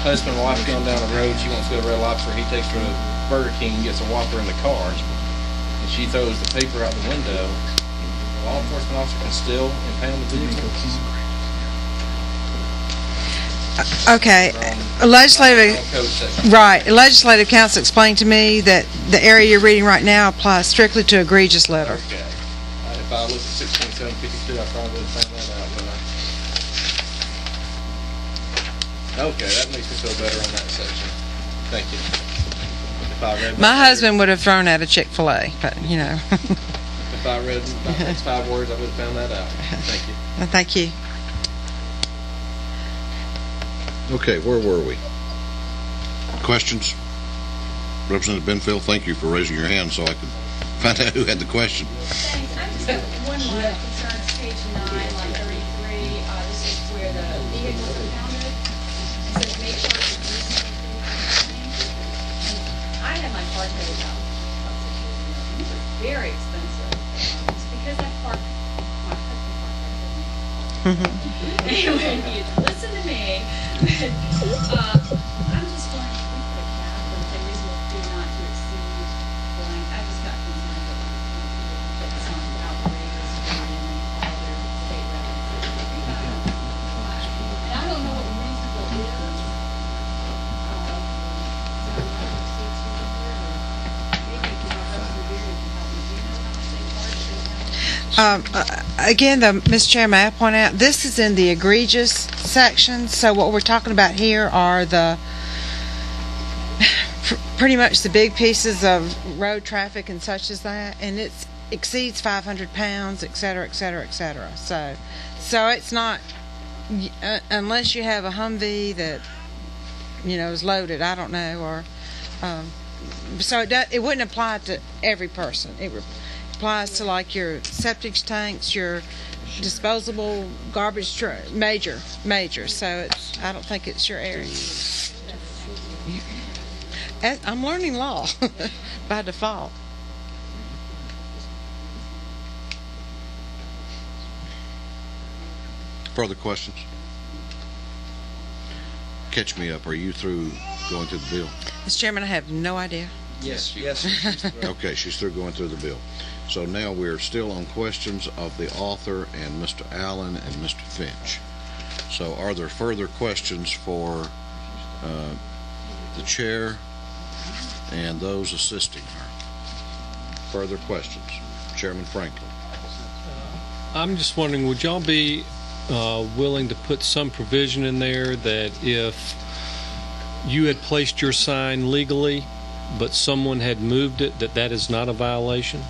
husband and wife going down the road, she wants to go to Red Lobster, he takes her to Burger King and gets a Whopper in the car, and she throws the paper out the window. A law enforcement officer can still impound the vehicle. Okay. Legislative counsel explained to me that the area you're reading right now applies strictly to egregious litter. Okay. If I looked at 16.752, I probably would have found that out, wouldn't I? Okay, that makes me feel better on that section. Thank you. If I read My husband would have thrown out a Chick-fil-A, but, you know. If I read about those 5 words, I would have found that out. Thank you. Thank you. Okay, where were we? Questions? Representative Benfield, thank you for raising your hand so I could find out who had the question. Thanks. I just have one line of concerns, page 9, line 33. This is where the vehicles are founded. It says make sure it's reasonable. I had my car towed out. These are very expensive. It's because I parked, my husband parked right with me. Anyway, you listen to me. I'm just wondering if we put a cap and say reasonable do not to exceed blank. I just got concerned that some outrageous fee and then all their state revenues. And I don't know what reasonable is. So I'm not receipts from here, or maybe my representative can help me. Do you know how much they charge? Again, Mr. Chairman, may I point out, this is in the egregious section, so what we're talking about here are the pretty much the big pieces of road traffic and such as that, and it exceeds 500 pounds, et cetera, et cetera, et cetera. So it's not, unless you have a Humvee that, you know, is loaded, I don't know, or, so it wouldn't apply to every person. It applies to like your septic tanks, your disposable garbage major. So I don't think it's your area. I'm learning law by default. Further questions? Catch me up. Are you through going through the bill? Mr. Chairman, I have no idea. Yes. Okay, she's through going through the bill. So now we're still on questions of the author and Mr. Allen and Mr. Finch. So are there further questions for the chair and those assisting her? Further questions? Chairman Franklin. I'm just wondering, would y'all be willing to put some provision in there that if you had placed your sign legally but someone had moved it, that is not a violation?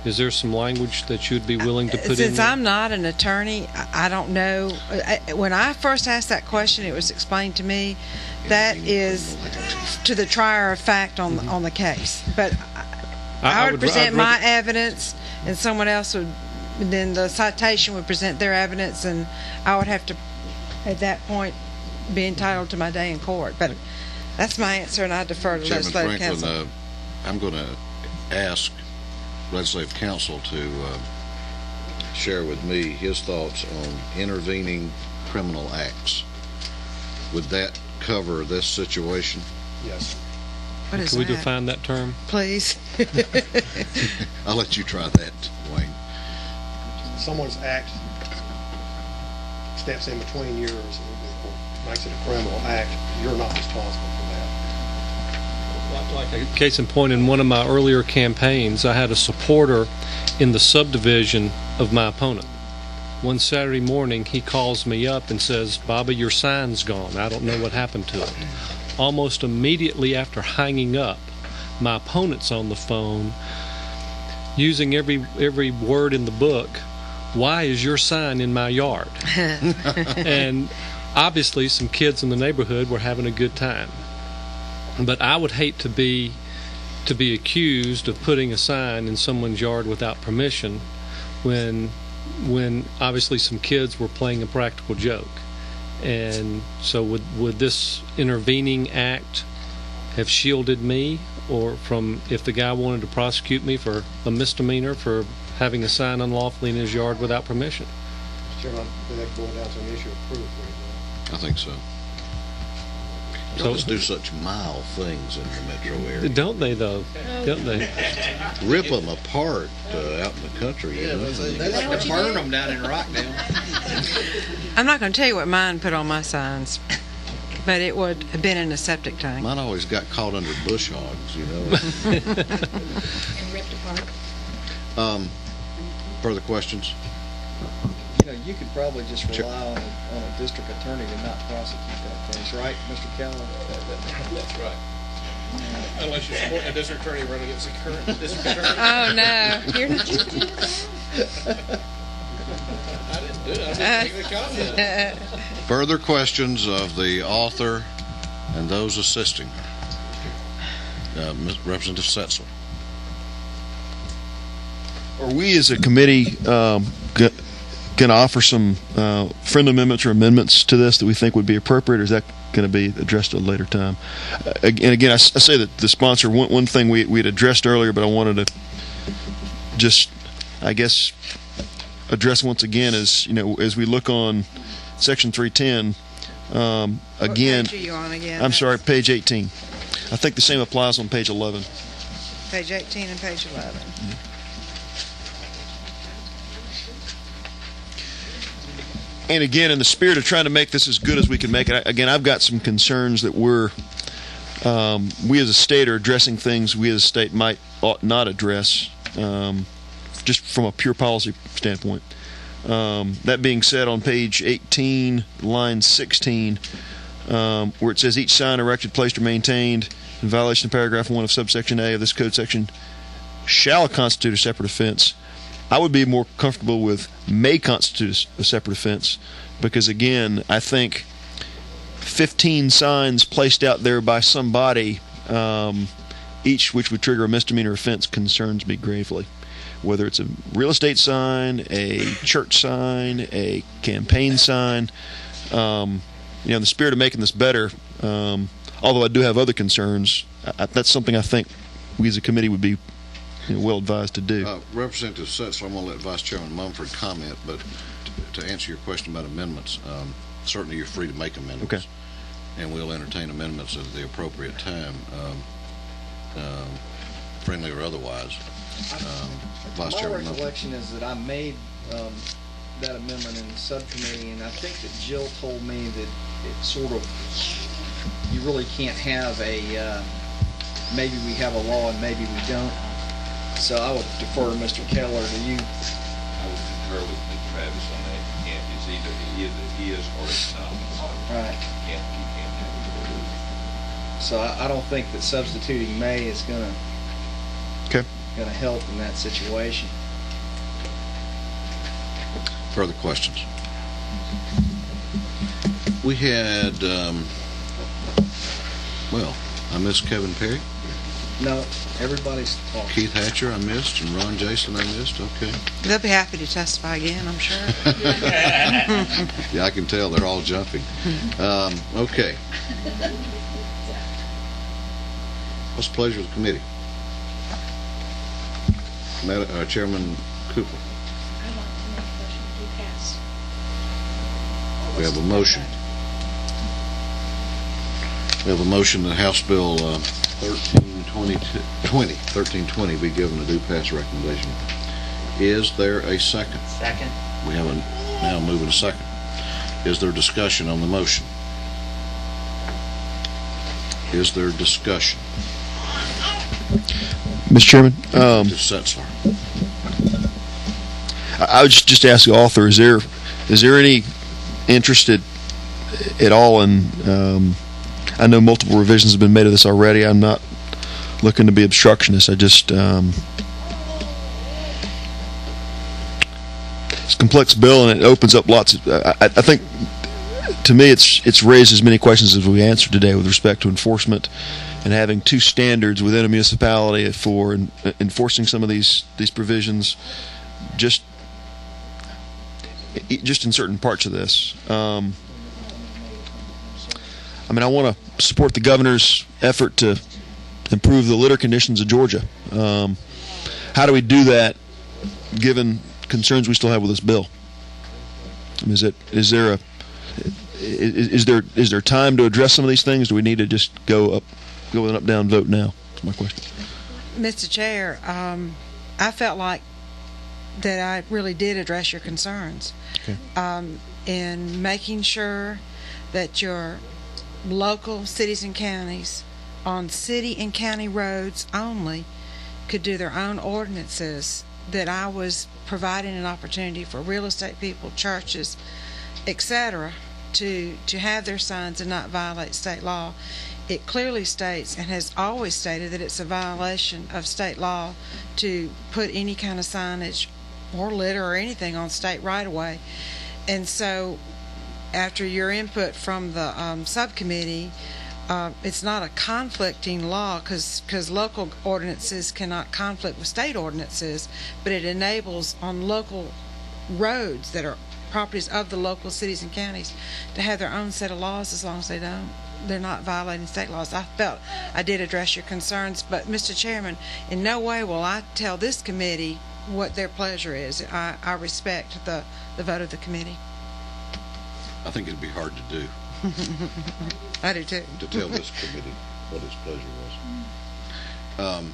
Is there some language that you'd be willing to put in there? Since I'm not an attorney, I don't know. When I first asked that question, it was explained to me that is to the trier of fact on the case. But I would present my evidence, and someone else would, then the citation would present their evidence, and I would have to, at that point, be entitled to my day in court. But that's my answer, and I defer to legislative counsel. Chairman Franklin, I'm going to ask legislative counsel to share with me his thoughts on intervening criminal acts. Would that cover this situation? Yes. What is Can we that? define that term? Please. I'll let you try that, Wayne. Someone's act steps in between yours and makes it a criminal act, you're not responsible for that. Like a case in point, in one of my earlier campaigns, I had a supporter in the subdivision of my opponent. One Saturday morning, he calls me up and says, "Bobby, your sign's gone. I don't know what happened to it." Almost immediately after hanging up, my opponents on the phone, using every word in the book. Why is your sign in my yard? And obviously some kids in the neighborhood were having a good time. But I would hate to be accused of putting a sign in someone's yard without permission when obviously some kids were playing a practical joke. And so would this intervening act have shielded me or from if the guy wanted to prosecute me for a misdemeanor for having a sign unlawfully in his yard without permission? Mr. Chairman, that boils down to an issue of proof. I think so. So just do such mild things in the metro area. Don't they, though? Don't they? Rip them apart out in the country. Yeah, they like to burn them down in Rockdale. I'm not going to tell you what mine put on my signs, but it would have been in a septic tank. Mine always got caught under bush hogs, you know. And ripped apart. Further questions? You know, you could probably just rely on a district attorney to not prosecute that case, right, Mr. Keller? That's right. Unless you support a district attorney running against the current district attorney. Oh, no. You're not. I didn't do it. I didn't make the comment. Further questions of the author and those assisting? Representative Setzler. Are we as a committee going to offer some friendly amendments or amendments to this that we think would be appropriate, or is that going to be addressed at a later time? And again, I say that the sponsor, one thing we had addressed earlier, but I wanted to just, I guess, address once again is, you know, as we look on Section 310, again, What page are you on again? I'm sorry, page 18. I think the same applies on page 11. Page 18 and page 11. And again, in the spirit of trying to make this as good as we can make it, again, I've got some concerns that we as a state are addressing things we as a state ought not address, just from a pure policy standpoint. That being said, on page 18, line 16, where it says each sign erected, placed, or maintained in violation of paragraph 1 of subsection A of this code section shall constitute a separate offense, I would be more comfortable with may constitute a separate offense, because again, I think 15 signs placed out there by somebody, each which would trigger a misdemeanor offense, concerns me gravely. Whether it's a real estate sign, a church sign, a campaign sign, you know, in the spirit of making this better, although I do have other concerns, that's something I think we as a committee would be well advised to do. Representative Setzler, I'm going to let Vice Chairman Mumford comment, but to answer your question about amendments, certainly you're free to make amendments. Okay. And we'll entertain amendments at the appropriate time, friendly or otherwise. Vice My Chairman Mumford. recollection is that I made that amendment in the subcommittee, and I think that Jill told me that it sort of, you really can't have a, maybe we have a law and maybe we don't. So I would defer to Mr. Keller to you. I would concur with Mr. Travis on that. You can't, it's either it is or it's not. So Right. You can't have it. So I don't think that substituting may is gonna help in that situation. Further questions? We had, I missed Kevin Perry. No, everybody's talking. Keith Hatcher I missed, and Ron Jason I missed. Okay. They'll be happy to testify again, I'm sure. Yeah, I can tell they're all jumping. Okay. What's the pleasure of the committee? Chairman Cooper. I'd like to make a motion to pass. We have a motion. We have a motion that House Bill 1320 be given a due pass recommendation. Is there a second? Second. We have now moving a second. Is there discussion on the motion? Is there discussion? Mr. Chairman, Setzler. I would just ask the author: is there any interest at all in? I know multiple revisions have been made of this already. I'm not looking to be obstructionists. I just it's a complex bill, and it opens up lots of. I think, to me, it's raised as many questions as we answered today with respect to enforcement and having two standards within a municipality for enforcing some of these provisions. Just in certain parts of this. I mean, I want to support the governor's effort to improve the litter conditions of Georgia. How do we do that, given concerns we still have with this bill? I mean, is there time to address some of these things? Do we need to just go with an up-down vote now? That's my question. Mr. Chair, I felt like that I really did address your concerns. Okay. In making sure that your local cities and counties on city and county roads only could do their own ordinances, that I was providing an opportunity for real estate people, churches, etc., to have their signs and not violate state law. It clearly states, and has always stated, that it's a violation of state law to put any kind of signage or litter or anything on state right-of-way. And so, after your input from the subcommittee, it's not a conflicting law, because local ordinances cannot conflict with state ordinances, but it enables on local roads that are properties of the local cities and counties to have their own set of laws, as long as they're not violating state laws. I felt I did address your concerns, but Mr. Chairman, in no way will I tell this committee what their pleasure is. I respect the vote of the committee. I think it'd be hard to do. I do too. To tell this committee what its pleasure was.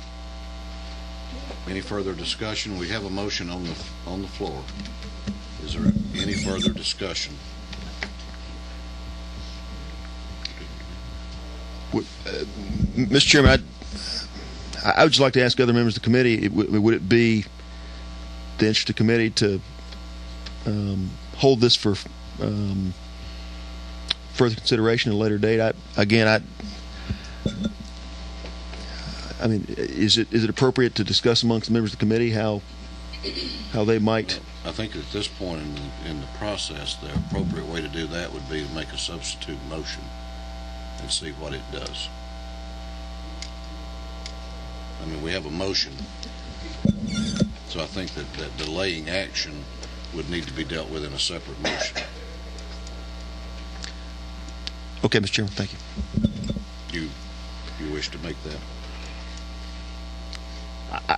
Any further discussion? We have a motion on the floor. Is there any further discussion? Mr. Chairman, I would just like to ask other members of the committee, would it be the interest of the committee to hold this for further consideration at a later date? I mean, is it appropriate to discuss amongst the members of the committee how they might? I think at this point in the process, the appropriate way to do that would be to make a substitute motion and see what it does. I mean, we have a motion, so I think that delaying action would need to be dealt with in a separate motion. Okay, Mr. Chairman, thank you. You wish to make that?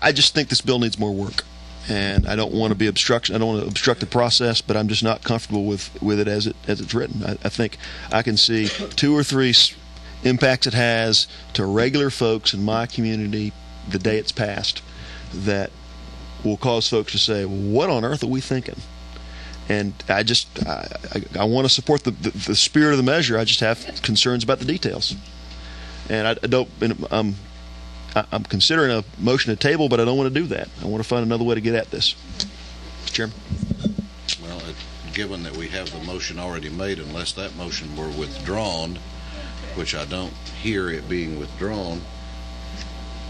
I just think this bill needs more work, and I don't want to be obstruction. I don't want to obstruct the process, but I'm just not comfortable with it as it's written. I think I can see 2 or 3 impacts it has to regular folks in my community the day it's passed that will cause folks to say, well, what on earth are we thinking? And I want to support the spirit of the measure. I just have concerns about the details, and I'm considering a motion to table, but I don't want to do that. I want to find another way to get at this. Mr. Chairman. Well, given that we have the motion already made, unless that motion were withdrawn, which I don't hear it being withdrawn,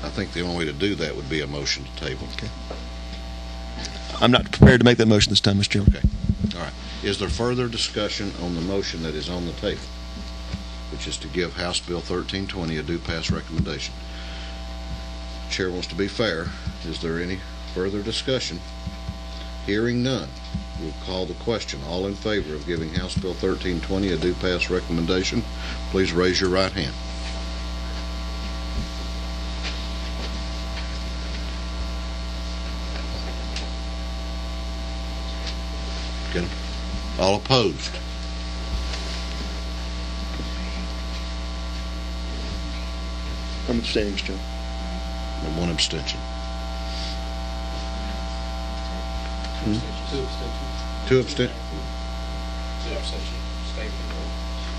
I think the only way to do that would be a motion to table. Okay. I'm not prepared to make that motion this time, Mr. Chairman. Okay. All right. Is there further discussion on the motion that is on the table, which is to give House Bill 1320 a due pass recommendation? Chair wants to be fair. Is there any further discussion? Hearing none, we'll call the question. All in favor of giving House Bill 1320 a due pass recommendation, please raise your right hand. Good. All opposed? I'm abstaining, Mr. Chairman. And 1 abstention. 2 abstentions. 2 abstentions.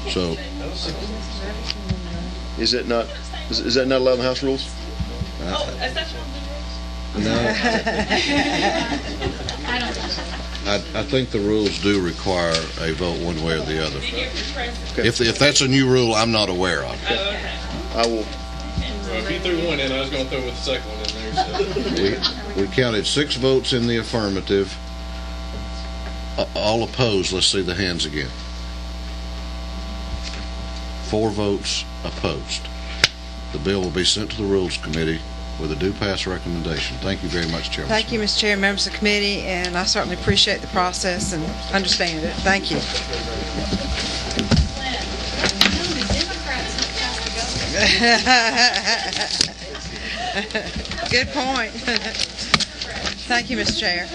So, is that not allowed in the House rules? Oh, is that one of the rules? No. I think the rules do require a vote one way or the other. Okay. If that's a new rule I'm not aware of. I will Well, if you threw one in, I was going to throw with the second one in there. So. We counted 6 votes in the affirmative. All opposed, let's see the hands again. 4 votes opposed. The bill will be sent to the Rules Committee with a due pass recommendation. Thank you very much, Chairman. Thank you, Mr. Chair, members of the committee, and I certainly appreciate the process and understand it. Thank you. Good point. Thank you, Mr. Chair.